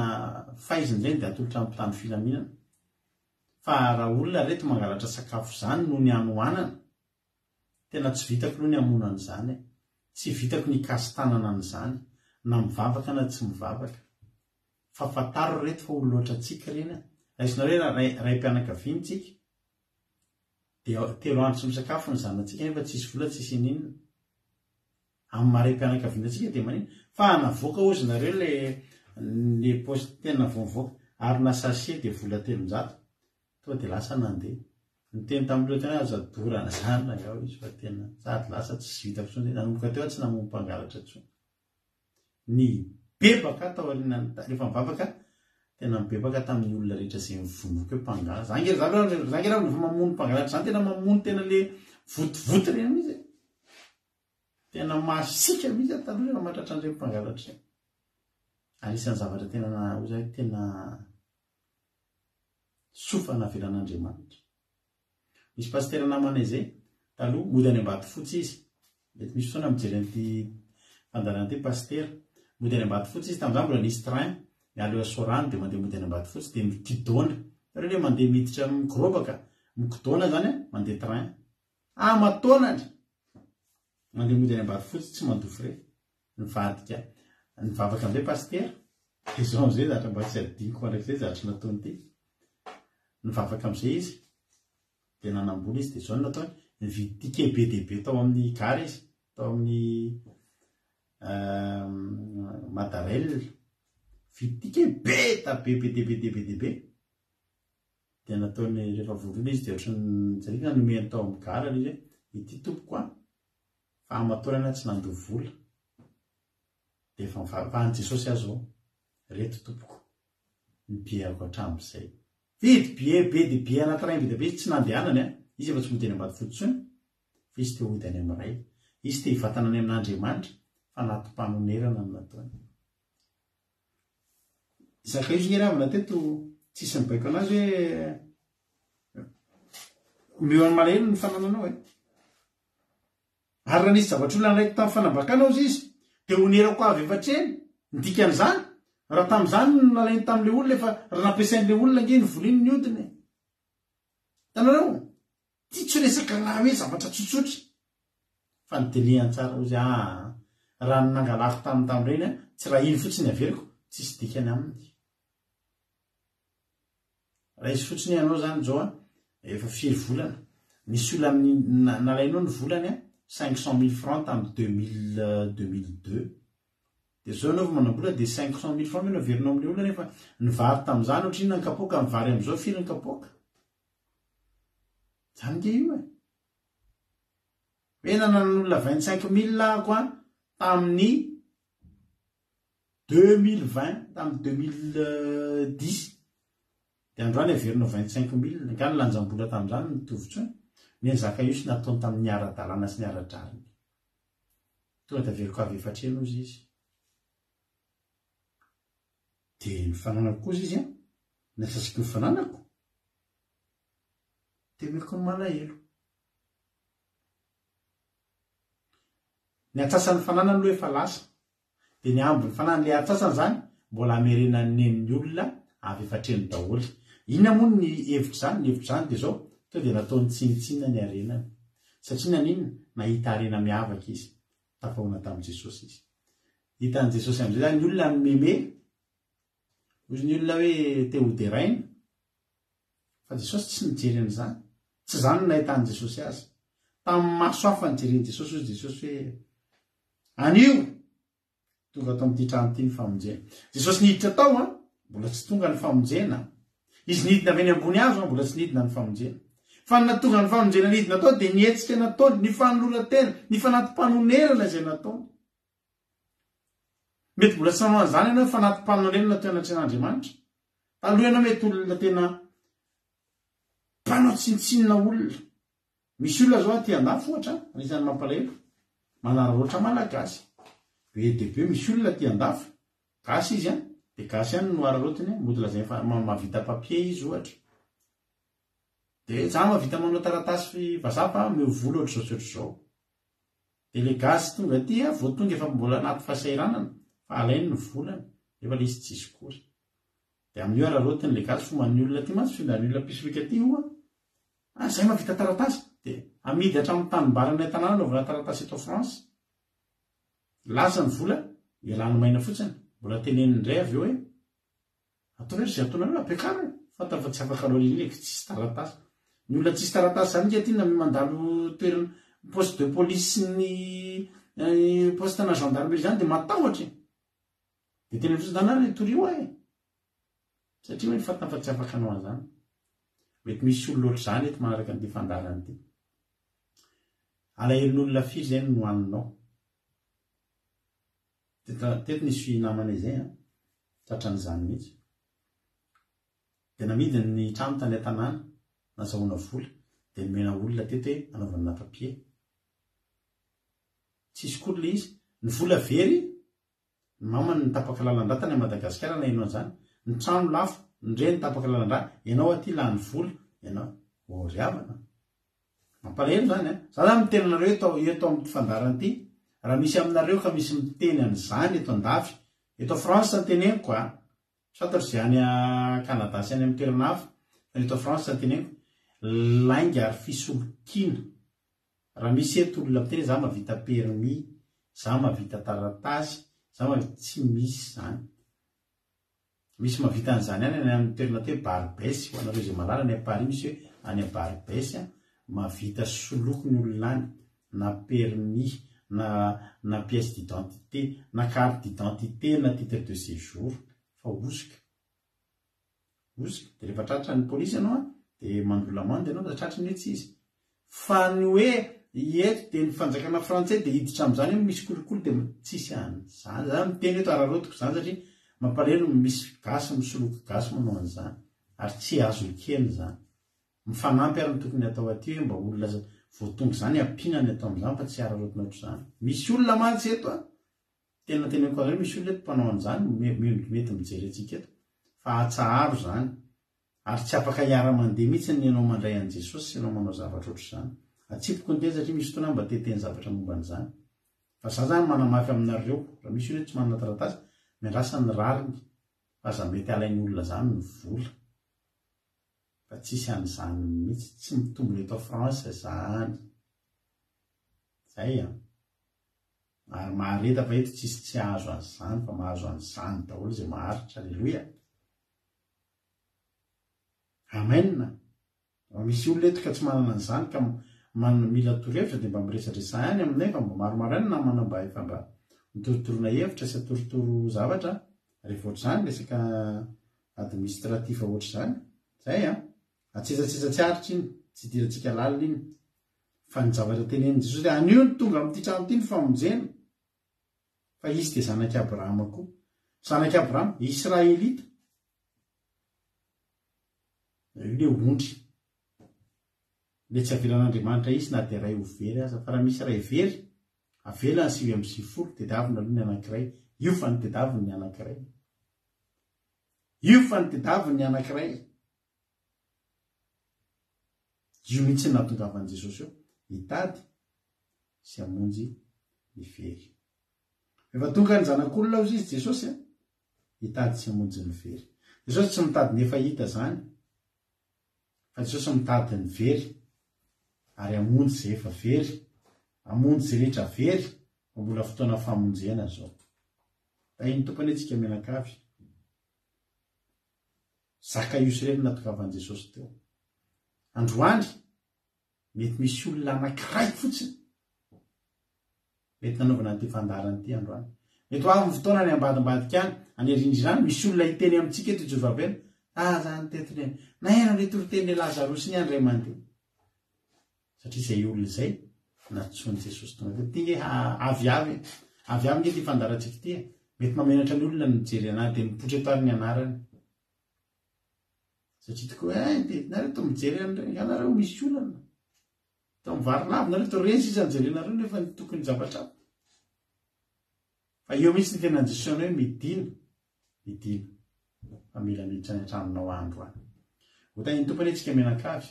faiziny reny dia atolotra amin'ny tany filaminana fa raha olona reto mangalatra sakafo zany no ny anohanana tena tsy vitako aloha ny amonana izany tsy vitako ny kastanana an'izany na mivavaka na tsy mivavaka fa fataro reto fa olo loatra tsika reny raisinareo ray mpianakaviany tsika dia 3 andro tsy misakafo ny zanatsika nefa tsisy vola tsisy ninona amin'ny maray mpianakaviana tsika dia manina fa navoaka ozy nareo le poste tena voavoaka arina sachet dia vola 300 tonga de lasa nandeha nyteny tamin'ireo tena aza dorana zarina ao izy fa tena sady lasa tsy vita fitsony nanomboka teo tsy namonom-pangalatra tsony ny bebaka tao aorianany rehefa mivavaka tena mibebaka tamin'ny olona rehetra izay mivonoka hoe mpangala zangery fa mamono mpangalatra zany tena mamono tena le votivoty reny mihitsy tena masika mihitsy taloha rehefa mahatratra an'ireny mpangalatra reny anisan'ny zavatra tena ozay tena sofana avelan'Andriamanitra. Misy pastera namanay zay taloha mody any Ambatofotsy izy mety misy fotoana mijery an'ity fandarana ity pastera mody any Ambatofotsy izy tamin'izany mbola nisy train miala eo Asorano dia mandeha mody any Ambatofotsy dia mikidona tareo hoe mandeha miditra mikorobaka mikidona zany mandeha train mataonany mandeha mody any Ambatofotsy tsy mandofy re nivadika nivavaka amin'izay pastera izao amin'izay zatra mba tsy adiniko mandrak'izay zatra nataony ity nivavaka amin'izay izy dia nanambola izy dia izao nataony nividy tike be dehibe tao amin'ny gare izy tao amin'ny Madarel vidy tike be be dehibe dia nataony rehefa vorona izy dia ohatrany zarina nomeny tao amin'ny gare izy ity tompoko fa amatorana tsy nandoha vola dia fa an Jesosy azo reto tompoko ny biako hatramin'izay vidy be dia be anakiray be dia be tsy nandehanany izy efa tsy mody any Ambatofotsy tsony fa izy te hody any amin'ray izy te hivatana any amin'Andriamanitra fa natom-panonerana no nataony zaka izy ngeravina teto tsisy mibaiko anazy hoe meo any malahelo ny fanananao ary raha nisy zavatra olona nraiky tamin'ny fanambakanao izy dia honerako avy efatreny ndikan'izany raha tamin'izany nalainy tamin'le olona efa raha nampiasain'le olona nge ny voliny ny odiny tanareo ty tsy resaka lahy hoe zavatra tsotsotra fa nitelehany tsara ozy raha nangalako tamin'ireny tsy raha iny fotsiny averiko tsisy dikany aminy raha izy fotsiny ianao zany zao efa firy volana nisy olona nalainao ny volany 500 000 francs tamin'ny 2002 dia zao anao fa manambola dia 500 000 francs no averinao amin'ilay olona nefa ny vary tamin'izany ohatra inona ny kapoaka ny vary amin'izao firy ny kapoaka zany nge io hoe nanan'olona 25 000 ako tamin'ny 2020 tamin'ny 2010 dia androany averinao 25 000 nga ny lanjam-bola tamin'izany mitovitsony ny zaka io sy nataony tamin'ny ara-dalàna sy ny ara-drariny tonga dia averiko avy efatreno izy izy dia ny fananako koza izy nasasiko ny fananako dia meko ny malahelo ny atsasan'ny fananany aloha efa lasa dia ny ambony fananany le atsasany zany mbola amerenany ny olona avy efatreno daholo inona moa ny hevitra zany ny hevitra zany dia zao to dia nataony tsinitsinina ny arenany satria nanina nahita arena miavaka izy tafahona tamin'i Jesosy izy hitan'i Jesosy amin'izay zany ny olona meme ozy ny olona hoe te hoderaina fa Jesosy tsy nijery an'izany tsy zany no nahitan'i Jesosy azy tamin'ny maso hafa nijeren'i Jesosy ozy Jesosy hoe anio tonga atao amin'ity trano ity ny famonjena Jesosy niditra tao mbola tsy tonga ny famonjena izy nidina avy eny ambony azo mbola tsy nidina ny famonjena fa natonga ny famonjena nidina tao dia nietsika nataony ny fanolora-tena ny fanatim-panonerana izay nataony mety mbola tsy nanao an'izany ianao fanatim-panonerana teo anaty an'Andriamanitra taloha ianao mety olona tena mpanao tsinitsinina olona misy olona zao ty andafo ohatra anisan'ny mampalahelo manararoatra malagasy be dia be misy olona ty andafo gasy izy dia gasy ihany no ararotiny mody lazay mavita papie izy ohatra dia za mavita manao taratasy vazafa meo vola ohatra zao tsy ohatra zao dia le gasy tonga ty vao tonga efa mbola anaty fasairanana fa alainy ny volany efa le izy tsisy kory dia amin'io ararotiny le gasy foman'ny olona ty matsy findan'ny olona pisifika ty io zay mavita taratasy dia amidy hatramin'ny tanimbarana tanàna naovana taratasy eto France lasa ny vola ialany maina fotsiny mbola teneniny indray avy eo hoe atao very zay ataonareo ampiakarina fantany fa tsy afaka alao leleka tsisy taratasy ny olona tsisy taratasy zany nge tina mandalo toerana poste de police sy ny poste na gendarmerie zany dia matahotra dia tena fotsiny tanàna torio satria hoe fantany fa tsy afaka anao an'izany mety misy olo loatra zany eto manaraka an'ity fandarana ity. Alaherin'olona firy zay no hoaninao. Teto nisy namana izay tratran'izany mihitsy. Tena midiny ny trano tany an-tanàna nazahoana vola dia nomena olona teto hoe anaovana papie. Tsisy koa le izy ny vola very ny mamany nitapaka lalandra tany Madagasikara na ianao an'izany. Ny trano lafo ny reny nitapaka lalandra ianao aty lany vola ianao ry havana. Mampalahelo zany za zany miteny anareo eto amin'ny fandarana ity. Raha misy aminareo ka misy miteny an'izany eto an-dafy, eto France ny teneniko satria zay any Canada sy any amin'ny toerana hafa, fa eto France ny teneniko lainga ary fisolokiana. Raha misy eto olona miteny za mavita permis, za mavita taratasy, za tsy misy zany. Misy mavita an'izany any amin'ny toerana te Barbès, ho anareo zay malala any Paris misy hoe any Barbès mavita soloko ny olona any na permis na pièce d'identité na carte d'identité na titre de séjour fa osika dia rehefa tratra ny polisy ianao dia mandolamande ianao da tratra ny etsy izy. Fa ny hoe eto dia ny fanjakana frantsay dia hiditra amin'izany hoe misy kolokolo dia tsisy an'izany. Zany miteny eto ararotiko zany satria mampalahelo misy gasy misoloky gasy manao an'izany ary tsy azo ekeny zany. Mifanampy ary ny tokony atao aty hoe mba olona voatonga zany ampinany atao amin'izany fa tsy ararotina ohatr'izany. Misy olona mantsy eto tena teneniko azy misy olona eto mpanao an'izany mety mijery antsika eto fa atsaharo zany ary tsy afaka hiara-mandeha mihitsy ny ianao mandray an' Jesosy sy ianao manao zavatra ohatr'izany. Atsipoko ny teny satria misy fotoana mba teteny zavatra momba an'izany. Fa za zany manamafy aminareo raha misy olona tsy manana taratasy miandrasany rariny fa za mety alain'ny olona zany ny vola. Fa tsisy an'izany mihitsy, tsy mitombona eto France zany. Zay ary mahareta fa eto tsisy tsy azo an'izany fa mahazo an'izany daholo izay maharitra. Alleluia. Amen. Misy olona eto ka tsy manana an'izany ka mila torohevitra dia mba miresadresa ihany aminay fa mba maromaro ihany namana mba efa mba mitorotorona hevitra sy atorotoro zavatra rehefa ohatr'izany resaka administratif ohatr'izany. Zay atsezatseza tsy aritra iny tsy dirantsika lalina iny fa ny zavatra tenenin' Jesosy dia anio ny tonga amin'ity trano ity ny famonjena fa izy dia zanaky Abrahama koa. Zanaky Abrahama Israelita le ondry le tsy avelan'Andriamanitra izy na dia ray ho very aza fa raha misy ray very avelany 7 dia davina aloha ny anankiray. Io fa ny tedaviny ny anankiray. Io fa ny tedaviny ny anankiray. Io mihitsy ny nahatongavan'i Jesosy eo hitady sy hamonjy ny very. Efa tonga ny zanak'olona ao izy Jesosy hitady sy hamonjy ny very. Jesosy tsy mitady ny efa hita zany fa Jesosy mitady ny very ary hamonjy izay efa very, hamonjy izay rehetra very mbola fotoana famonjena zao. Da iny tompony antsika mianakavy. Zakaios ireny nahatongavan'i Jesosy teo. Androany mety misy olona anankiray fotsiny mety nanaovana an'ity fandarana ity androany. Mety ho avy ny fotoana any ambadimbadika any rindrina any misy olona hiteny amintsika eto Jehova zany tetony na ena le toroteny Lazarosy ny andray mandeha. Satria izay olona izay natsoiny Jesosy tonga teto. Tia avy ny ity fandarantsika ity mety mamenatra ny olona mijery anazy dia mipotra eto ary ny anarany. Satria tokoa nareo to mijery anareo misy olana to mivary lavo nareo to reny sisa mijerenareo nefa ny tokony zavatra. Fa eo mihitsy ny tenan'i Jesosy hoe midina fa mila miditra ny antranonao andro any. Hotany tompony antsika mianakavy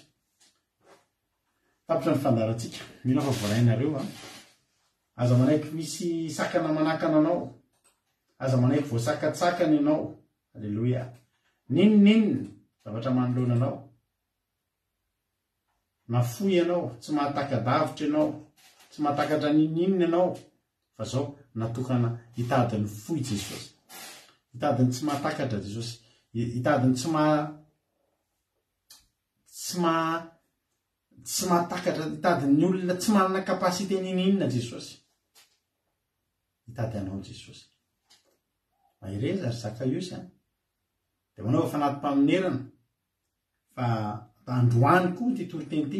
tapitra ny fandarantsika mila fa voarainareo aza manaiky misy sakana manakana anao, aza manaiky voasakatsakana ianao. Alleluia. Ninninina zavatra manoloana anao, nafoy ianao, tsy mahatakadavitra ianao, tsy mahatakatra ninninina ianao, fa zao natokana hitadiny foy Jesosy, hitadiny tsy mahatakatra Jesosy, hitadiny tsy mahatakatra, hitadiny ny olona tsy manana kapasité ninninina Jesosy. Hitady anao Jesosy. Mahereza ary Zakaiosy dia manao fanatim-pamonerana fa androanyko ty toro-teny ty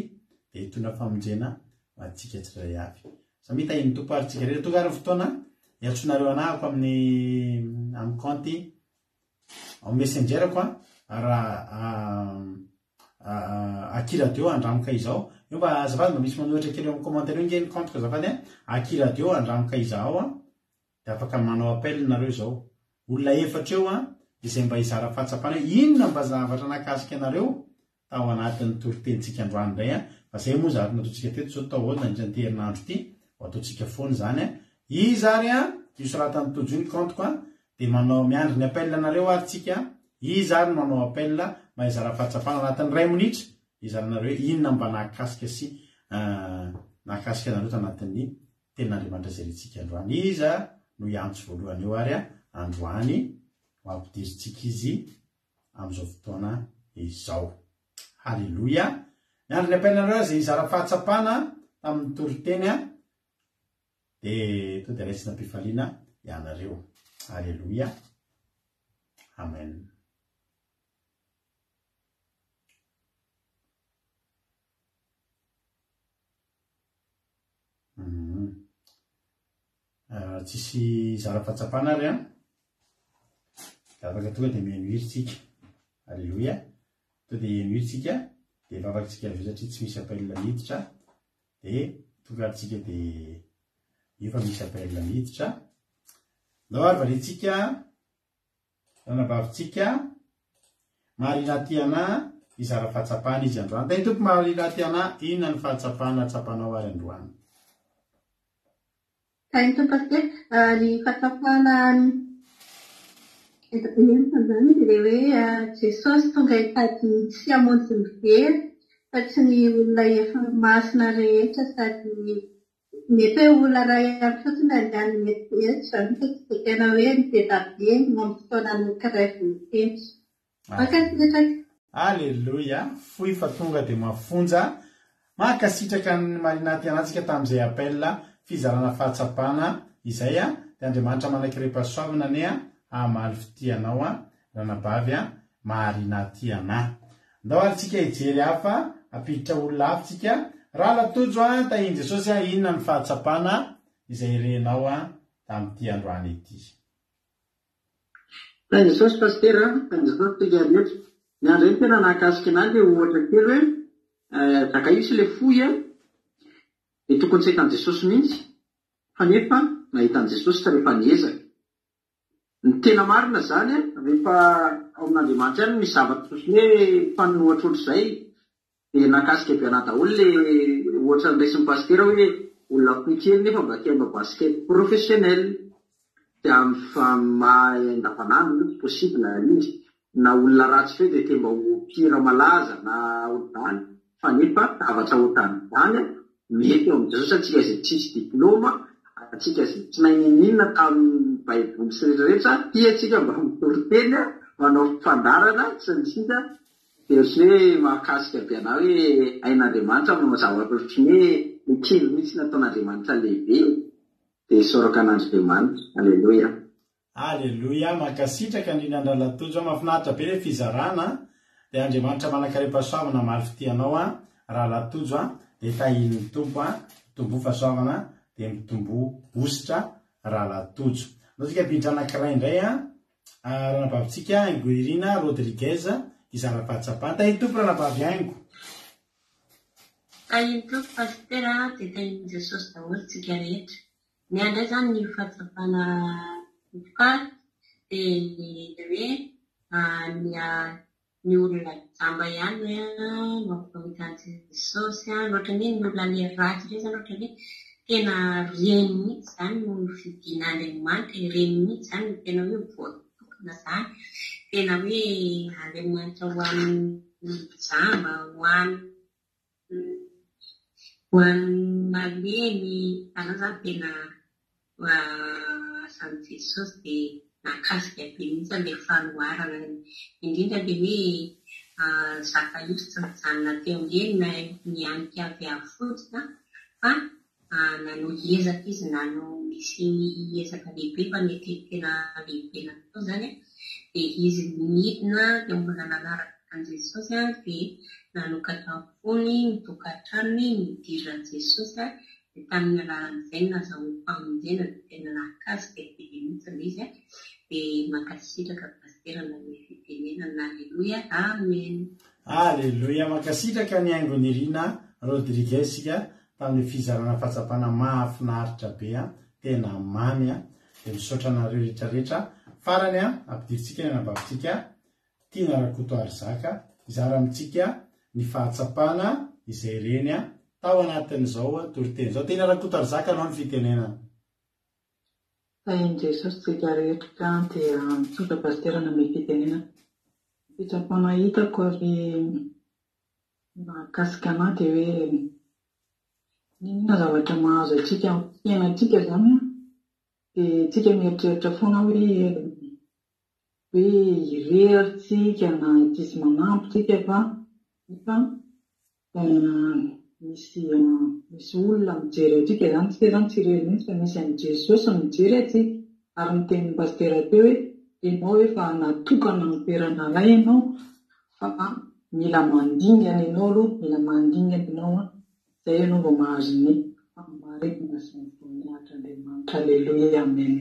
de hitondra famonjena atsika tsiray avy samita iny tompo arytsika rehetra tonga ary fotoana iatsonareo anahako amin'ny compte amin'ny messengerako raha akiradio andramoka izao io mba azafady mba misy manohitra kely amin'ny commentaire io ngeny compte ko azafady akiradio andramoka izao de afaka manao appel nareo zao olona efatra eo izay mba izara fahatsapana inona mba zavatra nakasika anareo tao anatin'ny toro-tenitsika androany indray fa zay moa zavatra nataotsika teto zao tao ahoana niterinandro ty ataotsika foany zany izy ary io soratany tojony compte koa de manao miandry ny appel anareo ary tsika izy ary manao appel mba izara fahatsapana anatin'ny 2 minitra izaranareo inona mba nakasika sy nakasika anareo tanatin'ny tenin'Andriamanitra zay retsika androany iza no iantso voalohany eo ary androany mampidiritsika izy am'izao fotoana izao. Halleluja. Miandry ny appel nareo zay izara fahatsapana tamin'ny toro-teny de to de raisina am-pifaliana ianareo. Halleluja. Amen. Tsisy izara fahatsapana ary afaka tonga de mianuiritsika. Halleluja. To de ianuiritsika de vavatsika avy satria tsy misy appel miditra de tonga atsika de io fa misy appel miditra ndao ary valitsika ranabavitsika marina tiana izara fahatsapana izy androany teny tompo marina tiana inona ny fahatsapana atsapanao ary androany teny tompo ny fahatsapana zany de hoe Jesosy tonga hitady tsy hamonjy ny very fa tsy ny olona efa masina rehetra sady mety hoe olona ray ihany fotsiny andehany mety zany fa tsy de tena hoe ny be dabe amin'ny fotoanan'ny kiray vonin-teny. Halleluja. Foy fa tonga de mafonja makasitraka ny marina tianatsika tamin'izay appel fizarana fahatsapana izay de Andriamanitra manakire-pahasoavana ne amaly fitianao ranabavy marina tiana. Ndao ary tsika hijery hafa apiditra olona hafitsika raha latojo tahiny Jesosy inona ny fahatsapana izay renao tamin'ity androany ity. Tahiny Jesosy pasteur tahiny Jesosy tigarietso ny andro eny tena nakasika anay le ohatra kely hoe taka isy le foy de tokony tsy ahitan Jesosy mihitsy fa nefa nahitan Jesosy fa rehefa niezaka. Ny tena marina zany rehefa ao amin'Andriamanitra any misy zavatra tsosiny hoe fanohatra ohatr'izay de nakasika be anah daholo le ohatra ndraisin'ny pasteur hoe olona foy kely nefa mba kemba basket professionnel de amin'ny maha-andavanandro mihitsy possible izy na olona ratsy fe de temba ho mpira malaza na ohatany fa nefa zavatra ohatany zany mety eo amin'ny Jesosy atsika zay tsisy diplôma atsika zay tsy naninina tamin'ny baiboly sy rehetrarehetra tiatsika mba mitoro-teny manao fandarana sy ny sisa de ohatry hoe mahakasika be anao hoe ain'Andriamanitra manao zavatra ohatriny hoe kely mihitsy nataon'Andriamanitra lehibe de soraka an'Andriamanitra. Halleluja. Halleluja. Makasitraka andrinandralatojo mahafinaritra be le fizarana de Andriamanitra manakare-pahasoavana maly fitianao raha latojo de tahin'ny tompo tombo fahasoavana de mitombo ositra raha latojo. Natsika bindra anankiray indray ranabavitsika Guerina Rodriguez izara fahatsapana tahiny tompo ranabavy aingo. Tahiny tompo pasteur de tahiny Jesosy daholo tsika rehetra. Ny andray zany ny fahatsapana ka de hoe ny olona jamba ihany mampamita Jesosy loatra ny olona le ratsy re zany loatra ny tena reny mihitsy zany no fidin'Andriamanitra reny mihitsy zany no tena hoe voatokana zany tena hoe Andriamanitra ho an'ny jamba ho an'ny malemy anao zany tena asan'i Jesosy de nakasika be mihitsy le fanoharana indrindra le hoe Zakaiosy tsy mijanona teo ngeny mianika avy fotsina fa nanao ezaka izy nanao misy ezaka lehibe fa mety tena lehibe natao zany de izy midina de mbola nanaraka an Jesosy dia nanokatra fony mitokatranony midira Jesosy dia tamin'ny alalan'izay nazahoany famonjena dia tena nakasika be mihitsy izy dia mankasitraka pasterana ny fitenenana. Aleluia, amen. Aleluia, mankasitraka ny aingon'Irina Rodriguezika tamin'ny fizarana fahatsapana mahafinaritra be tena mamy dia misaotra anareo rehetrarehetra. Farany ampidirintsika ny anabavitsika Tiana Rakoto Arzaka izara amintsika ny fahatsapana izay reny tao anatin'izao toriteny izao. Tiana Rakoto Arzaka anao ny fitenenana. Tain'i Jesosy tsika rehetra dia mitsotra pasterana amin'ny fitenenana. Fitsapana hitako ary mahakasika anahy dia hoe ninona zavatra mahazo atsika fiainantsika zany dia tsika mieritreritra foana hoe ireritsika na tsisy manampy tsika fa misy olona mijery atsika zany tsika zany tsy irery mihitsy fa misy an'i Jesosy mijery atsika ary mitenin'ny pastera teo hoe ianao efa natokana ny toerana iray ianao fa mila mandingana ianao aloha, mila mandingana ianao izay ianao vao mahazo ny fahamarinana sy ny voninahitran'Andriamanitra. Aleluia, amen.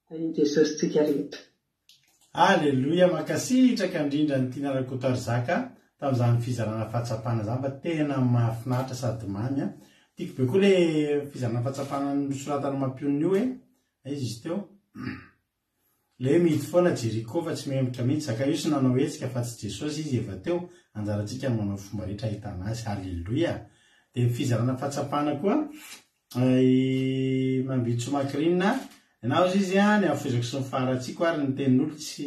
Tain'i Jesosy tsika rehetra. Aleluia, mankasitraka indrindra ny Tiana Rakoto Arzaka tamin'izany fizarana fahatsapana izany fa tena mahafinaritra sady mamy. Tiako be koa ilay fizarana fahatsapana nosoratana mampiony io izy teo le mity foana Jeriko fa tsy membotra mihitsy zaka io sy nanao hetsika fa tsy Jesosy izy efa teo anjarantsika manao fomba rehetra ahitana azy. Aleluia. Dia fizarana fahatsapana koa mambitso makirinina ianao izy ny afozako sy ny faharatsiko ary ny tenin'olo tsy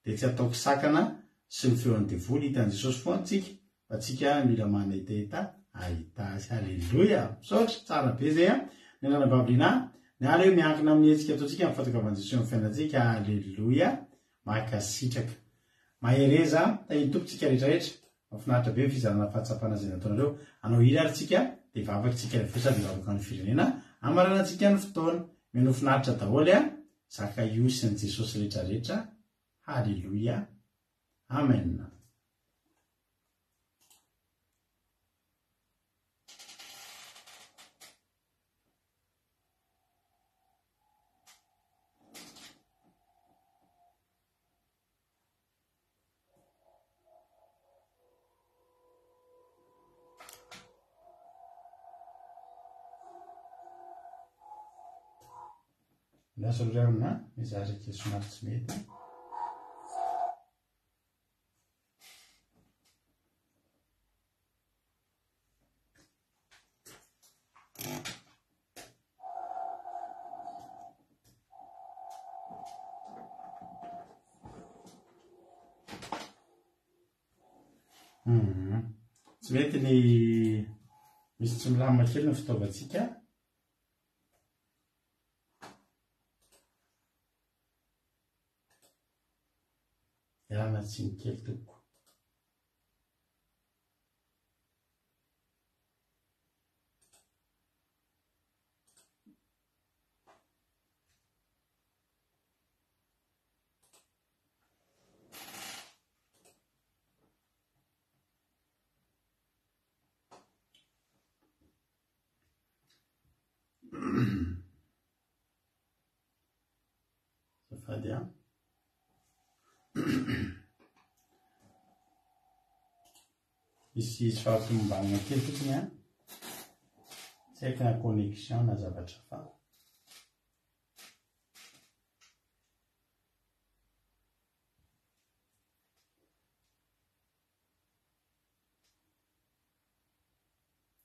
dia tsy ataoko sakana sy ny feon'ny devoly hitan'i Jesosy foana tsika fa tsika mila manetaheta ahita azy. Aleluia. Misaotra tsara be zay ny ananababilina ny ala io miankina amin'ny hetsika ataontsika amin'ny fahatokavan'i Jesosy amin'ny fiainantsika. Aleluia, mankasitraka mahereza tain'ny tompontsika rehetrarehetra. Mahafinaritra be fizarana fahatsapana izay nataonareo. Anao hira ary tsika dia vavakantsika rehefa sady vavaka ny firenena amaranantsika ny fotoana mino finaritra daholo zaka io sy ny Jesosy rehetrarehetra. Aleluia, amen. Lasa rarina mizary ke somary tsy mety. Tsy mety ny misy tsy milamina kely ny fitaovantsika. Ialana tsiny kely tompoko. Safady izy fahatombanana kely fotsiny tsy haiko na connexion na zavatra fa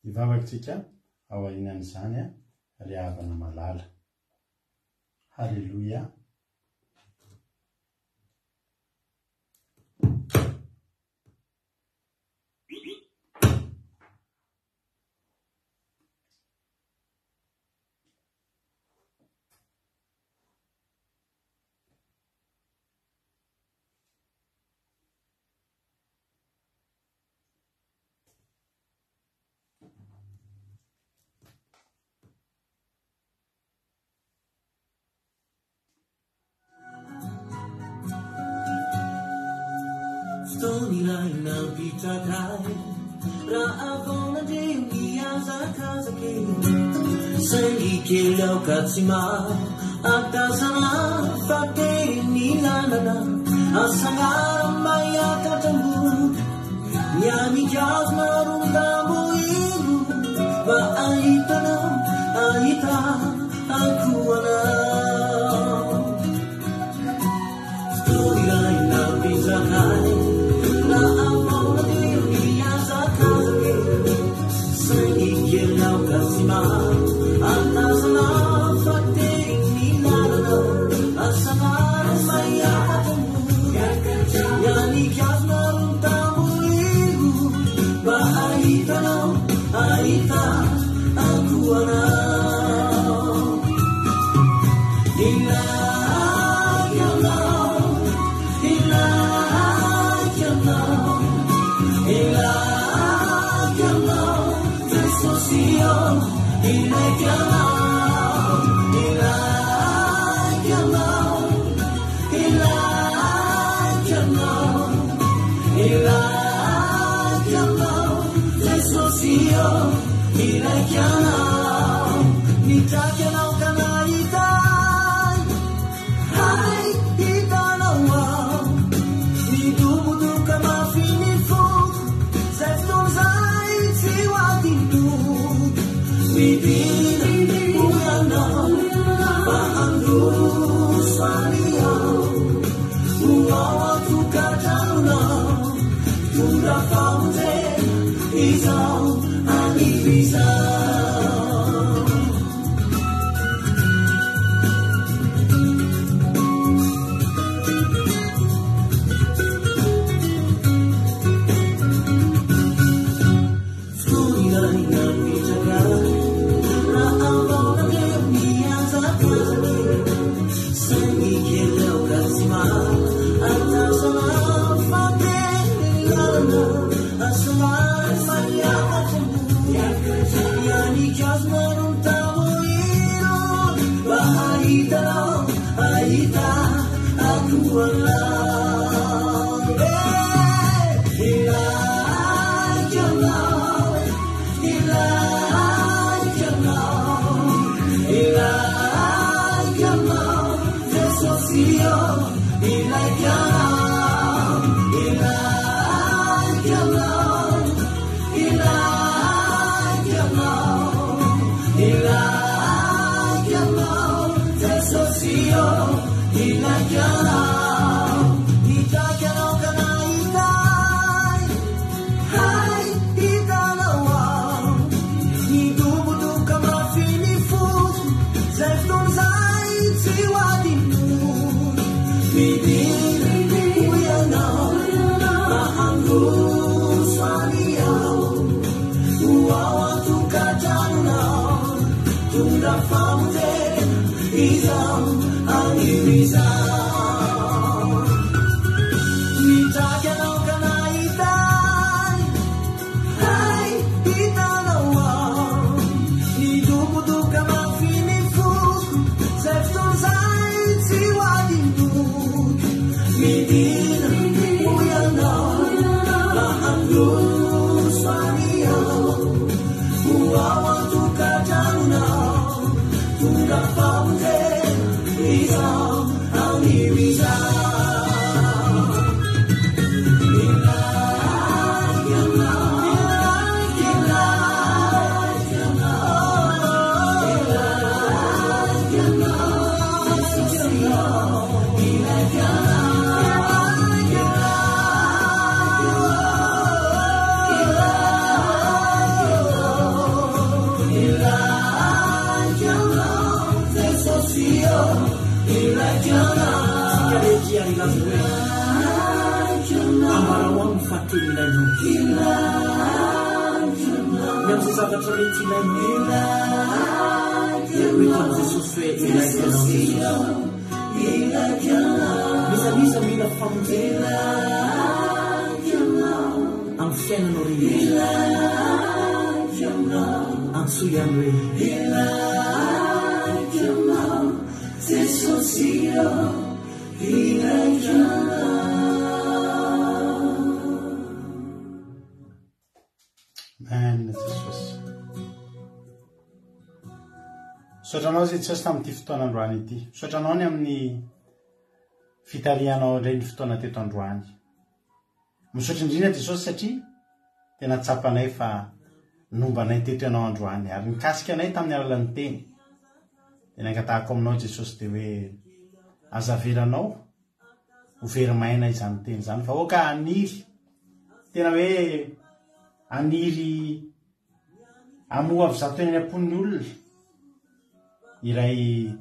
ivavakantsika ao aorianan'izany ry havana malala. Haleluia. Misaotranao zay Jesosy tamin'ity fotoana androany ity. Misaotranao ny amin'ny fitarianao indray ny fotoana teto androany. Misaotra indrindra Jesosy satria tena tsapanay fa nombanay teto ianao androany ary nikasika anay tamin'ny alalan'ny teny. Tena angatahako aminao Jesosy dia hoe azaveranao ho verimaina izany teny izany fa oka aniry tena hoe aniry amoa avy zato eny am-pon'ny olona iray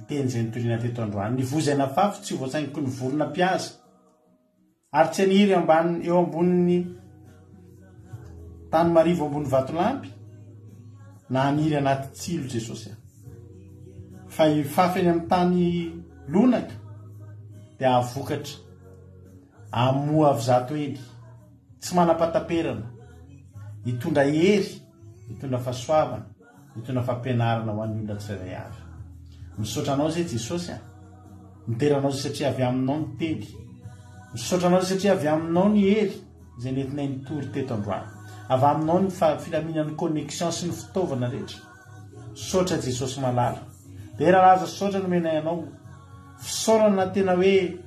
teny izay nitoriana teto androany. Ny vozana fafy tsy voatsainiko ny vorona mpiasa ary tsy aniry eo amboniny tany marivo ambony vatolampy na aniry anaty tsilo Jesosy fa fafy eny amin'ny tany lonaka dia avokatra amoa avy zato eny tsy manapataperana hitondra hery hitondra fahasoavana hitondra fampianarana ho an'ny olona tsirairay avy. Misaotranao zay Jesosy miteranao zay satria avy aminao ny teny. Misaotranao zay satria avy aminao ny hery izay nentinay nitory teto androany. Avy aminao ny filaminan'ny connexion sy ny fitaovana rehetra. Saotra Jesosy malala. Dia raha aza saotra nomenay anao fisaorana tena hoe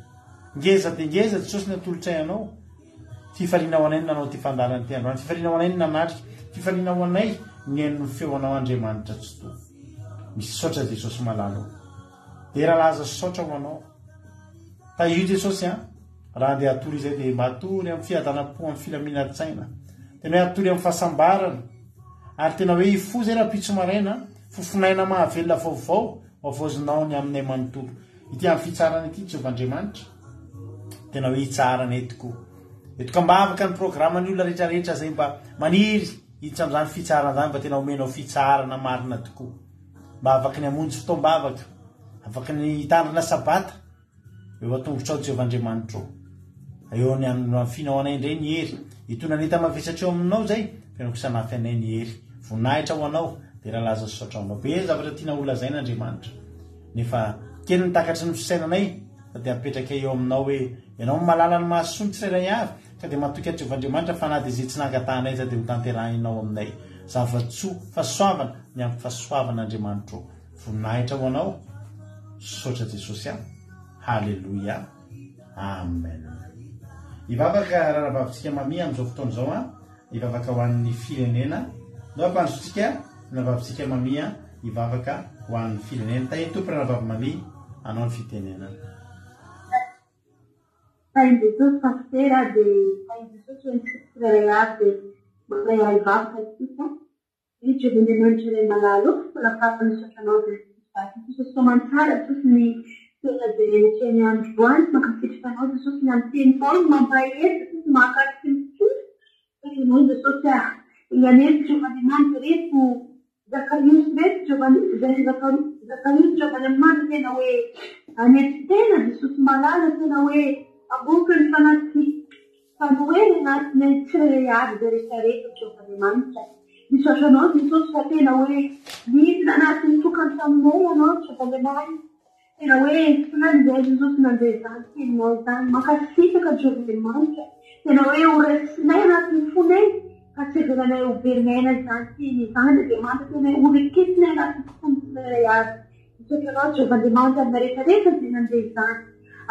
ngeza dia ngeza Jesosy natolotra anao. Fifalianao anay nanao ty fandarana ty androany. Fifalianao anay nanatrika. Fifalianao anay ny hain'ny feonao Andriamanitra tsy to. Misaotra Jesosy malala. Dia raha aza saotra ho anao. Ta io Jesosy raha andeha atory izay dia matory amin'ny fiadanam-po amin'ny filaminan-tsaina. Tena hoe atory amin'ny fahasambarana. Ary tena hoe ifo zay raha pitso maraina fofonaina mahavelona vaovao avozinao ny aminay manontolo. Ity amin'ny fitsarana ity Jehovahandriamanitra. Tena hoe hitsarana tokoa. Etoka mba afaka ny programan'ny olona rehetrarehetra zay mba maniry hiditra amin'izany fitsarana izany mba tena omenao fitsarana marina tokoa. Mba afaka ny hamonjy fotoam-bavaka, afaka ny hitandrina sabata eo atongotrao Jehovahandriamanitra. Eo ny amin'nyfinao anay indray ny hery. Hitona neta mavesatra eo aminao zay, tena kosanafy anay ny hery. Voninahitra ho anao, dia raha laza saotra anao. Be zavatra tiana olazaina Andriamanitra. Nefa kely ny takatry ny fisainanay, fa dia apetraka eo aminao hoe ianao malala ny mahasoa ny tsirairay avy, ka dia matoky ato Jehovahandriamanitra fa na dia izay tsy nangatahanay za dia ho tanterahinao aminay. Zava-tsoa fahasoavana ny amin'ny fahasoavan'Andriamanitra. Voninahitra ho anao. Saotra Jesosy Halleluja. Amen. Ivavaka rahavavitsika mami amin'izao fotoana izao ivavaka ho an'ny firenena. No ampanzotsika rahavavitsika mami ivavaka ho an'ny firenena. Tahitompy rahavavy mami anao ny fitenenana. Sain'i Jesosy pasitera dia sain'i Jesosy hoe ny tsirairay avy dia manay ivavaka tsika. Io Jehovahandriamanitra iray malalo lafa misaotranao Jesosy soamantsara Jesosy ny tena dia rehetra ny androany mankafitranao Jesosy ny amin'ny teny foana mampahery Jesosy mahakasiky ny tsoro. Ianao Jesosy ianety Jehovahandriamanitra reto Zakariosy reto Zakariosy Jehovahandriamanitra tena hoe anety tena Jesosy malala tena hoe aboaka ny fanaty fanoely anatin'ny tsirairay avy dia rehetrarehetra Jehovahandriamanitra. Misaotranao Jesosy fa tena hoe midina anatin'ny tokantramonay ianao Jehovahandriamanitra. Tena hoe fany izay Jesosy nandeha izany teninao izany makasitaka Jehovahandriamanitra. Tena hoe horesinay anatin'ny fonay ka tsy heveranay ho berinayna izany teny izany Andriamanitra tena hoe horekisinay anatin'ny fony tsirairay avy. Misaotranao Jehovahandriamanitra amin'ny rehetrarehetra izay nandeha izany.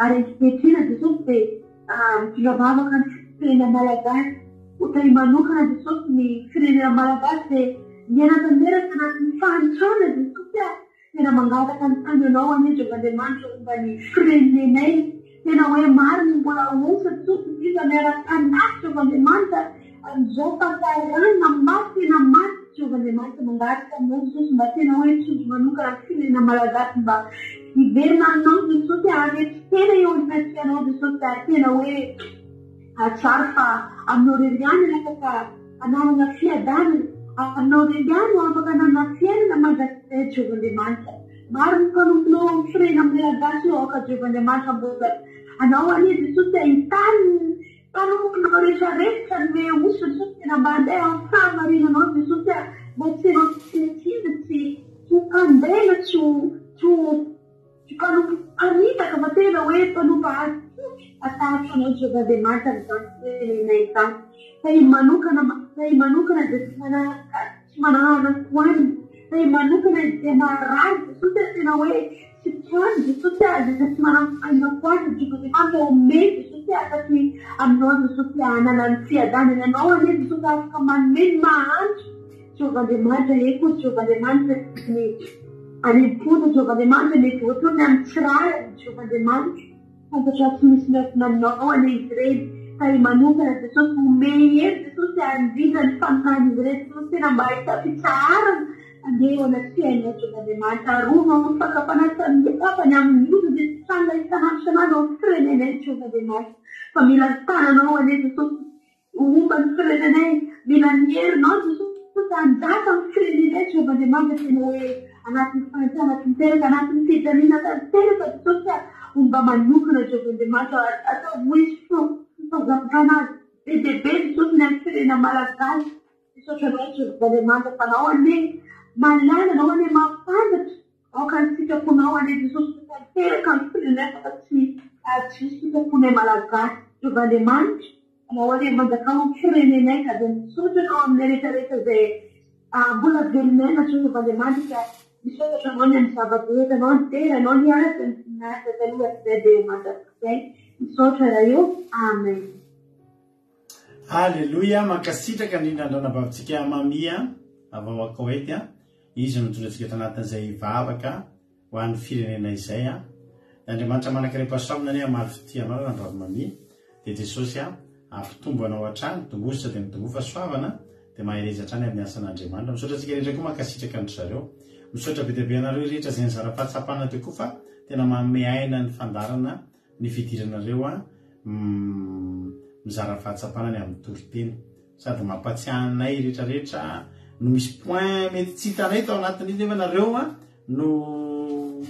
Ary ankehitriny Jesosy dia mitondra vavaka ny firenena malagasy. Hoatray manokana Jesosy ny firenena malagasy dia miaina tanteraka anatin'ny fahantrana Jesosy tena mangataka ny tananao anie Jehovahandriamanitra momba ny firenenay. Tena hoe marina mbola onsa Jesosy iza miara-tanaty Jehovahandriamanitra amin'izao fahasairana maty tena maty Jehovahandriamanitra mangataka aminao Jesosy mba tena hoe tsondro manokana ny firenena malagasy mba hiverina aminao Jesosy arety tena eo amin'natianao Jesosy ary tena hoe tsara fa aminao reriany afaka ananana fiadanana. Aminao reriany afaka ananana fiainana mandrakizay Jehovahandriamanitra. Maro ny mpanomponao amin'ny firenena malagasy eo aka Jehovahandriamanitra mbola anao anie Jesosy ahitany mpanomponao rehetrarehetra ny hoe oso Jesosy tena mba andeha amin'ny fahamarinanao Jesosy mba tsy anao tsitsitsina tsy mpandena tsy mpanompo-paritaka fa tena hoe mpanompo atahatra anao Jehovahandriamanitra izany firenena izany. Fa i manokana dia tsy manahana koaniny. Dia manokana dia maharaly Jesosy tena hoe tsy tiany Jesosy dia tsy manam-pahaina koa Jesosy manome Jesosy afaky aminao Jesosy hanana ny fiadanana ianao ane Jesosy afaka manome ny mahantra Jehovah-Andriamanitra eko Jehovah-Andriamanitra ny any-pona Jehovah-Andriamanitra mety voatony amin'ny tsirara Jehovah-Andriamanitra fantatra tsy misy miafina aminao ane izy ireny ka manokana Jesosy home hery Jesosy ary indrindra ny fanontany izy ireny Jesosy tena mba hita fitsarana andeha ao anaty fiainao Jehovah-Andriamanitra arovana ny fakafanatany tapany amin'ny izy dia tranga isanandro ao firenenay Jehovah-Andriamanitra fa mila tananao ane Jesosy omba ny firenenay mila miherinao Jesosy anjaka amin'ny firenenay Jehovah-Andriamanitra tena hoe anatin'ny fanantenana tanteraka anatin'ny fijaliana tanteraka Jesosy omba manokana Jehovah-Andriamanitra atao ho izy fitaovana be dia be Jesosy ny amin'ny firenena malagasy misaotra anao Jehovah-Andriamanitra fa nao ane malala nao ane mafantatra aoka ny sitraponao ane Jesosy tanteraka amin'ny firenena fa tsy sitraponay malagasy Jehovah-Andriamanitra anao ane manjakao amin'ny firenenay ka dia misaotra anao amin'ny rehetrarehetra izay mbola velonayna Jehovah-Andriamanitra misaotra anao ny amin'ny zava-drehetra anao ny tera anao ny asa ny finaritra taloha izay dia mandrakizay misaotra raha eo amen. Alleluia mankasitraka indrindra androna bavintsika mamia avao akoety izy notondrantsika tanatin'izay vavaka ho an'ny firenena izay Andriamanitra manankirepasamina any amaly fitianao raha bavy mamia dia Jesosy ampitombo anao hatrany tombositra dia mitombo fa soavana dia mahereza hatrany amin'ny asan'Andriamanitra misaotra antsika rehetra koa mankasitraka ny zareo misaotra be dia be anareo rehetra izay nyzara-pahatsapana teo koa fa tena manome aina ny fandarana ny fidiranareo mizara fahatsapana ny amin'ny toriteny sady mampatsiahanay rehetrarehetra no misy point mety tsy hitanay tao anatin'izy nefa nareo no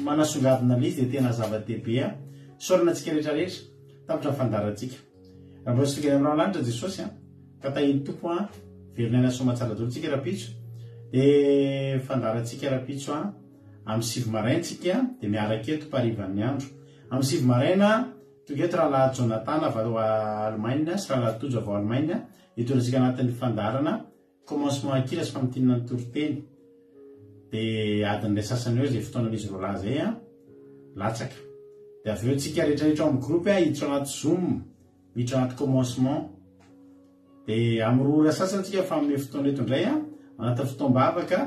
manasongadina n'izy dia tena zava-dehibe saorana antsika rehetrarehetra tapitra ny fandarantsika raha mbola sifika aminao lanitra Jesosy ka tahiny tompo velonayna somatsara dolo tsika rapitso dia fandarantsika rapitso amin'ny sivy maraintsika dia miaraka eto parivan'ny andro amin'ny sivy maraina tonga eto rahalahy Jonathan avao Allemagne sy rahalahy Tojo avao Allemagne hitondratsika anatin'ny fandarana commencement akira sy famitinana ny toriteny dia adin'ilay sasany eo izay fotoanan'izy roa lahy zay latsaka dia avy eo tsika rehetrarehetra amin'ny groupe hiditra anaty Zoom miditra anaty commencement dia amin'ny roa ora sasany tsika fa amin'ny fotoana eto indray anatin'ny fotoam-bavaka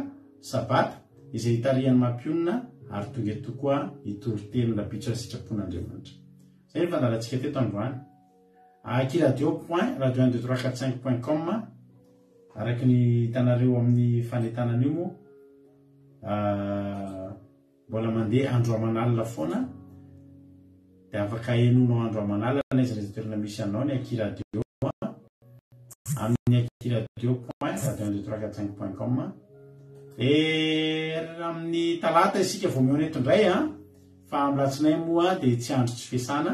sabata izay hitarian'ny mampionina ary tonga eto koa hitoriteny rapitso sitrapon'Andriamanitra zay ny fandarantsika teto androany akiradio.radio12345.com araky ny hitanareo amin'ny fanetanana io moa mbola mandeha andro amanalina foana dia afaka enonao andro amanalina izy rehetrarehetra misy anao ny akiradio amin'ny akiradio.radio12345.com amin'ny talata isika vao mihoana eto indray fa amin'ny latsinay moa dia tsy andro tsy fiasana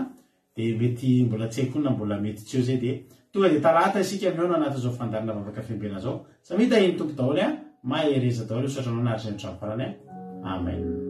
dia mety mbola tsy haiko na mbola mety tsy eo zay dia tonga dia talata isika mihoana anatin'izao fandarina vavaka fiambena zao samita iny tompo daholo mahereza daholo misaotra anao nahatrany trano farany amen.